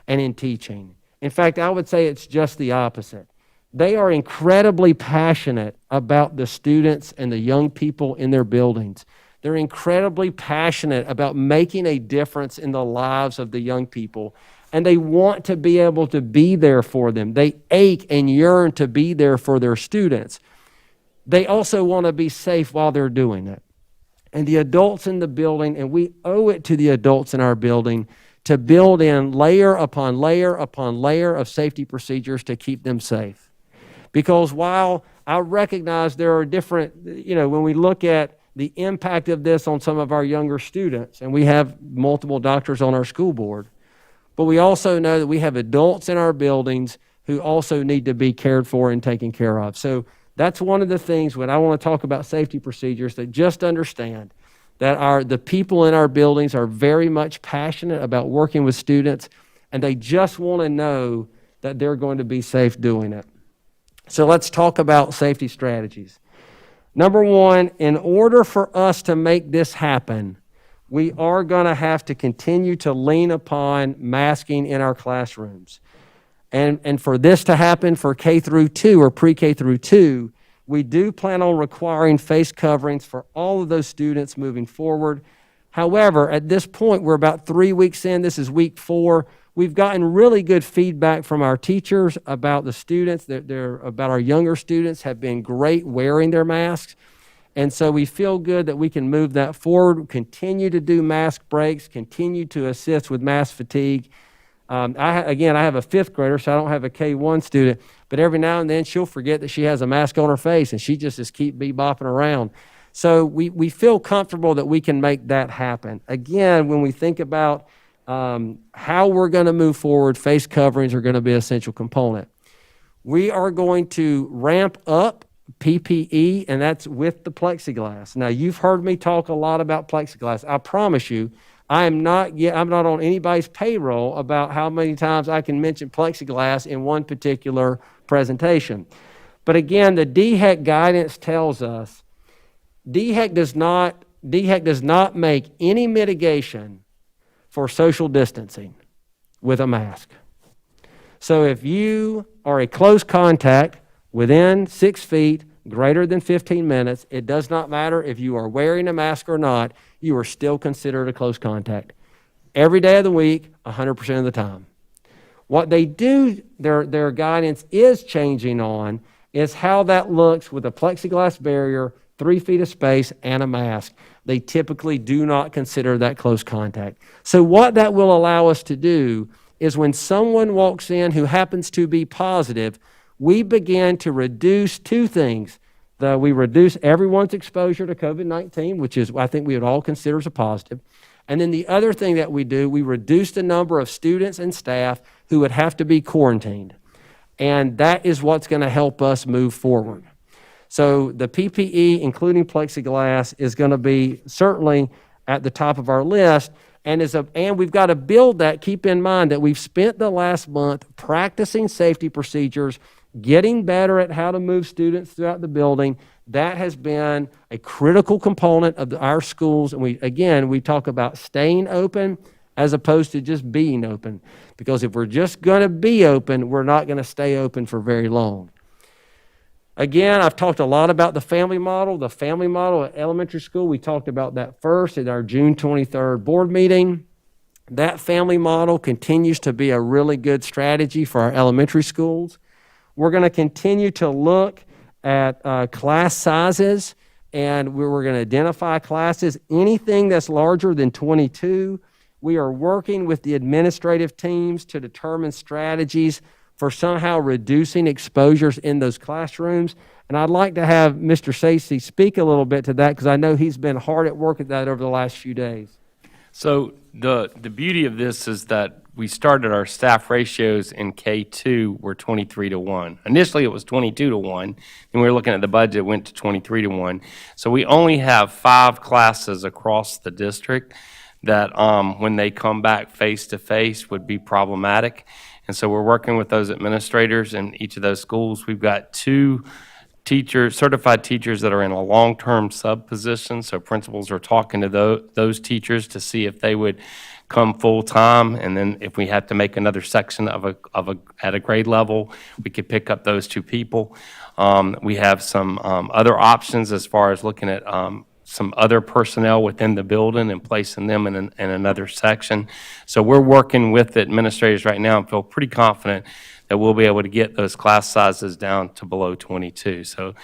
and in teaching. In fact, I would say it's just the opposite. They are incredibly passionate about the students and the young people in their buildings. They're incredibly passionate about making a difference in the lives of the young people, and they want to be able to be there for them. They ache and yearn to be there for their students. They also want to be safe while they're doing it. And the adults in the building, and we owe it to the adults in our building to build in layer upon layer upon layer of safety procedures to keep them safe. Because while I recognize there are different, when we look at the impact of this on some of our younger students, and we have multiple doctors on our school board, but we also know that we have adults in our buildings who also need to be cared for and taken care of. So that's one of the things when I want to talk about safety procedures, that just understand that the people in our buildings are very much passionate about working with students, and they just want to know that they're going to be safe doing it. So let's talk about safety strategies. Number one, in order for us to make this happen, we are going to have to continue to lean upon masking in our classrooms. And for this to happen for K through 2 or pre-K through 2, we do plan on requiring face coverings for all of those students moving forward. However, at this point, we're about 3 weeks in. This is week 4. We've gotten really good feedback from our teachers about the students. About our younger students have been great wearing their masks. And so we feel good that we can move that forward, continue to do mask breaks, continue to assist with mask fatigue. I have a 5th grader, so I don't have a K1 student, but every now and then she'll forget that she has a mask on her face and she just keep bebopping around. So we feel comfortable that we can make that happen. Again, when we think about how we're going to move forward, face coverings are going to be an essential component. We are going to ramp up PPE, and that's with the plexiglass. Now, you've heard me talk a lot about plexiglass. I promise you, I'm not on anybody's payroll about how many times I can mention plexiglass in one particular presentation. But again, the DHEC guidance tells us DHEC does not make any mitigation for social distancing with a mask. So if you are a close contact within 6 feet, greater than 15 minutes, it does not matter if you are wearing a mask or not, you are still considered a close contact. Every day of the week, 100% of the time. What they do, their guidance is changing on, is how that looks with a plexiglass barrier, 3 feet of space, and a mask. They typically do not consider that close contact. So what that will allow us to do is when someone walks in who happens to be positive, we begin to reduce two things. We reduce everyone's exposure to COVID-19, which is, I think we would all consider as a positive. And then the other thing that we do, we reduce the number of students and staff who would have to be quarantined. And that is what's going to help us move forward. So the PPE, including plexiglass, is going to be certainly at the top of our list. And we've got to build that. Keep in mind that we've spent the last month practicing safety procedures, getting better at how to move students throughout the building. That has been a critical component of our schools. And we talk about staying open as opposed to just being open. Because if we're just going to be open, we're not going to stay open for very long. Again, I've talked a lot about the family model. The family model at elementary school, we talked about that first at our June 23rd board meeting. That family model continues to be a really good strategy for our elementary schools. We're going to continue to look at class sizes, and we're going to identify classes. Anything that's larger than 22, we are working with the administrative teams to determine strategies for somehow reducing exposures in those classrooms. And I'd like to have Mr. Stacey speak a little bit to that because I know he's been hard at work at that over the last few days. So the beauty of this is that we started our staff ratios in K2 were 23-1. Initially it was 22-1, and we were looking at the budget, it went to 23-1. So we only have 5 classes across the district that when they come back face-to-face would be problematic. And so we're working with those administrators in each of those schools. We've got 2 teachers, certified teachers that are in a long-term sub position. So principals are talking to those teachers to see if they would come full-time. And then if we have to make another section at a grade level, we could pick up those 2 people. We have some other options as far as looking at some other personnel within the building and placing them in another section. So we're working with the administrators right now and feel pretty confident that we'll be able to get those class sizes down to below 22. So,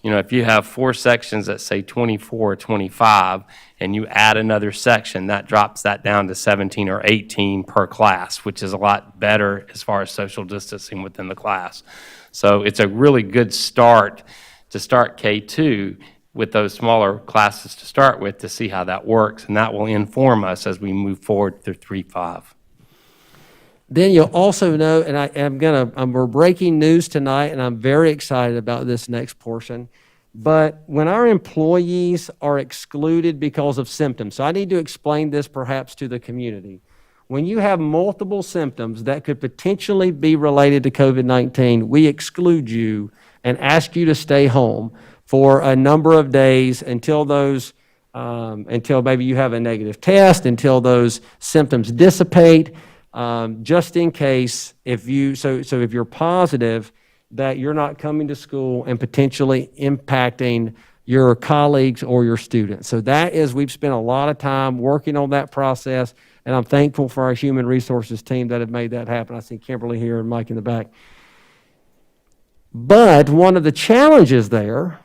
if you have 4 sections that say 24 or 25 and you add another section, that drops that down to 17 or 18 per class, which is a lot better as far as social distancing within the class. So it's a really good start to start K2 with those smaller classes to start with to see how that works, and that will inform us as we move forward through 3-5. Then you'll also know, and we're breaking news tonight, and I'm very excited about this next portion, but when our employees are excluded because of symptoms, so I need to explain this perhaps to the community. When you have multiple symptoms that could potentially be related to COVID-19, we exclude you and ask you to stay home for a number of days until maybe you have a negative test, until those symptoms dissipate, just in case if you're positive that you're not coming to school and potentially impacting your colleagues or your students. So we've spent a lot of time working on that process, and I'm thankful for our human resources team that have made that happen. I see Kimberly here and Mike in the back. But one of the challenges there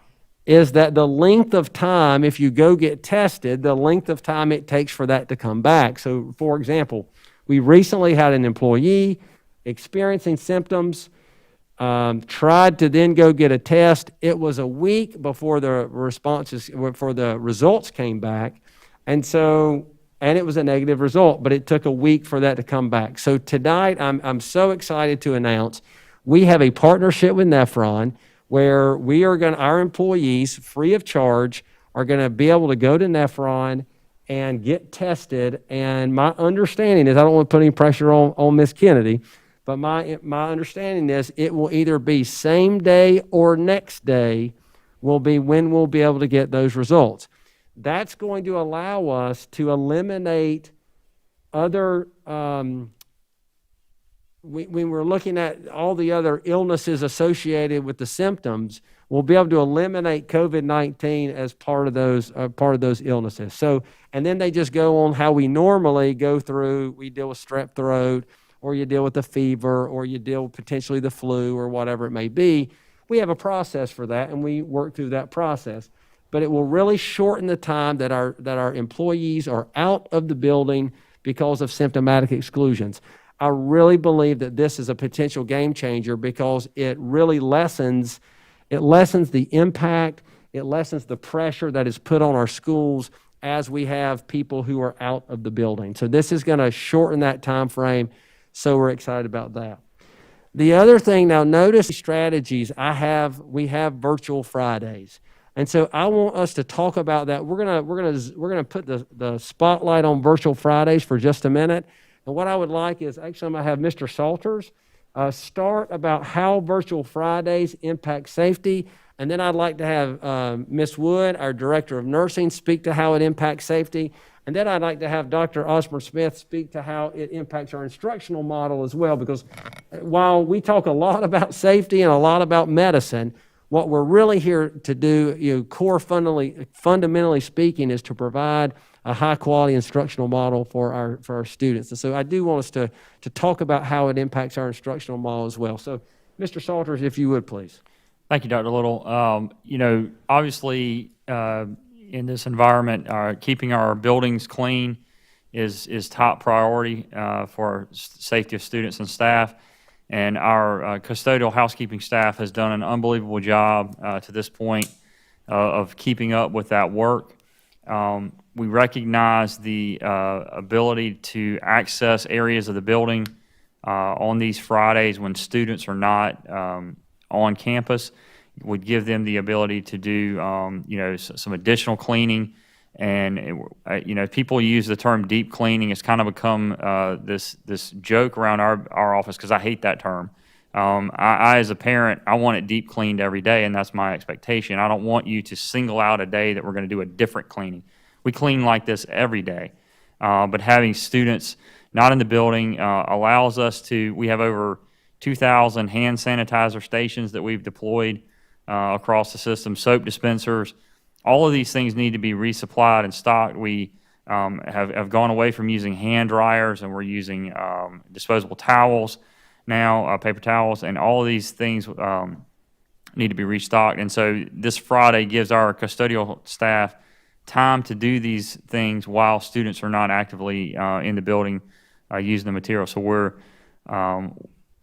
is that the length of time, if you go get tested, the length of time it takes for that to come back. So, for example, we recently had an employee experiencing symptoms, tried to then go get a test. It was a week before the results came back. And it was a negative result, but it took a week for that to come back. So tonight, I'm so excited to announce we have a partnership with Nephron where our employees, free of charge, are going to be able to go to Nephron and get tested. And my understanding is, I don't want to put any pressure on Ms. Kennedy, but my understanding is it will either be same day or next day will be when we'll be able to get those results. That's going to allow us to eliminate other when we're looking at all the other illnesses associated with the symptoms, we'll be able to eliminate COVID-19 as part of those illnesses. So, and then they just go on how we normally go through. We deal with strep throat, or you deal with the fever, or you deal with potentially the flu, or whatever it may be. We have a process for that, and we work through that process. But it will really shorten the time that our employees are out of the building because of symptomatic exclusions. I really believe that this is a potential game changer because it really lessens the impact, it lessens the pressure that is put on our schools as we have people who are out of the building. So this is going to shorten that time frame, so we're excited about that. The other thing, now notice the strategies we have virtual Fridays. And so I want us to talk about that. We're gonna put the spotlight on virtual Fridays for just a minute. And what I would like is, actually, I'm gonna have Mr. Salters start about how virtual Fridays impact safety. And then I'd like to have Ms. Wood, our Director of Nursing, speak to how it impacts safety. And then I'd like to have Dr. Osborne Smith speak to how it impacts our instructional model as well, because while we talk a lot about safety and a lot about medicine, what we're really here to do, fundamentally speaking, is to provide a high-quality instructional model for our students. And so I do want us to talk about how it impacts our instructional model as well. So, Mr. Salters, if you would, please. Thank you, Dr. Little. Obviously, in this environment, keeping our buildings clean is top priority for safety of students and staff. And our custodial housekeeping staff has done an unbelievable job to this point of keeping up with that work. We recognize the ability to access areas of the building on these Fridays when students are not on campus. Would give them the ability to do some additional cleaning. And people use the term deep cleaning. It's kind of become this joke around our office because I hate that term. I as a parent, I want it deep cleaned every day, and that's my expectation. I don't want you to single out a day that we're going to do a different cleaning. We clean like this every day, but having students not in the building allows us to. We have over 2,000 hand sanitizer stations that we've deployed across the system, soap dispensers. All of these things need to be resupplied and stocked. We have gone away from using hand dryers, and we're using disposable towels now, paper towels, and all of these things need to be restocked. And so this Friday gives our custodial staff time to do these things while students are not actively in the building using the material. So we're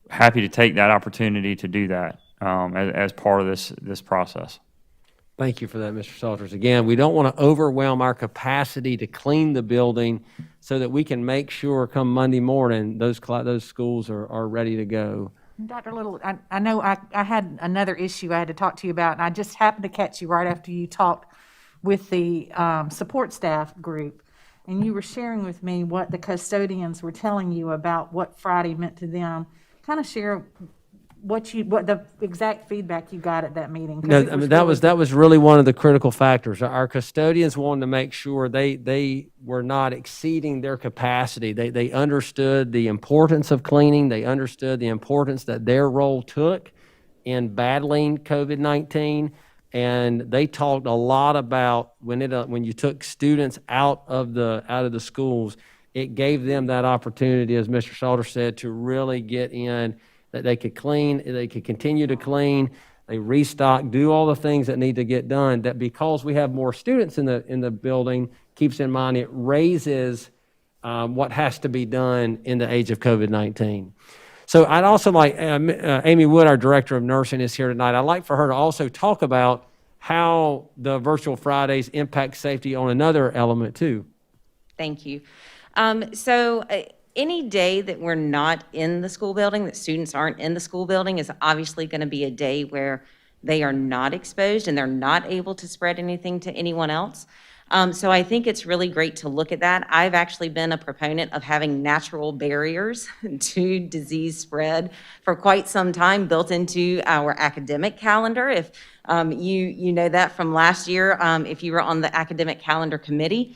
happy to take that opportunity to do that as part of this process. Thank you for that, Mr. Salters. Again, we don't want to overwhelm our capacity to clean the building so that we can make sure come Monday morning those schools are ready to go. Dr. Little, I know I had another issue I had to talk to you about, and I just happened to catch you right after you talked with the support staff group, and you were sharing with me what the custodians were telling you about what Friday meant to them. Kind of share what the exact feedback you got at that meeting. No, I mean, that was really one of the critical factors. Our custodians wanted to make sure they were not exceeding their capacity. They understood the importance of cleaning. They understood the importance that their role took in battling COVID-19. And they talked a lot about when you took students out of the schools, it gave them that opportunity, as Mr. Salter said, to really get in, that they could clean, they could continue to clean, they restock, do all the things that need to get done. That because we have more students in the building, keeps in mind it raises what has to be done in the age of COVID-19. So I'd also like, Amy Wood, our Director of Nursing, is here tonight. I'd like for her to also talk about how the virtual Fridays impact safety on another element too. Thank you. Any day that we're not in the school building, that students aren't in the school building, is obviously going to be a day where they are not exposed and they're not able to spread anything to anyone else. So I think it's really great to look at that. I've actually been a proponent of having natural barriers to disease spread for quite some time, built into our academic calendar. If you know that from last year, if you were on the academic calendar committee.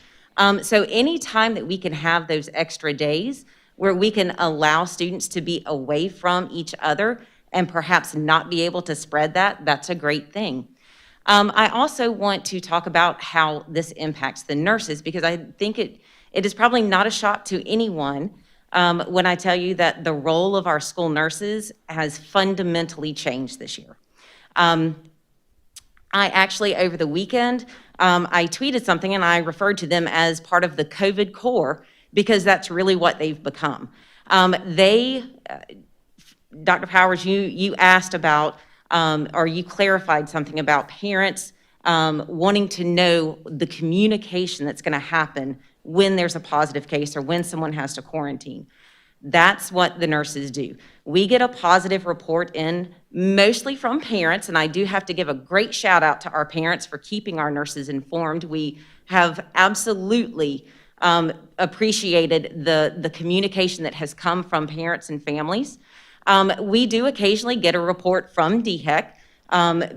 So any time that we can have those extra days where we can allow students to be away from each other and perhaps not be able to spread that, that's a great thing. I also want to talk about how this impacts the nurses, because I think it is probably not a shock to anyone when I tell you that the role of our school nurses has fundamentally changed this year. I actually, over the weekend, I tweeted something and I referred to them as part of the COVID core, because that's really what they've become. Dr. Powers, you asked about, or you clarified something about parents wanting to know the communication that's going to happen when there's a positive case or when someone has to quarantine. That's what the nurses do. We get a positive report in mostly from parents, and I do have to give a great shout out to our parents for keeping our nurses informed. We have absolutely appreciated the communication that has come from parents and families. We do occasionally get a report from DHEC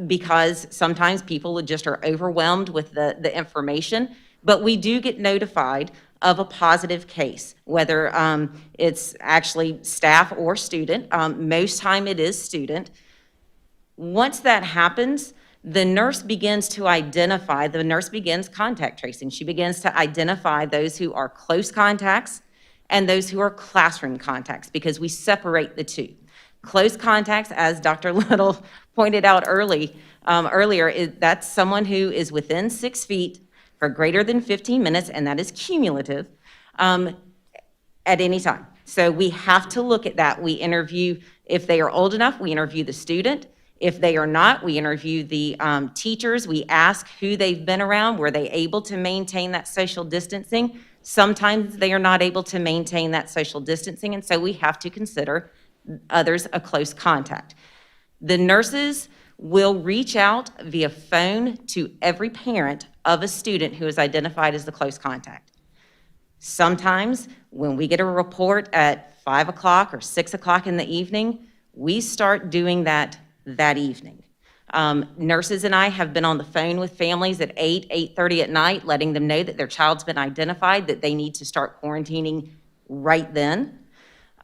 because sometimes people just are overwhelmed with the information, but we do get notified of a positive case, whether it's actually staff or student. Most time it is student. Once that happens, the nurse begins contact tracing. She begins to identify those who are close contacts and those who are classroom contacts, because we separate the two. Close contacts, as Dr. Little pointed out earlier, that's someone who is within 6 feet for greater than 15 minutes, and that is cumulative at any time. So we have to look at that. We interview, if they are old enough, we interview the student. If they are not, we interview the teachers. We ask who they've been around. Were they able to maintain that social distancing? Sometimes they are not able to maintain that social distancing, and so we have to consider others a close contact. The nurses will reach out via phone to every parent of a student who is identified as the close contact. Sometimes when we get a report at 5 o'clock or 6 o'clock in the evening, we start doing that evening. Nurses and I have been on the phone with families at 8:30 at night, letting them know that their child's been identified, that they need to start quarantining right then.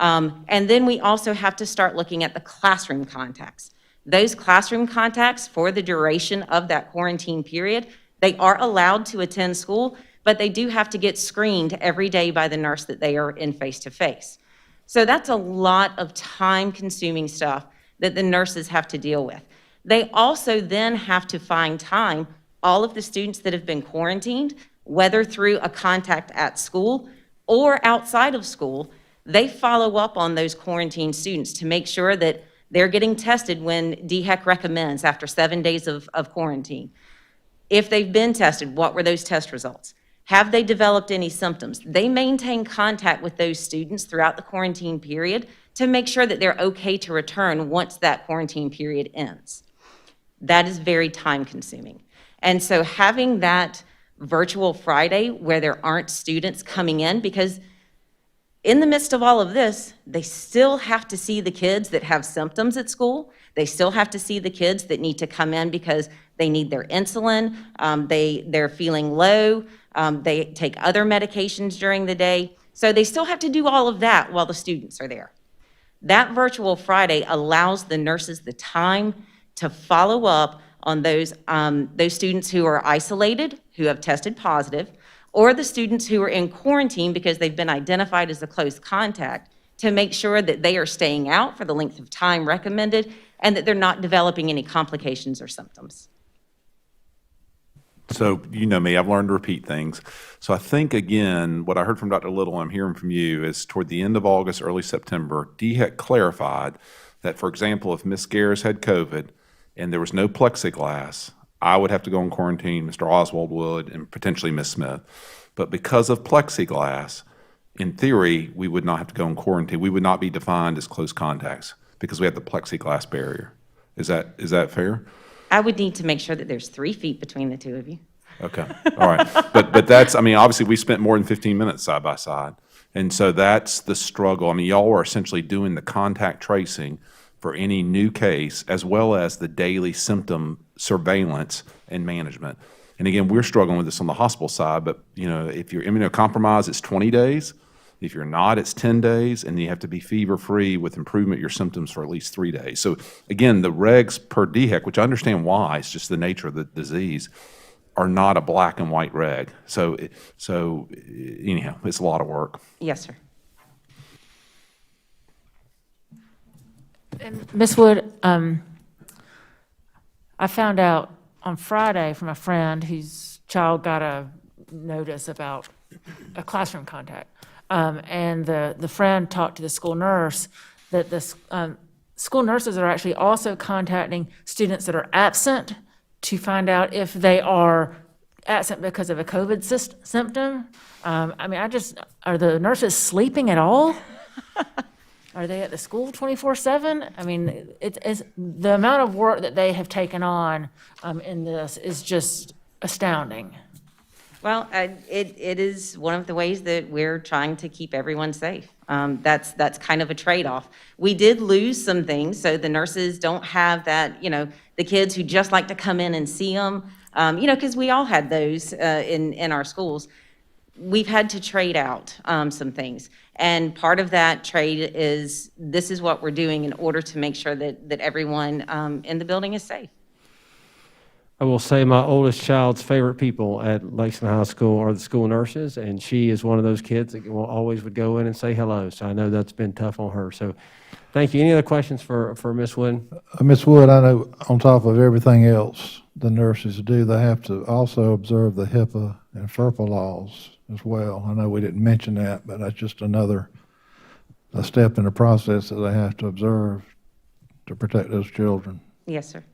And then we also have to start looking at the classroom contacts. Those classroom contacts, for the duration of that quarantine period, they are allowed to attend school, but they do have to get screened every day by the nurse that they are in face-to-face. So that's a lot of time-consuming stuff that the nurses have to deal with. They also then have to find time, all of the students that have been quarantined, whether through a contact at school or outside of school, they follow up on those quarantined students to make sure that they're getting tested when DHEC recommends after 7 days of quarantine. If they've been tested, what were those test results? Have they developed any symptoms? They maintain contact with those students throughout the quarantine period to make sure that they're okay to return once that quarantine period ends. That is very time consuming. And so having that virtual Friday where there aren't students coming in, because in the midst of all of this, they still have to see the kids that have symptoms at school. They still have to see the kids that need to come in because they need their insulin, they're feeling low, they take other medications during the day. So they still have to do all of that while the students are there. That virtual Friday allows the nurses the time to follow up on those students who are isolated, who have tested positive, or the students who are in quarantine because they've been identified as a close contact, to make sure that they are staying out for the length of time recommended and that they're not developing any complications or symptoms. So you know me, I've learned to repeat things. So I think, again, what I heard from Dr. Little, I'm hearing from you, is toward the end of August, early September, DHEC clarified that, for example, if Ms. Garris had COVID and there was no plexiglass, I would have to go in quarantine, Mr. Oswald would, and potentially Ms. Smith. But because of plexiglass, in theory, we would not have to go in quarantine. We would not be defined as close contacts because we have the plexiglass barrier. Is that fair? I would need to make sure that there's 3 feet between the two of you. Okay, all right. But that's, I mean, obviously, we spent more than 15 minutes side by side. And so that's the struggle. I mean, y'all are essentially doing the contact tracing for any new case, as well as the daily symptom surveillance and management. And again, we're struggling with this on the hospital side, but, you know, if you're immunocompromised, it's 20 days. If you're not, it's 10 days, and you have to be fever-free with improvement of your symptoms for at least 3 days. So again, the regs per DHEC, which I understand why, it's just the nature of the disease, are not a black and white reg. So anyhow, it's a lot of work. Yes, sir. Ms. Wood, I found out on Friday from a friend whose child got a notice about a classroom contact. And the friend talked to the school nurse that the school nurses are actually also contacting students that are absent to find out if they are absent because of a COVID symptom. I mean, are the nurses sleeping at all? Are they at the school 24/7? I mean, it's the amount of work that they have taken on in this is just astounding. Well, it is one of the ways that we're trying to keep everyone safe. That's kind of a trade-off. We did lose some things, so the nurses don't have that, the kids who just like to come in and see them, because we all had those in our schools. We've had to trade out some things. And part of that trade is, this is what we're doing in order to make sure that everyone in the building is safe. I will say my oldest child's favorite people at Lexington High School are the school nurses, and she is one of those kids that always would go in and say hello. So I know that's been tough on her. So thank you. Any other questions for Ms. Wood? Ms. Wood, I know on top of everything else the nurses do, they have to also observe the HIPAA and FERPA laws as well. I know we didn't mention that, but that's just a step in the process that they have to observe to protect those children. Yes, sir.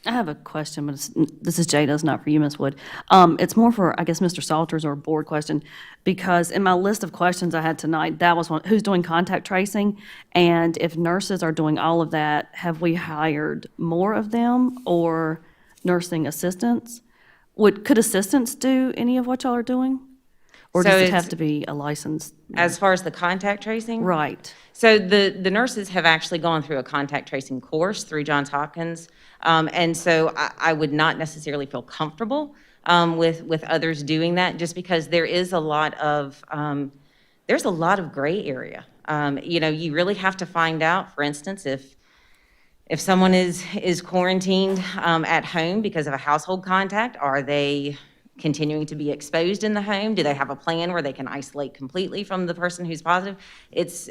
I have a question, but this is Jada, it's not for you, Ms. Wood. It's more for, I guess, Mr. Salters or a board question, because in my list of questions I had tonight, that was one, who's doing contact tracing? And if nurses are doing all of that, have we hired more of them or nursing assistants? Could assistants do any of what y'all are doing? Or So does it it's- have to be a licensed? As far as the contact tracing? Right. So the nurses have actually gone through a contact tracing course through Johns Hopkins. And so I would not necessarily feel comfortable with others doing that, just because there is a lot of, there's a lot of gray area. You really have to find out, for instance, if someone is quarantined at home because of a household contact, are they continuing to be exposed in the home? Do they have a plan where they can isolate completely from the person who's positive? It's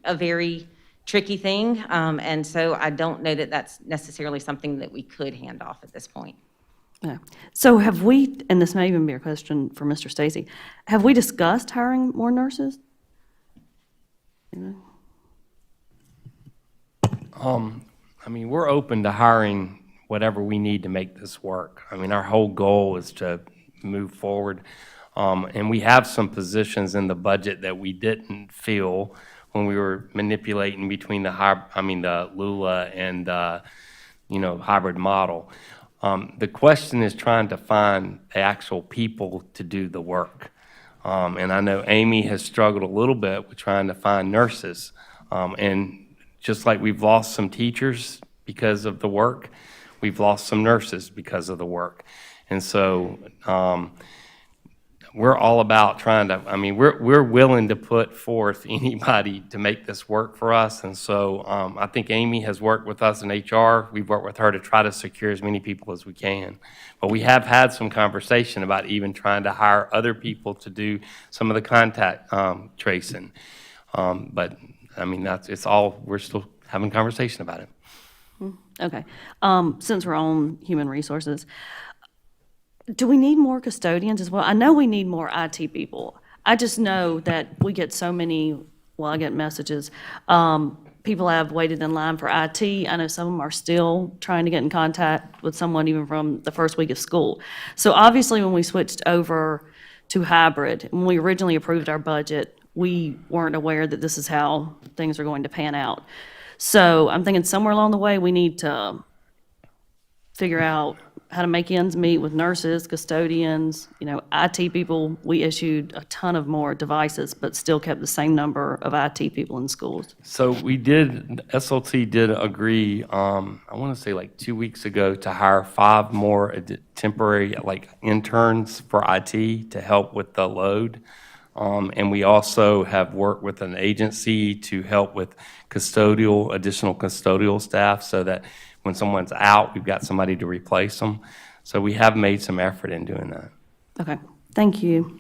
a very tricky thing, and so I don't know that that's necessarily something that we could hand off at this point. Yeah. So have we, and this may even be a question for Mr. Stacy, have we discussed hiring more nurses? I mean, we're open to hiring whatever we need to make this work. I mean, our whole goal is to move forward. And we have some positions in the budget that we didn't fill when we were manipulating between the LULA and hybrid model. The question is trying to find the actual people to do the work. And I know Amy has struggled a little bit with trying to find nurses. And just like we've lost some teachers because of the work, we've lost some nurses because of the work. And so we're all about trying to, we're willing to put forth anybody to make this work for us. And so I think Amy has worked with us in HR. We've worked with her to try to secure as many people as we can. But we have had some conversation about even trying to hire other people to do some of the contact tracing. But it's all, we're still having conversation about it. Okay. Since we're on human resources, do we need more custodians as well? I know we need more IT people. I just know that we get so many, I get messages. People have waited in line for IT. I know some of them are still trying to get in contact with someone even from the first week of school. So obviously when we switched over to hybrid, when we originally approved our budget, we weren't aware that this is how things are going to pan out. So I'm thinking somewhere along the way, we need to figure out how to make ends meet with nurses, custodians, IT people. We issued a ton of more devices, but still kept the same number of IT people in schools. So SLT did agree, I want to say like 2 weeks ago, to hire 5 more temporary interns for IT to help with the load. And we also have worked with an agency to help with additional custodial staff, so that when someone's out, we've got somebody to replace them. So we have made some effort in doing that. Okay, thank you.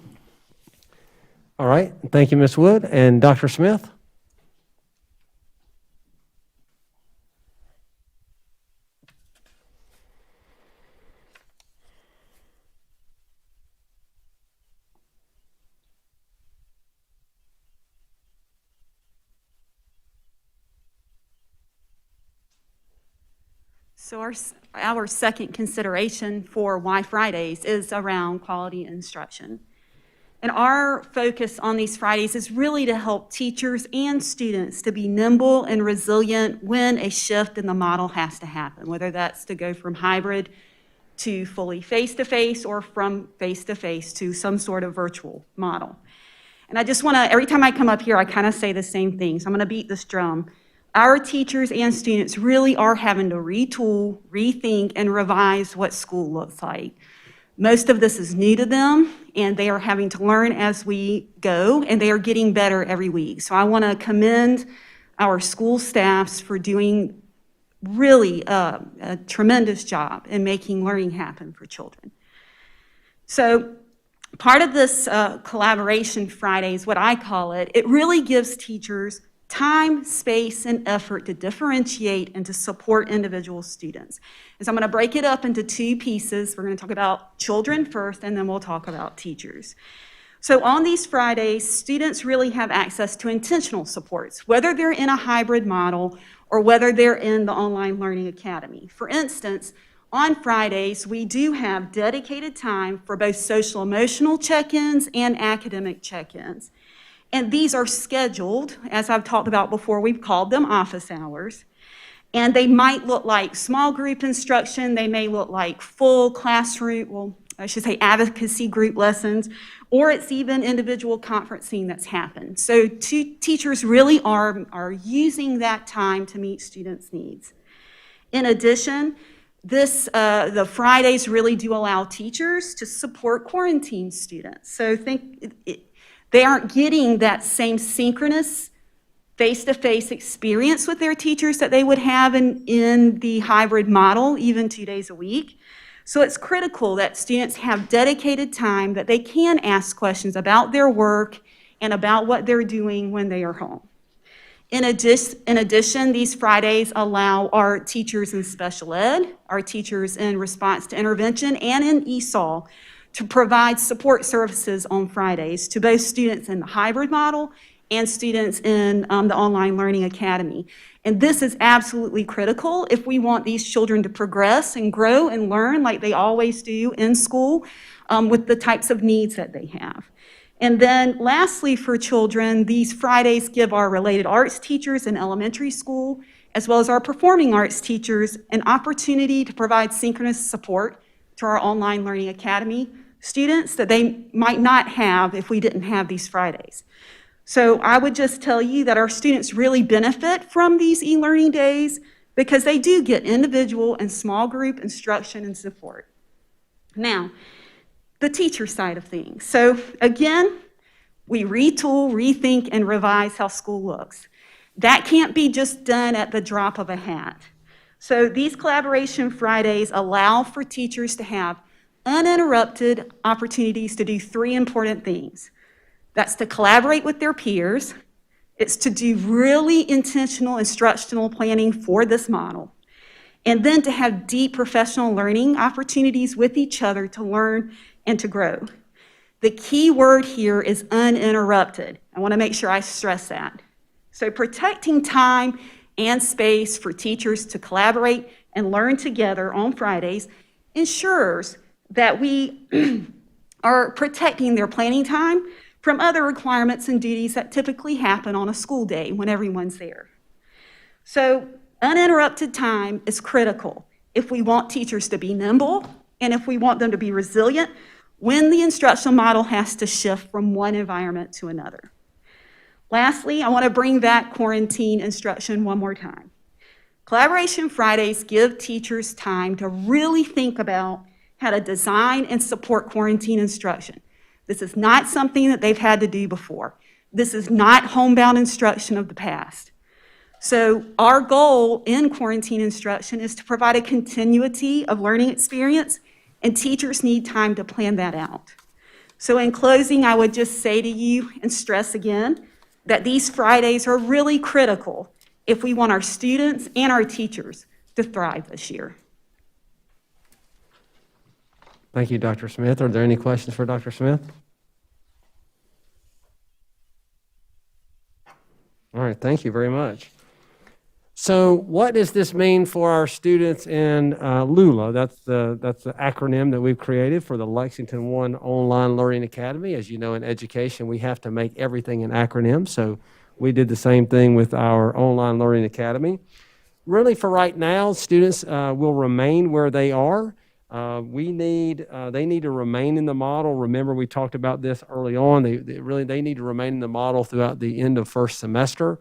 All right, thank you, Ms. Wood. And Dr. Smith? So our second consideration for Why Fridays is around quality instruction. And our focus on these Fridays is really to help teachers and students to be nimble and resilient when a shift in the model has to happen, whether that's to go from hybrid to fully face-to-face or from face-to-face to some sort of virtual model. And I just want to, every time I come up here, I kind of say the same thing. So I'm going to beat this drum. Our teachers and students really are having to retool, rethink, and revise what school looks like. Most of this is new to them, and they are having to learn as we go, and they are getting better every week. So I want to commend our school staffs for doing really a tremendous job in making learning happen for children. So part of this Collaboration Fridays, what I call it, it really gives teachers time, space, and effort to differentiate and to support individual students. And so I'm going to break it up into two pieces. We're going to talk about children first, and then we'll talk about teachers. So on these Fridays, students really have access to intentional supports, whether they're in a hybrid model or whether they're in the Online Learning Academy. For instance, on Fridays, we do have dedicated time for both social emotional check-ins and academic check-ins. And these are scheduled, as I've talked about before, we've called them office hours. And they might look like small group instruction, they may look like full classroom, well, I should say advocacy group lessons, or it's even individual conferencing that's happened. So teachers really are using that time to meet students' needs. In addition, the Fridays really do allow teachers to support quarantine students. So they aren't getting that same synchronous face-to-face experience with their teachers that they would have in the hybrid model, even 2 days a week. So it's critical that students have dedicated time that they can ask questions about their work and about what they're doing when they are home. In addition, these Fridays allow our teachers in special ed, our teachers in response to intervention, and in ESOL to provide support services on Fridays to both students in the hybrid model and students in the Online Learning Academy. And this is absolutely critical if we want these children to progress and grow and learn like they always do in school with the types of needs that they have. And then lastly, for children, these Fridays give our related arts teachers in elementary school, as well as our performing arts teachers, an opportunity to provide synchronous support to our Online Learning Academy students that they might not have if we didn't have these Fridays. So I would just tell you that our students really benefit from these e-learning days because they do get individual and small group instruction and support. Now, the teacher side of things. So again, we retool, rethink, and revise how school looks. That can't be just done at the drop of a hat. So these Collaboration Fridays allow for teachers to have uninterrupted opportunities to do three important things. That's to collaborate with their peers, it's to do really intentional instructional planning for this model, and then to have deep professional learning opportunities with each other to learn and to grow. The key word here is uninterrupted. I want to make sure I stress that. So protecting time and space for teachers to collaborate and learn together on Fridays ensures that we are protecting their planning time from other requirements and duties that typically happen on a school day when everyone's there. So uninterrupted time is critical if we want teachers to be nimble and if we want them to be resilient when the instructional model has to shift from one environment to another. Lastly, I want to bring back quarantine instruction one more time. Collaboration Fridays give teachers time to really think about how to design and support quarantine instruction. This is not something that they've had to do before. This is not homebound instruction of the past. So our goal in quarantine instruction is to provide a continuity of learning experience, and teachers need time to plan that out. So in closing, I would just say to you and stress again that these Fridays are really critical if we want our students and our teachers to thrive this year. Thank you, Dr. Smith. Are there any questions for Dr. Smith? All right, thank you very much. So what does this mean for our students in LULA? That's the acronym that we've created for the Lexington One Online Learning Academy. As you know, in education, we have to make everything an acronym. So we did the same thing with our Online Learning Academy. Really, for right now, students will remain where they are. They need to remain in the model. Remember, we talked about this early on. They need to remain in the model throughout the end of first semester.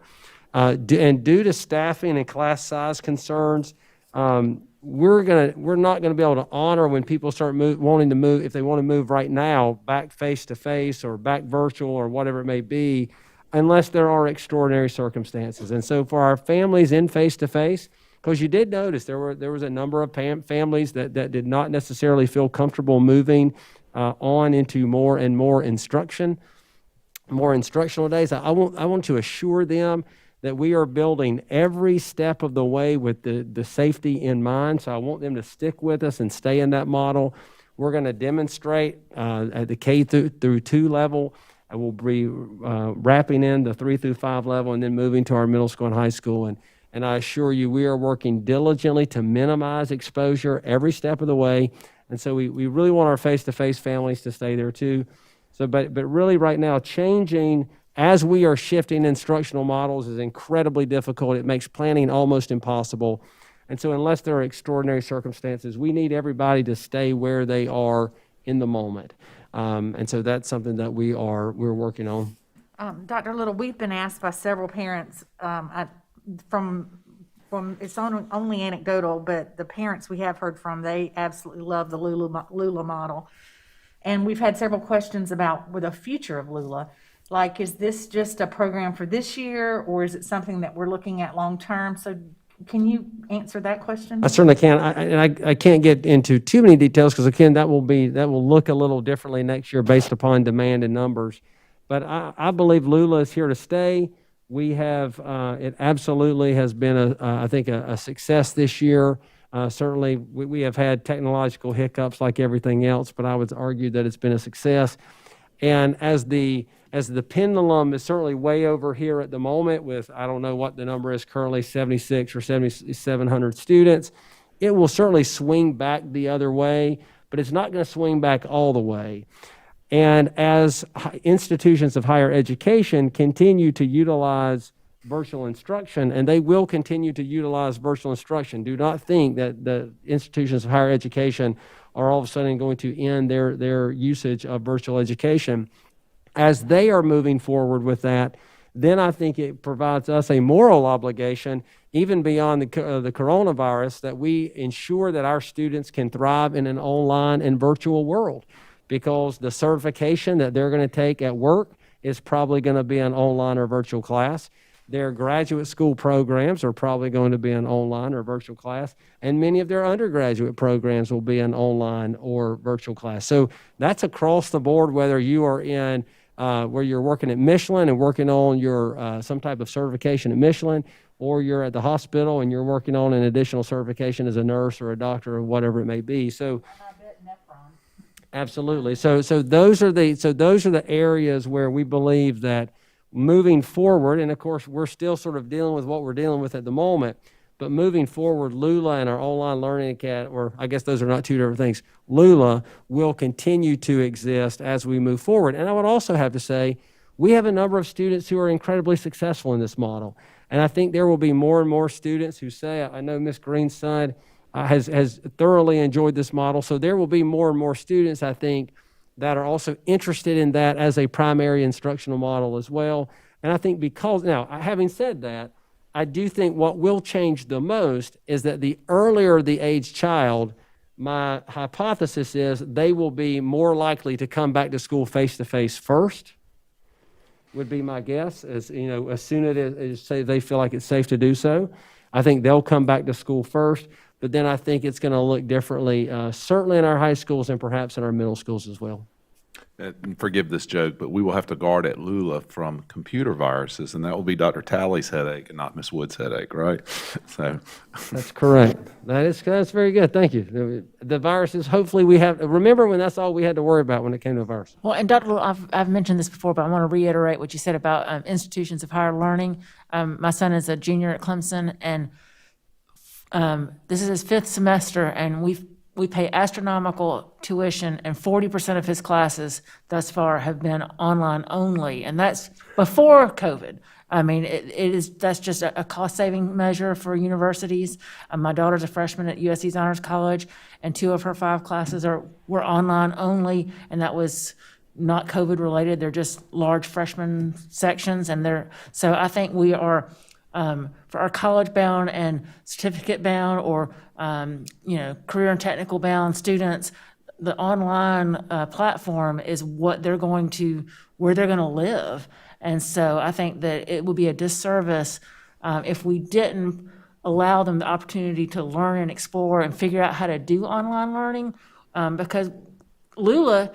And due to staffing and class size concerns, we're not going to be able to honor when people start wanting to move, if they want to move right now, back face-to-face or back virtual or whatever it may be, unless there are extraordinary circumstances. And so for our families in face-to-face, because you did notice there was a number of families that did not necessarily feel comfortable moving on into more and more instructional days. I want to assure them that we are building every step of the way with the safety in mind. So I want them to stick with us and stay in that model. We're going to demonstrate at the K through 2 level. I will be wrapping in the 3 through 5 level and then moving to our middle school and high school. And I assure you, we are working diligently to minimize exposure every step of the way. And so we really want our face-to-face families to stay there too. So, but really right now, changing as we are shifting instructional models is incredibly difficult. It makes planning almost impossible. And so unless there are extraordinary circumstances, we need everybody to stay where they are in the moment. And so that's something that we're working on. Dr. Little, we've been asked by several parents, from it's only anecdotal, but the parents we have heard from, they absolutely love the LULA model. And we've had several questions about the future of LULA. Like, is this just a program for this year, or is it something that we're looking at long-term? So can you answer that question? I certainly can. I can't get into too many details because, again, that will look a little differently next year based upon demand and numbers. But I believe LULA is here to stay. We have, it absolutely has been, I think, a success this year. Certainly, we have had technological hiccups like everything else, but I would argue that it's been a success. And as the pendulum is certainly way over here at the moment with, I don't know what the number is currently, 76 or 7,700 students, it will certainly swing back the other way, but it's not going to swing back all the way. And as institutions of higher education continue to utilize virtual instruction, and they will continue to utilize virtual instruction, do not think that the institutions of higher education are all of a sudden going to end their usage of virtual education. As they are moving forward with that, then I think it provides us a moral obligation, even beyond the coronavirus, that we ensure that our students can thrive in an online and virtual world, because the certification that they're going to take at work is probably going to be an online or virtual class. Their graduate school programs are probably going to be an online or virtual class, and many of their undergraduate programs will be an online or virtual class. So that's across the board, whether you are in where you're working at Michelin and working on your some type of certification at Michelin, or you're at the hospital and you're working on an additional certification as a nurse or a doctor or whatever it may be. So absolutely. So those are the areas where we believe that moving forward, and of course we're still sort of dealing with what we're dealing with at the moment, but moving forward, LULA and our online learning academy, or I guess those are not two different things, LULA will continue to exist as we move forward. And I would also have to say, we have a number of students who are incredibly successful in this model. And I think there will be more and more students who say, I know Ms. Green's son has thoroughly enjoyed this model. So there will be more and more students, I think, that are also interested in that as a primary instructional model as well. And I think because, now, having said that, I do think what will change the most is that the earlier the age child, My hypothesis is they will be more likely to come back to school face-to-face first, would be my guess, as soon as say they feel like it's safe to do so. I think they'll come back to school first, but then I think it's going to look differently, certainly in our high schools and perhaps in our middle schools as well. And forgive this joke, but we will have to guard at LULA from computer viruses, and that will be Dr. Talley's headache and not Ms. Wood's headache, right? So that's correct. That's very good. Thank you. The viruses, hopefully we have, remember when that's all we had to worry about when it came to a virus. Well, and Dr. Little, I've mentioned this before, but I want to reiterate what you said about institutions of higher learning. My son is a junior at Clemson, and this is his 5th semester, and we pay astronomical tuition, and 40% of his classes thus far have been online only, and that's before COVID. I mean, that's just a cost-saving measure for universities. My daughter's a freshman at USC's Honors College, and 2 of her 5 classes were online only, and that was not COVID-related. They're just large freshman sections, so I think we are, for our college-bound and certificate-bound or career and technical-bound students, the online platform is where they're going to live. And so I think that it would be a disservice if we didn't allow them the opportunity to learn and explore and figure out how to do online learning, because LULA,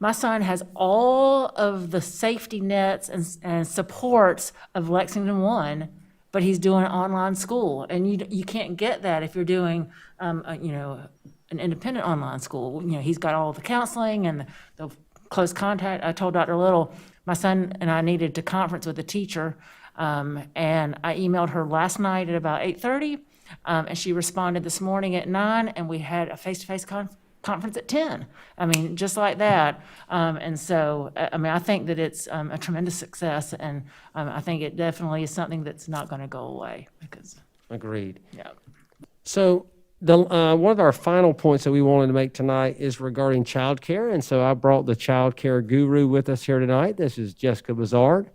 my son has all of the safety nets and supports of Lexington One, but he's doing online school, and you can't get that if you're doing, an independent online school. He's got all the counseling and the close contact. I told Dr. Little, my son and I needed to conference with a teacher, and I emailed her last night at about 8:30, and she responded this morning at 9, and we had a face-to-face conference at 10. I mean, just like that. And so, I think that it's a tremendous success, and I think it definitely is something that's not going to go away. Agreed. Yeah. So one of our final points that we wanted to make tonight is regarding childcare, and so I brought the childcare guru with us here tonight. This is Jessica Bazard,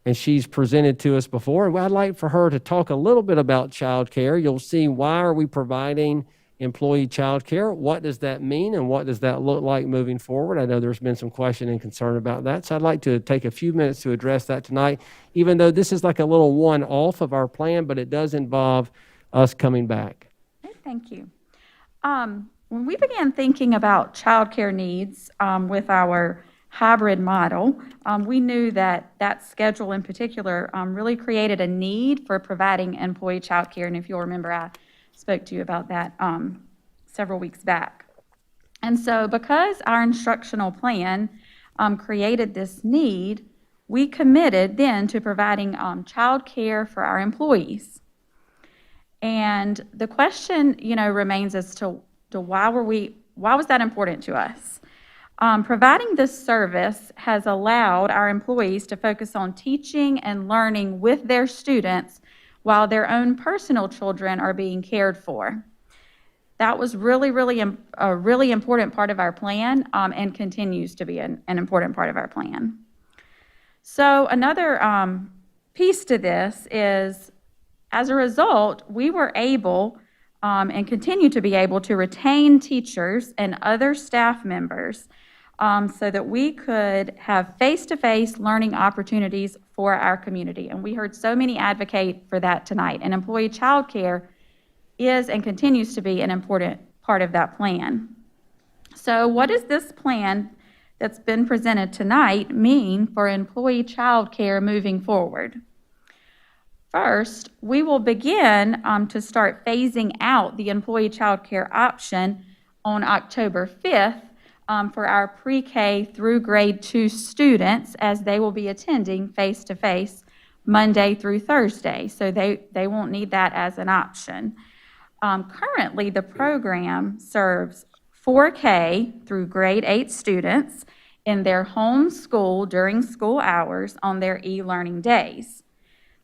and she's presented to us before. I'd like for her to talk a little bit about childcare. You'll see why are we providing employee child care, what does that mean, and what does that look like moving forward? I know there's been some question and concern about that, so I'd like to take a few minutes to address that tonight, even though this is like a little one-off of our plan, but it does involve us coming back. Thank you. When we began thinking about childcare needs with our hybrid model, we knew that schedule in particular really created a need for providing employee childcare, and if you'll remember, I spoke to you about that several weeks back. And so because our instructional plan created this need, we committed then to providing child care for our employees. And the question, remains as to why was that important to us? Providing this service has allowed our employees to focus on teaching and learning with their students while their own personal children are being cared for. That was really a really important part of our plan, and continues to be an important part of our plan. So another piece to this is, as a result, we were able and continue to be able to retain teachers and other staff members so that we could have face-to-face learning opportunities for our community. And we heard so many advocate for that tonight. And employee child care is and continues to be an important part of that plan. So what does this plan that's been presented tonight mean for employee child care moving forward? First, we will begin to start phasing out the employee child care option on October 5th for our pre-K through grade 2 students, as they will be attending face-to-face Monday through Thursday. So they won't need that as an option. Currently, the program serves 4K through grade 8 students in their home school during school hours on their e-learning days.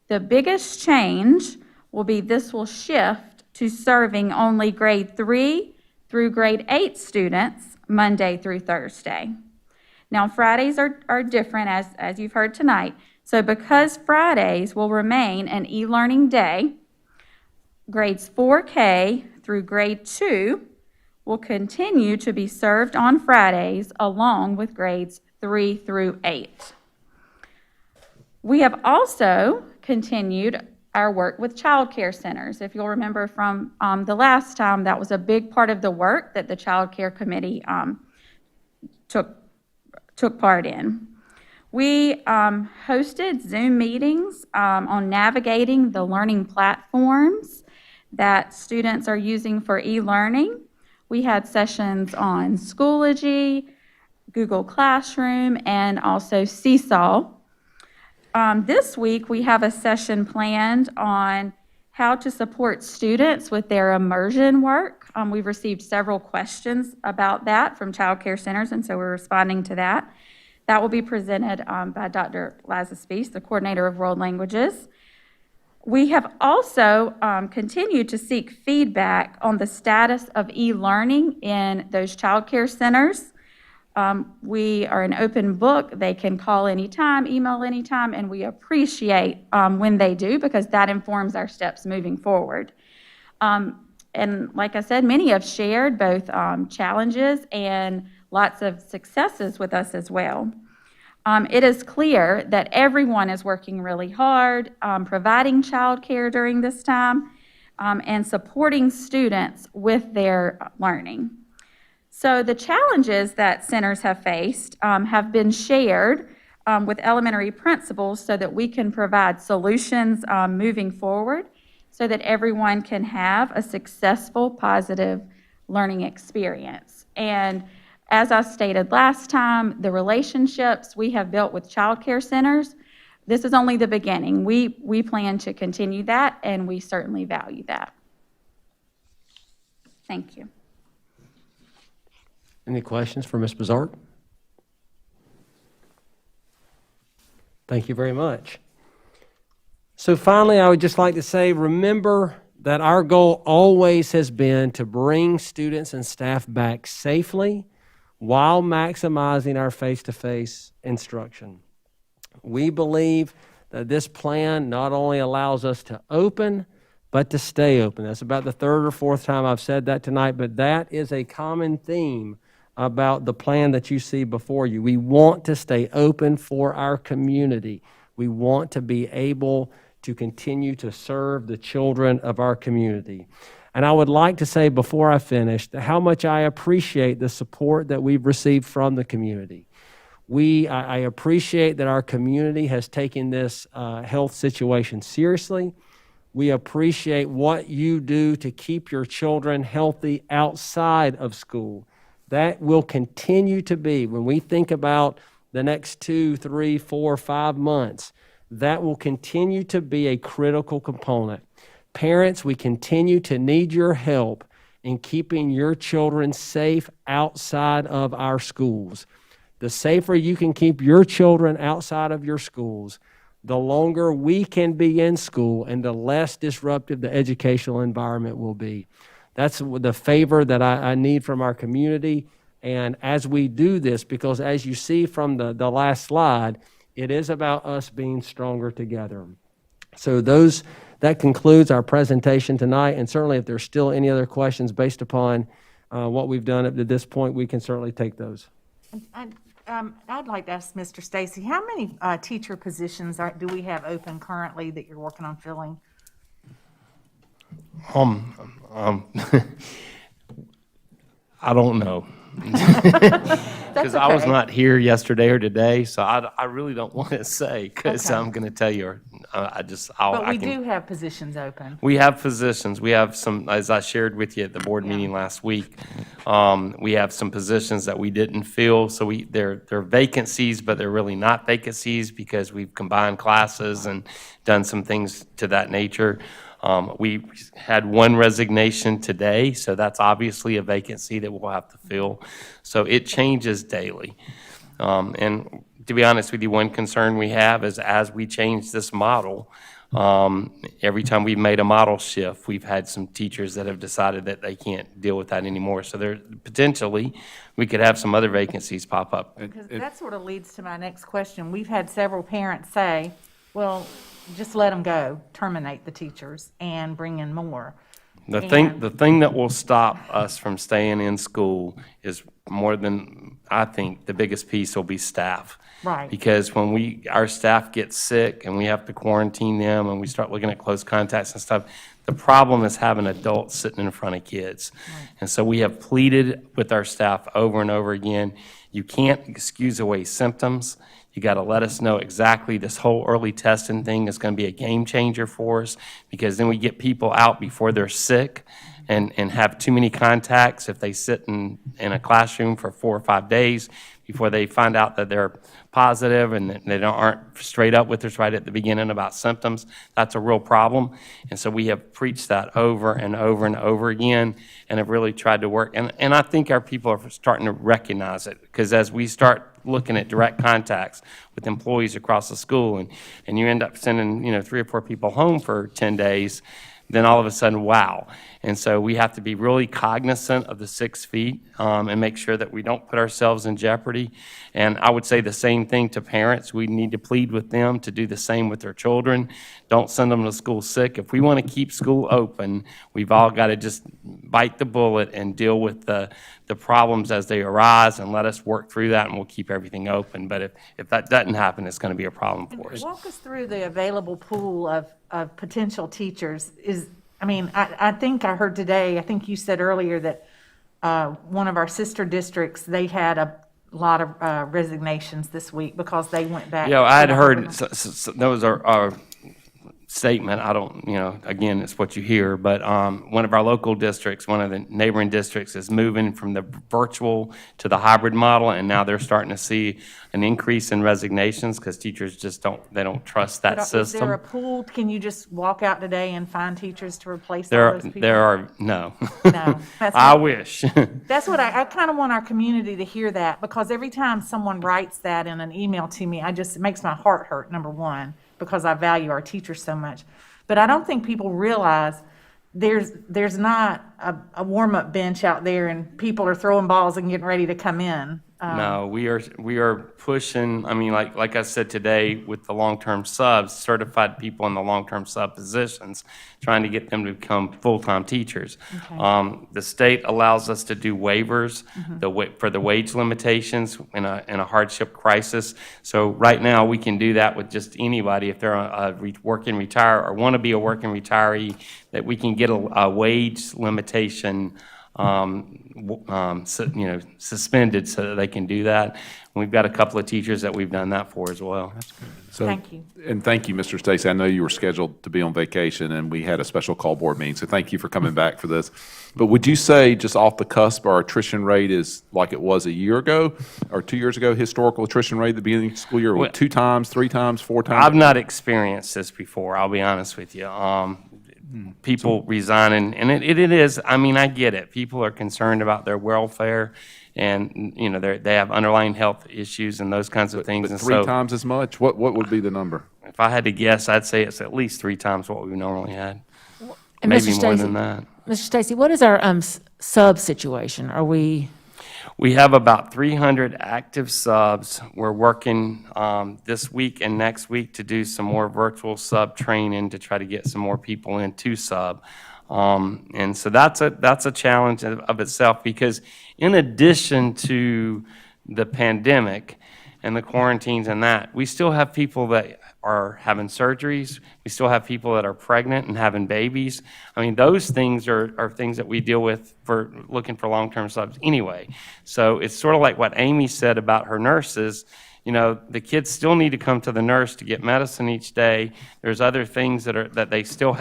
The biggest change will be this will shift to serving only grade 3 through grade 8 students Monday through Thursday. Now, Fridays are different, as you've heard tonight. So because Fridays will remain an e-learning day, grades 4K through grade 2 will continue to be served on Fridays along with grades 3 through 8. We have also continued our work with child care centers. If you'll remember from the last time, that was a big part of the work that the Child Care Committee took part in. We hosted Zoom meetings on navigating the learning platforms that students are using for e-learning. We had sessions on Schoology, Google Classroom, and also Seesaw. This week, we have a session planned on how to support students with their immersion work. We've received several questions about that from child care centers, and so we're responding to that. That will be presented by Dr. Liza Spees, the coordinator of world languages. We have also continued to seek feedback on the status of e-learning in those child care centers. We are an open book. They can call anytime, email anytime, and we appreciate when they do because that informs our steps moving forward. And like I said, many have shared both challenges and lots of successes with us as well. It is clear that everyone is working really hard, providing childcare during this time, and supporting students with their learning. So the challenges that centers have faced have been shared with elementary principals so that we can provide solutions moving forward so that everyone can have a successful, positive learning experience. And as I stated last time, the relationships we have built with child care centers, this is only the beginning. We plan to continue that, and we certainly value that. Thank you. Any questions for Ms. Bizart? Thank you very much. So finally, I would just like to say, remember that our goal always has been to bring students and staff back safely while maximizing our face-to-face instruction. We believe that this plan not only allows us to open, but to stay open. That's about the third or fourth time I've said that tonight, but that is a common theme about the plan that you see before you. We want to stay open for our community. We want to be able to continue to serve the children of our community. And I would like to say before I finish how much I appreciate the support that we've received from the community. I appreciate that our community has taken this health situation seriously. We appreciate what you do to keep your children healthy outside of school. That will continue to be, when we think about the next 2, 3, 4, 5 months, that will continue to be a critical component. Parents, we continue to need your help in keeping your children safe outside of our schools. The safer you can keep your children outside of your schools, the longer we can be in school and the less disruptive the educational environment will be. That's the favor that I need from our community. And as we do this, because as you see from the last slide, it is about us being stronger together. So that concludes our presentation tonight. And certainly if there's still any other questions based upon what we've done up to this point, we can certainly take those. I'd like to ask Mr. Stacy, how many teacher positions do we have open currently that you're working on filling? I don't know. Because I was not here yesterday or today, so I really don't want to say because I'm going to tell you. But we do have positions open. We have positions. We have some, as I shared with you at the board meeting last week, we have some positions that we didn't fill. So they're vacancies, but they're really not vacancies because we've combined classes and done some things to that nature. We had one resignation today, so that's obviously a vacancy that we'll have to fill. So it changes daily. And to be honest with you, one concern we have is as we change this model, every time we've made a model shift, we've had some teachers that have decided that they can't deal with that anymore. So there potentially we could have some other vacancies pop up. Because that sort of leads to my next question. We've had several parents say, well, just let them go, terminate the teachers and bring in more. The thing that will stop us from staying in school is more than, I think, the biggest piece will be staff. Right. Because when our staff gets sick and we have to quarantine them and we start looking at close contacts and stuff, the problem is having adults sitting in front of kids. Right. And so we have pleaded with our staff over and over again, you can't excuse away symptoms. You got to let us know exactly. This whole early testing thing is going to be a game changer for us, because then we get people out before they're sick and have too many contacts. If they sit in a classroom for 4 or 5 days before they find out that they're positive and that they aren't straight up with us right at the beginning about symptoms, that's a real problem. And so we have preached that over and over and over again and have really tried to work. And I think our people are starting to recognize it, because as we start looking at direct contacts with employees across the school and you end up sending 3 or 4 people home for 10 days, then all of a sudden, wow. And so we have to be really cognizant of the 6 feet and make sure that we don't put ourselves in jeopardy. And I would say the same thing to parents. We need to plead with them to do the same with their children. Don't send them to school sick. If we want to keep school open, we've all got to just bite the bullet and deal with the problems as they arise and let us work through that, and we'll keep everything open. But if that doesn't happen, it's going to be a problem for us. Walk us through the available pool of potential teachers. I think I heard today, I think you said earlier that one of our sister districts, they had a lot of resignations this week because they went back. Yeah, I had heard, those are statement. I don't, again, it's what you hear, but one of our local districts, one of the neighboring districts, is moving from the virtual to the hybrid model, and now they're starting to see an increase in resignations because teachers just don't trust that system. Is there a pool? Can you just walk out today and find teachers to replace all those people? No. No. I wish. That's what I kind of want our community to hear that, because every time someone writes that in an email to me, it makes my heart hurt, number one, because I value our teachers so much. But I don't think people realize there's not a warm-up bench out there and people are throwing balls and getting ready to come in. No, we are pushing, like I said today, with the long-term subs, certified people in the long-term sub positions, trying to get them to become full-time teachers. Okay. The state allows us to do waivers for the wage limitations in a hardship crisis. So right now, we can do that with just anybody. If they're a working retire or want to be a working retiree, that we can get a wage limitation suspended so that they can do that. And we've got a couple of teachers that we've done that for as well. That's good. So, thank you. And thank you, Mr. Stacy. I know you were scheduled to be on vacation, and we had a special call board meeting, so thank you for coming back for this. But would you say, just off the cusp, our attrition rate is like it was a year ago or 2 years ago, historical attrition rate at the beginning of the school year? 2 times, 3 times, 4 times? I've not experienced this before, I'll be honest with you. People resigning, and it is, I get it. People are concerned about their welfare, and, they have underlying health issues and those kinds of things. But 3 times as much? What would be the number? If I had to guess, I'd say it's at least 3 times what we normally had. And maybe Mr. more Stacy, than that. Mr. Stacy, what is our sub situation? Are we? We have about 300 active subs. We're working this week and next week to do some more virtual sub training to try to get some more people into sub. And so that's a challenge of itself, because in addition to the pandemic and the quarantines and that, we still have people that are having surgeries. We still have people that are pregnant and having babies. Those things are things that we deal with for looking for long-term subs anyway. So it's sort of like what Amy said about her nurses. The kids still need to come to the nurse to get medicine each day. There's other things that they still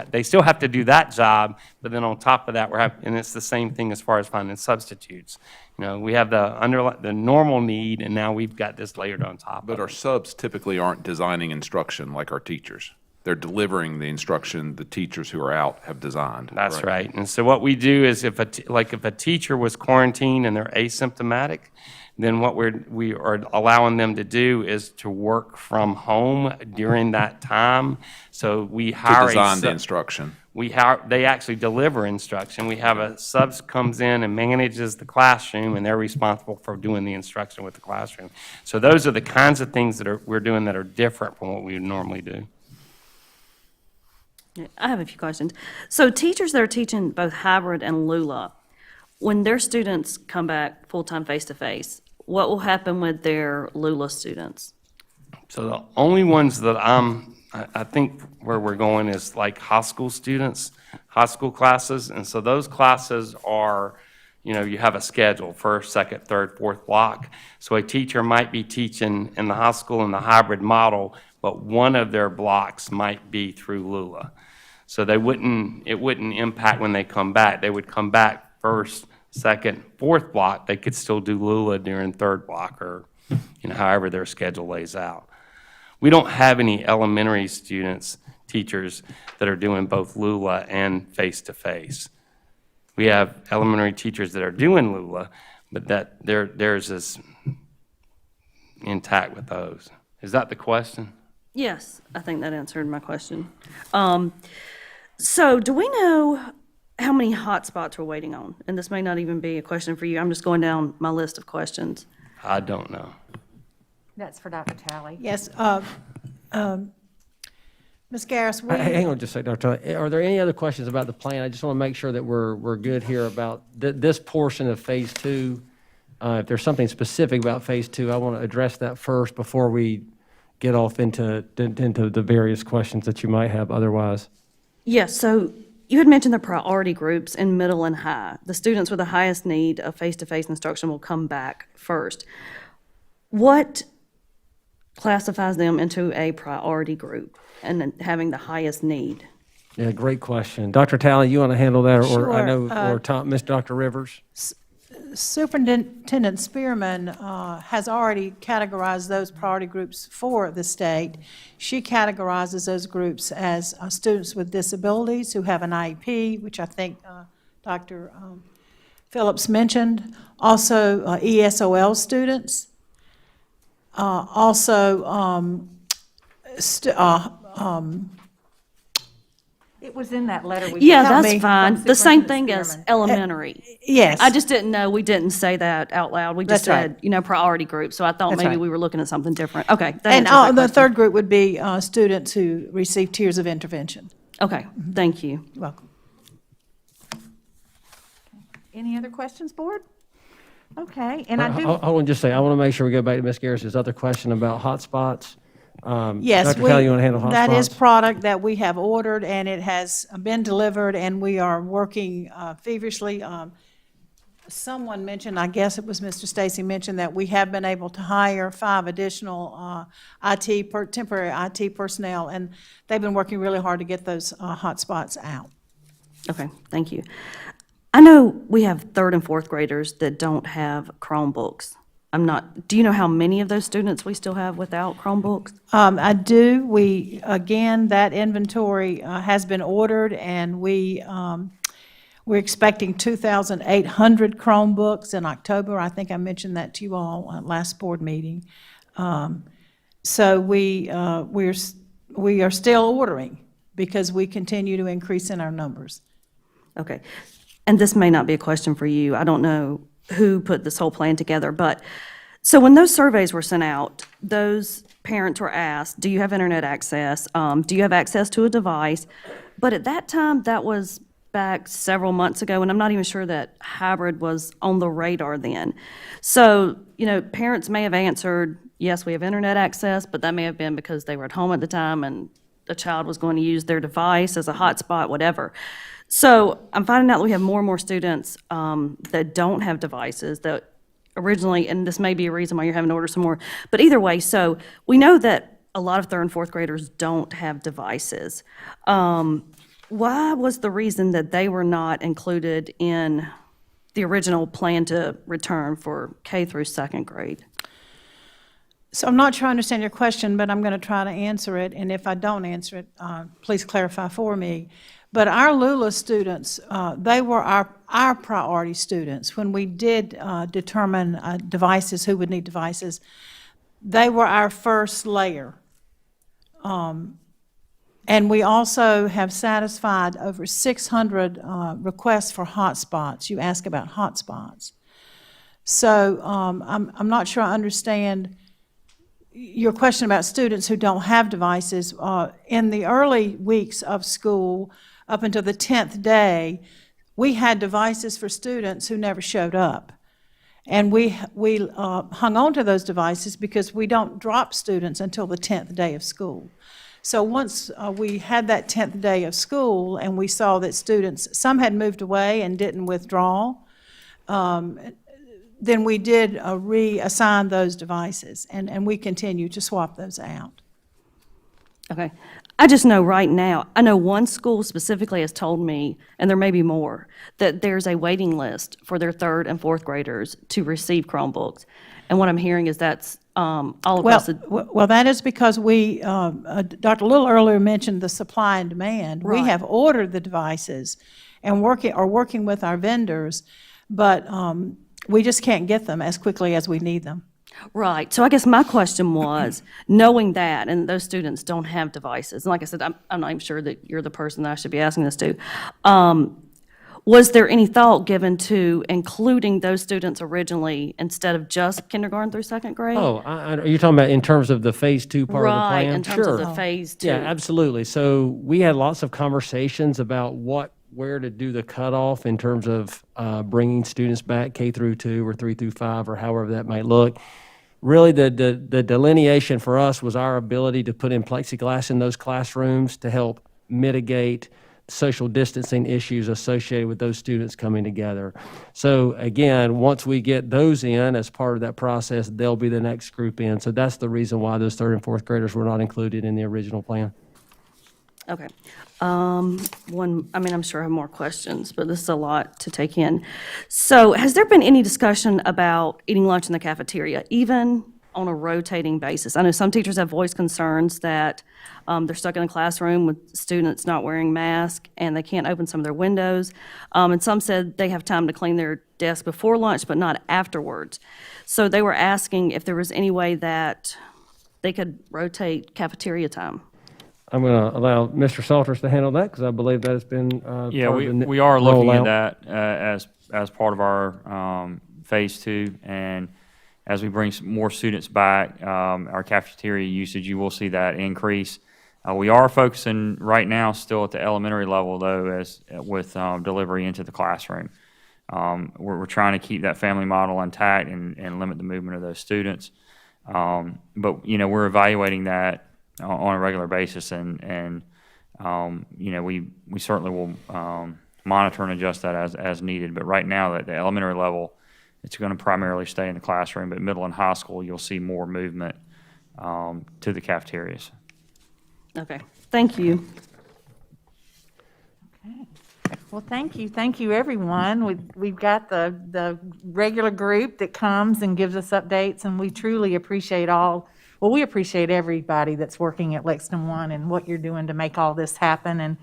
have to do that job, but then on top of that, and it's the same thing as far as finding substitutes. We have the normal need, and now we've got this layered on top. But our subs typically aren't designing instruction like our teachers. They're delivering the instruction the teachers who are out have designed. That's right. And so what we do is if a teacher was quarantined and they're asymptomatic, then what we are allowing them to do is to work from home during that time. So we hire to design the instruction. They actually deliver instruction. We have a subs comes in and manages the classroom, and they're responsible for doing the instruction with the classroom. So those are the kinds of things that we're doing that are different from what we would normally do. Yeah, I have a few questions. So teachers that are teaching both hybrid and LULA, when their students come back full-time face-to-face, what will happen with their LULA students? So the only ones that I think where we're going is like high school students, high school classes. And so those classes are, you have a schedule, first, second, third, fourth block. So a teacher might be teaching in the high school in the hybrid model, but one of their blocks might be through LULA. So it wouldn't impact when they come back. They would come back first, second, fourth block. They could still do LULA during third block or, however their schedule lays out. We don't have any elementary teachers that are doing both LULA and face-to-face. We have elementary teachers that are doing LULA, but theirs is intact with those. Is that the question? Yes, I think that answered my question. So do we know how many hotspots we're waiting on? And this may not even be a question for you. I'm just going down my list of questions. I don't know. That's for Dr. Talley. Yes. Ms. Garris, Hang on just a second, Dr. Talley. Are there any other questions about the plan? I just want to make sure that we're good here about this portion of Phase 2. If there's something specific about Phase 2, I want to address that first before we get off into the various questions that you might have otherwise. Yes, so you had mentioned the priority groups in middle and high. The students with the highest need of face-to-face instruction will come back first. What classifies them into a priority group and then having the highest need? Yeah, great question. Dr. Talley, you want to handle that, or Sure. I know, or Ms. Dr. Rivers? Superintendent Spearman has already categorized those priority groups for the state. She categorizes those groups as students with disabilities who have an IEP, which I think Dr. Phillips mentioned. Also, ESOL students. It was in that letter. Yeah, that's fine. The same thing as elementary. Yes. I just didn't know, we didn't say that out loud. We just That's right. said, priority group. So I thought That's maybe right. we were looking at something different. Okay. that And answers that the question. third group would be students who receive tiers of intervention. Okay, thank you. You're welcome. Any other questions, board? Okay, and I do. Hold on just a second. I want to make sure we go back to Ms. Garris's other question about hotspots. Yes, Dr. Talley, you want to handle hotspots? that is product that we have ordered, and it has been delivered, and we are working feverishly. Someone mentioned, I guess it was Mr. Stacy mentioned, that we have been able to hire 5 additional temporary IT personnel, and they've been working really hard to get those hotspots out. Okay, thank you. I know we have third and fourth graders that don't have Chromebooks. Do you know how many of those students we still have without Chromebooks? I do. Again, that inventory has been ordered, and we're expecting 2,800 Chromebooks in October. I think I mentioned that to you all at last board meeting. So we are still ordering because we continue to increase in our numbers. Okay. And this may not be a question for you. I don't know who put this whole plan together, but so when those surveys were sent out, those parents were asked, do you have internet access? Do you have access to a device? But at that time, that was back several months ago, and I'm not even sure that hybrid was on the radar then. So, parents may have answered, yes, we have internet access, but that may have been because they were at home at the time and the child was going to use their device as a hotspot, whatever. So I'm finding out that we have more and more students that don't have devices that originally, and this may be a reason why you're having to order some more, but either way, so we know that a lot of third and fourth graders don't have devices. Why was the reason that they were not included in the original plan to return for K through second grade? So I'm not sure I understand your question, but I'm going to try to answer it, and if I don't answer it, please clarify for me. But our LULA students, they were our priority students. When we did determine devices, who would need devices, they were our first layer. And we also have satisfied over 600 requests for hotspots. You ask about hotspots. So I'm not sure I understand your question about students who don't have devices, in the early weeks of school, up until the 10th day, we had devices for students who never showed up. And we hung on to those devices because we don't drop students until the 10th day of school. So once we had that 10th day of school and we saw that students, some had moved away and didn't withdraw, then we did reassign those devices, and we continue to swap those out. Okay. I just know right now, I know one school specifically has told me, and there may be more, that there's a waiting list for their 3rd and 4th graders to receive Chromebooks. And what I'm hearing is that's all across the... Well, that is because Dr. Little earlier mentioned the supply and demand. Right. We have ordered the devices and working with our vendors, but we just can't get them as quickly as we need them. Right. So I guess my question was, knowing that, and those students don't have devices, and like I said, I'm not even sure that you're the person that I should be asking this to, was there any thought given to including those students originally instead of just kindergarten through 2nd grade? Oh, are you talking about in terms of the phase 2 part of the Right, plan? in terms of the phase 2. Yeah, absolutely. So we had lots of conversations about where to do the cutoff in terms of bringing students back K through 2 or 3 through 5 or however that might look. Really, the delineation for us was our ability to put in plexiglass in those classrooms to help mitigate social distancing issues associated with those students coming together. So again, once we get those in as part of that process, they'll be the next group in. So that's the reason why those 3rd and 4th graders were not included in the original plan. Okay. I'm sure I have more questions, but this is a lot to take in. So has there been any discussion about eating lunch in the cafeteria, even on a rotating basis? I know some teachers have voiced concerns that they're stuck in a classroom with students not wearing masks and they can't open some of their windows. And some said they have time to clean their desk before lunch, but not afterwards. So they were asking if there was any way that they could rotate cafeteria time. I'm going to allow Mr. Salters to handle that because I believe that has been Yeah, part of the we are looking at rollout. that as part of our phase 2, and as we bring some more students back, our cafeteria usage, you will see that increase. We are focusing right now still at the elementary level, though, with delivery into the classroom. We're trying to keep that family model intact and limit the movement of those students. But we're evaluating that on a regular basis, and we certainly will monitor and adjust that as needed. But right now, at the elementary level, it's going to primarily stay in the classroom. But middle and high school, you'll see more movement to the cafeterias. Okay, thank you. Okay. Well, thank you, everyone. We've got the regular group that comes and gives us updates, and we truly appreciate we appreciate everybody that's working at Lexington One and what you're doing to make all this happen. And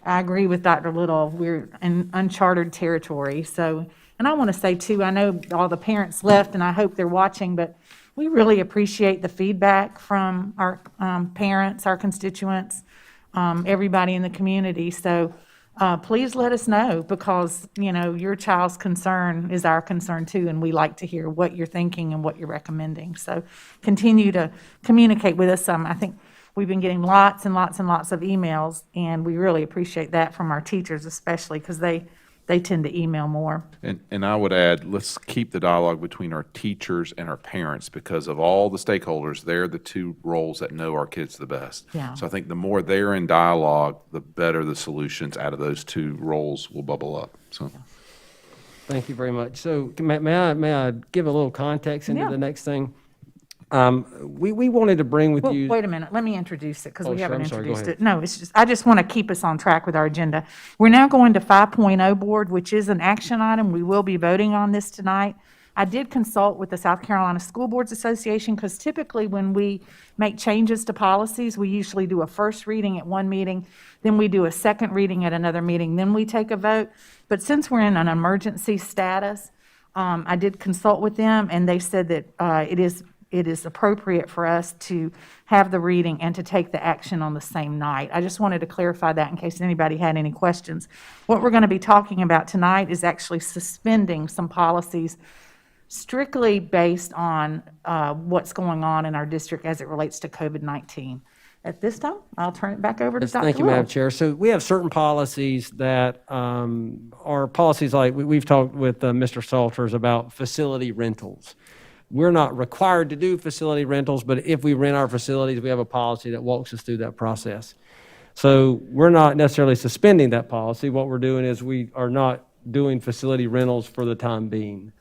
I agree with Dr. Little, we're in uncharted territory. So, and I want to say too, I know all the parents left and I hope they're watching, but we really appreciate the feedback from our parents, our constituents, everybody in the community. So please let us know, because your child's concern is our concern too, and we like to hear what you're thinking and what you're recommending. So continue to communicate with us. I think we've been getting lots and lots and lots of emails, and we really appreciate that from our teachers, especially because they tend to email more. And I would add, let's keep the dialogue between our teachers and our parents, because of all the stakeholders, they're the two roles that know our kids the best. Yeah. So I think the more they're in dialogue, the better the solutions out of those two roles will bubble up. So. Thank you very much. So may I give a little context into the next thing? We wanted to bring with you. Wait a minute, let me introduce it, because we haven't I'm sorry, go introduced ahead. it. No, I just want to keep us on track with our agenda. We're now going to 5.0 board, which is an action item. We will be voting on this tonight. I did consult with the South Carolina School Boards Association, because typically when we make changes to policies, we usually do a first reading at one meeting, then we do a second reading at another meeting, then we take a vote. But since we're in an emergency status, I did consult with them, and they said that it is appropriate for us to have the reading and to take the action on the same night. I just wanted to clarify that in case anybody had any questions. What we're going to be talking about tonight is actually suspending some policies strictly based on what's going on in our district as it relates to COVID-19. At this time, I'll turn it back over to Yes, Dr. thank you, Little. Madam Chair. So we have certain policies that are policies like we've talked with Mr. Salters about facility rentals. We're not required to do facility rentals, but if we rent our facilities, we have a policy that walks us through that process. So we're not necessarily suspending that policy. What we're doing is we are not doing facility rentals for the time being.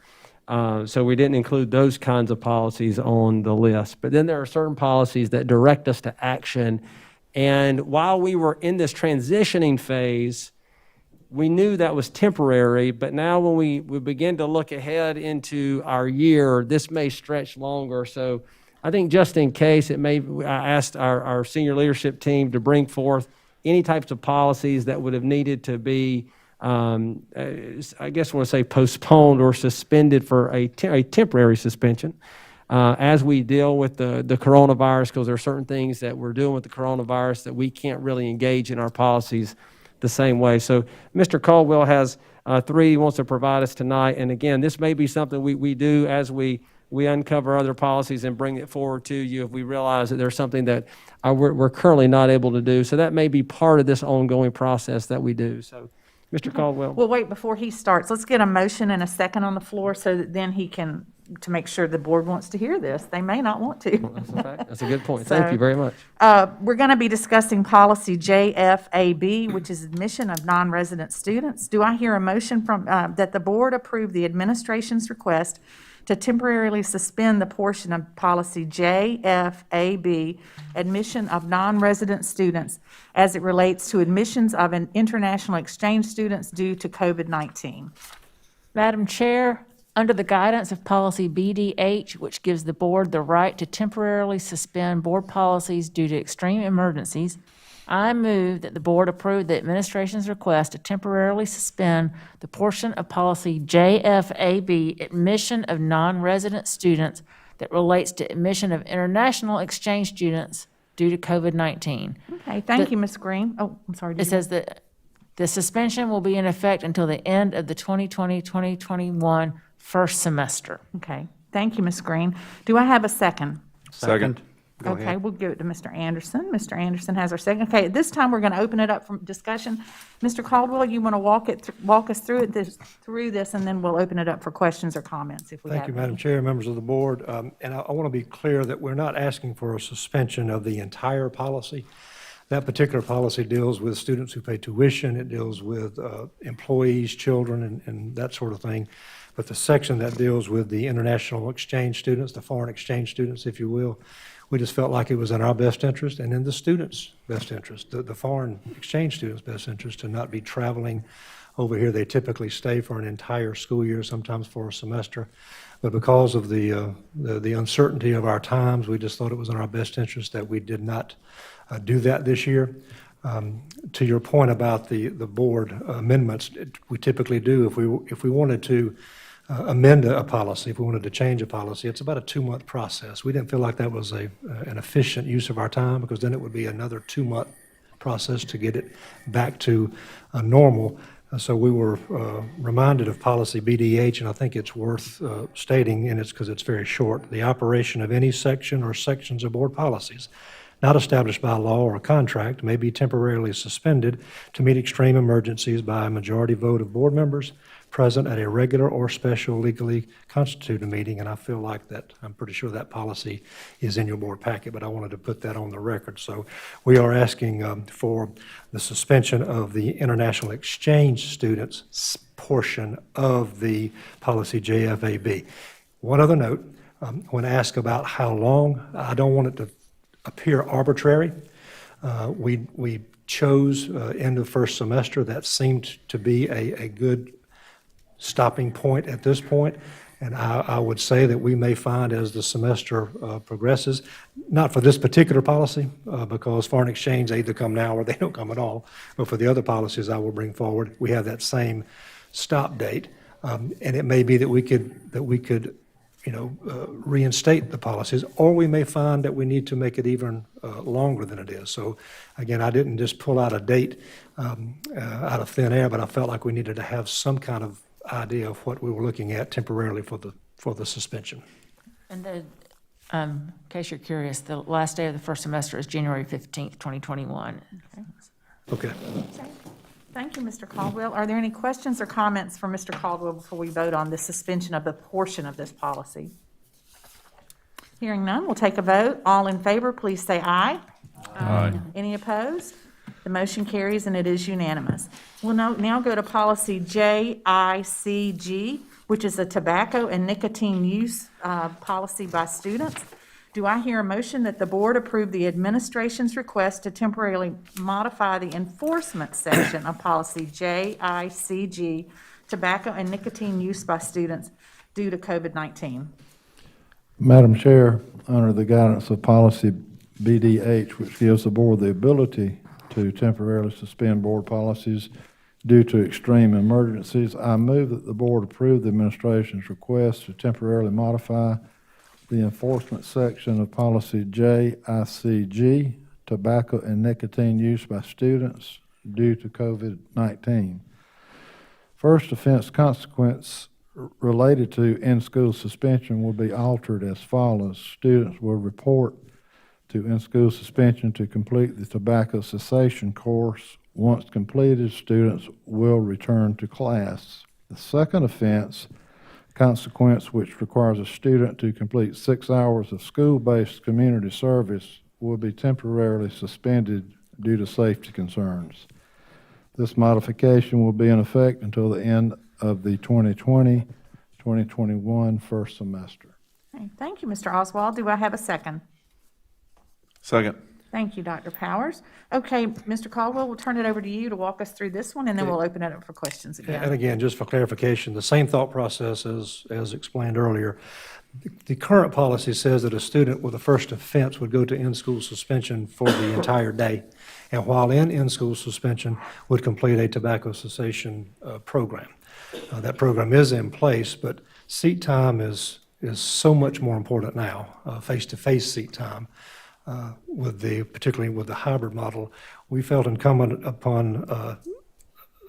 So we didn't include those kinds of policies on the list. But then there are certain policies that direct us to action. And while we were in this transitioning phase, we knew that was temporary, but now when we begin to look ahead into our year, this may stretch longer. So I think just in case, I asked our senior leadership team to bring forth any types of policies that would have needed to be, I guess I want to say postponed or suspended for a temporary suspension as we deal with the coronavirus, because there are certain things that we're doing with the coronavirus that we can't really engage in our policies the same way. So Mr. Caldwell has 3 he wants to provide us tonight. And again, this may be something we do as we uncover other policies and bring it forward to you if we realize that there's something that we're currently not able to do. So that may be part of this ongoing process that we do. So, Mr. Caldwell. Well, wait, before he starts, let's get a motion and a second on the floor so that then he can, to make sure the board wants to hear this. They may not want to. That's a fact. That's a good point. Thank you very much. We're going to be discussing policy JFAB, which is admission of non-resident students. Do I hear a motion from, that the board approve the administration's request to temporarily suspend the portion of policy JFAB, admission of non-resident students, as it relates to admissions of an international exchange students due to COVID-19? Madam Chair, under the guidance of policy BDH, which gives the board the right to temporarily suspend board policies due to extreme emergencies, I move that the board approve the administration's request to temporarily suspend the portion of policy JFAB, admission of non-resident students, that relates to admission of international exchange students due to COVID-19. Okay, thank you, Ms. Green. Oh, I'm sorry. It says that the suspension will be in effect until the end of the 2020-2021 first semester. Okay, thank you, Ms. Green. Do I have a second? Second. Go Okay, ahead. we'll give it to Mr. Anderson. Mr. Anderson has our second. Okay, at this time, we're going to open it up for discussion. Mr. Caldwell, you want to walk us through this, and then we'll open it up for questions or comments if we have Thank you, any. Madam Chair, members of the board. And I want to be clear that we're not asking for a suspension of the entire policy. That particular policy deals with students who pay tuition. It deals with employees, children, and that sort of thing. But the section that deals with the international exchange students, the foreign exchange students, if you will, we just felt like it was in our best interest and in the students' best interest, the foreign exchange students' best interest, to not be traveling over here. They typically stay for an entire school year, sometimes for a semester. But because of the uncertainty of our times, we just thought it was in our best interest that we did not do that this year. To your point about the board amendments, we typically do. If we wanted to amend a policy, if we wanted to change a policy, it's about a 2-month process. We didn't feel like that was an efficient use of our time, because then it would be another 2-month process to get it back to normal. So we were reminded of policy BDH, and I think it's worth stating, and it's because it's very short. The operation of any section or sections of board policies not established by law or contract may be temporarily suspended to meet extreme emergencies by a majority vote of board members present at a regular or special legally constituted meeting. And I feel like that, I'm pretty sure that policy is in your board packet, but I wanted to put that on the record. So we are asking for the suspension of the international exchange students portion of the policy JFAB. One other note, when asked about how long, I don't want it to appear arbitrary. We chose end of first semester. That seemed to be a good stopping point at this point. And I would say that we may find as the semester progresses, not for this particular policy, because foreign exchange, they either come now or they don't come at all. But for the other policies I will bring forward, we have that same stop date. And it may be that we could reinstate the policies, or we may find that we need to make it even longer than it is. So again, I didn't just pull out a date out of thin air, but I felt like we needed to have some kind of idea of what we were looking at temporarily for the for the suspension. And in case you're curious, the last day of the first semester is January 15th, 2021. Okay. Thank you, Mr. Caldwell. Are there any questions or comments for Mr. Caldwell before we vote on the suspension of the portion of this policy? Hearing none, we'll take a vote. All in favor, please say aye. Aye. Any opposed? The motion carries and it is unanimous. We'll now go to policy JICG, which is a tobacco and nicotine use policy by students. Do I hear a motion that the board approve the administration's request to temporarily modify the enforcement section of policy JICG, tobacco and nicotine use by students due to COVID-19? Madam Chair, under the guidance of policy BDH, which gives the board the ability to temporarily suspend board policies due to extreme emergencies, I move that the board approve the administration's request to temporarily modify the enforcement section of policy JICG, tobacco and nicotine use by students due to COVID-19. First offense consequence related to in-school suspension will be altered as follows. Students will report to in-school suspension to complete the tobacco cessation course. Once completed, students will return to class. The second offense consequence, which requires a student to complete 6 hours of school-based community service, will be temporarily suspended due to safety concerns. This modification will be in effect until the end of the 2020-2021 first semester. Okay, thank you, Mr. Oswald. Do I have a second? Second. Thank you, Dr. Powers. Okay, Mr. Caldwell, we'll turn it over to you to walk us through this one, and then we'll open it up for questions again. And again, just for clarification, the same thought process as explained earlier. The current policy says that a student with a first offense would go to in-school suspension for the entire day, and while in-school suspension would complete a tobacco cessation program. That program is in place, but seat time is so much more important now, face-to-face seat time. Particularly with the hybrid model, we felt incumbent upon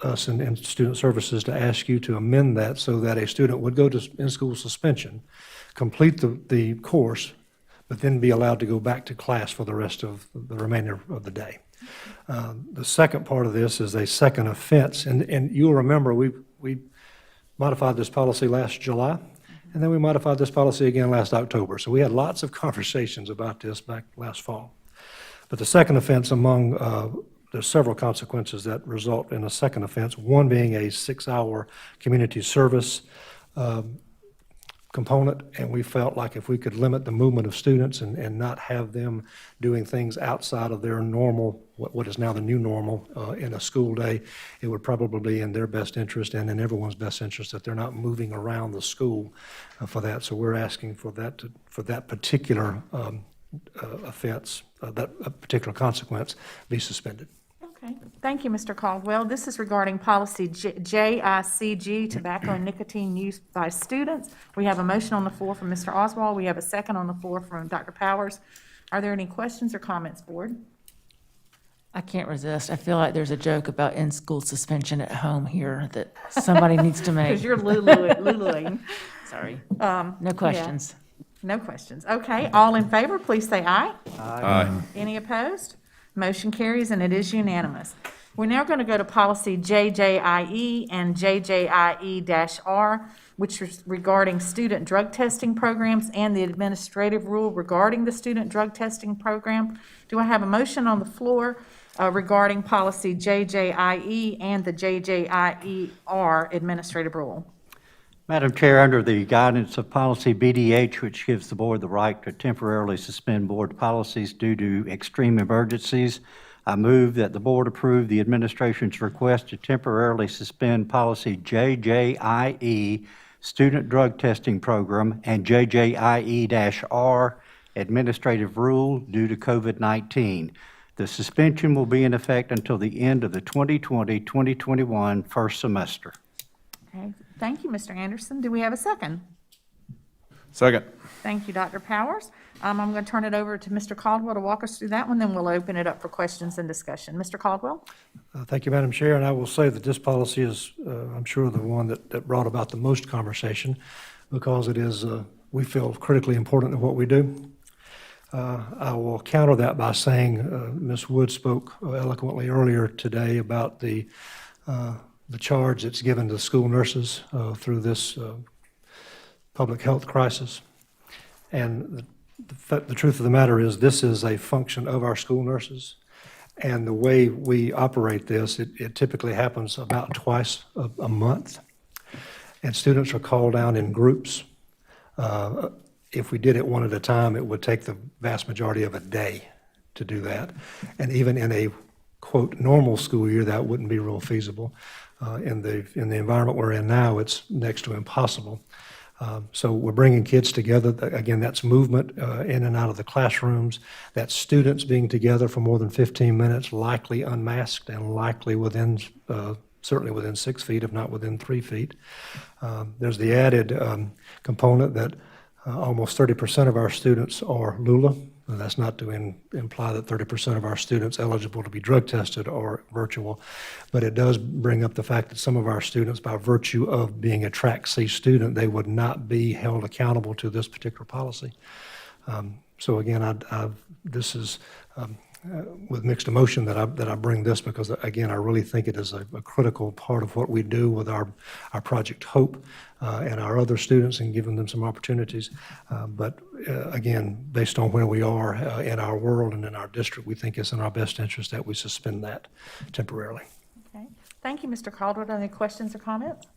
us in student services to ask you to amend that so that a student would go to in-school suspension, complete the course, but then be allowed to go back to class for the rest of the remainder of the day. The second part of this is a second offense, and you'll remember we modified this policy last July. And then we modified this policy again last October. So we had lots of conversations about this back last fall. But the second offense there's several consequences that result in a second offense, one being a 6-hour community service component. And we felt like if we could limit the movement of students and not have them doing things outside of their normal, what is now the new normal in a school day, it would probably be in their best interest and in everyone's best interest that they're not moving around the school for that. So we're asking for that particular offense, that particular consequence, be suspended. Okay, thank you, Mr. Caldwell. This is regarding policy JICG, tobacco and nicotine use by students. We have a motion on the floor from Mr. Oswald. We have a second on the floor from Dr. Powers. Are there any questions or comments, board? I can't resist. I feel like there's a joke about in-school suspension at home here that somebody needs to make. Because you're Luluing. Sorry. No questions. Yeah. No questions. Okay, all in favor, please say aye. Aye. Any opposed? Motion carries and it is unanimous. We're now going to go to policy JJIE and JJIE-R, which is regarding student drug testing programs and the administrative rule regarding the student drug testing program. Do I have a motion on the floor regarding policy JJIE and the JJIE-R administrative rule? Madam Chair, under the guidance of policy BDH, which gives the board the right to temporarily suspend board policies due to extreme emergencies, I move that the board approve the administration's request to temporarily suspend policy JJIE, student drug testing program, and JJIE-R, administrative rule due to COVID-19. The suspension will be in effect until the end of the 2020-2021 first semester. Okay, thank you, Mr. Anderson. Do we have a second? Second. Thank you, Dr. Powers. I'm going to turn it over to Mr. Caldwell to walk us through that one, then we'll open it up for questions and discussion. Mr. Caldwell? Thank you, Madam Chair, and I will say that this policy is, I'm sure, the one that brought about the most conversation. because it is, we feel, critically important to what we do. I will counter that by saying, Ms. Wood spoke eloquently earlier today about the charge that's given to school nurses through this public health crisis. And the truth of the matter is, this is a function of our school nurses. And the way we operate this, it typically happens about twice a month. And students are called down in groups. If we did it one at a time, it would take the vast majority of a day to do that. And even in a, quote, normal school year, that wouldn't be real feasible. In the environment we're in now, it's next to impossible. So we're bringing kids together. Again, that's movement in and out of the classrooms. That's students being together for more than 15 minutes, likely unmasked and likely within, certainly within 6 feet, if not within 3 feet. There's the added component that almost 30% of our students are LULA. And that's not to imply that 30% of our students eligible to be drug tested are virtual, but it does bring up the fact that some of our students, by virtue of being a Track C student, they would not be held accountable to this particular policy. So again, this is with mixed emotion that I bring this, because again, I really think it is a critical part of what we do with our Project Hope and our other students, and giving them some opportunities. But again, based on where we are in our world and in our district, we think it's in our best interest that we suspend that temporarily. Okay. Thank you, Mr. Caldwell. Any questions or comments?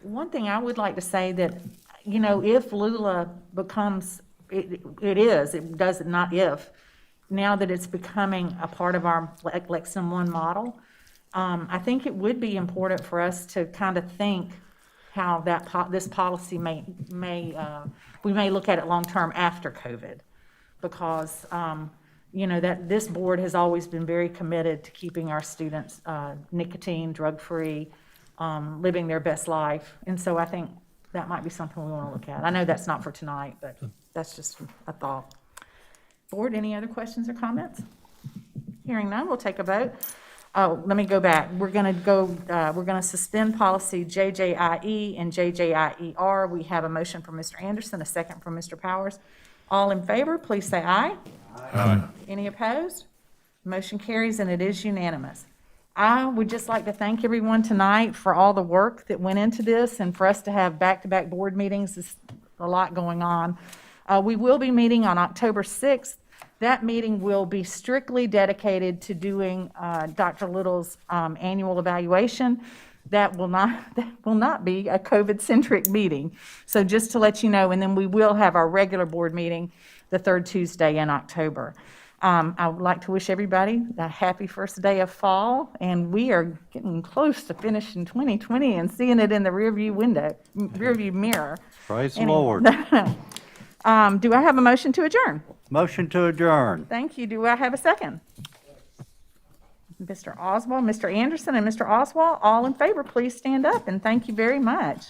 One thing I would like to say that, you know, if LULA becomes, now that it's becoming a part of our Lexington One model, I think it would be important for us to kind of think how this policy we may look at it long-term after COVID, because, you know, that this board has always been very committed to keeping our students nicotine, drug-free, living their best life. And so I think that might be something we want to look at. I know that's not for tonight, but that's just a thought. Board, any other questions or comments? Hearing none, we'll take a vote. Oh, let me go back. We're going to suspend policy JJIE and JJIER. We have a motion from Mr. Anderson, a second from Mr. Powers. All in favor, please say aye. Aye. Any opposed? Motion carries, and it is unanimous. I would just like to thank everyone tonight for all the work that went into this, and for us to have back-to-back board meetings. There's a lot going on. We will be meeting on October 6th. That meeting will be strictly dedicated to doing Dr. Little's annual evaluation. That will not be a COVID-centric meeting. So just to let you know, and then we will have our regular board meeting the third Tuesday in October. I would like to wish everybody a happy first day of fall, and we are getting close to finishing 2020 and seeing it in the rearview mirror. Praise the Lord. Do I have a motion to adjourn? Motion to adjourn. Thank you. Do I have a second? Mr. Oswald, Mr. Anderson, and Mr. Oswald, all in favor, please stand up, and thank you very much.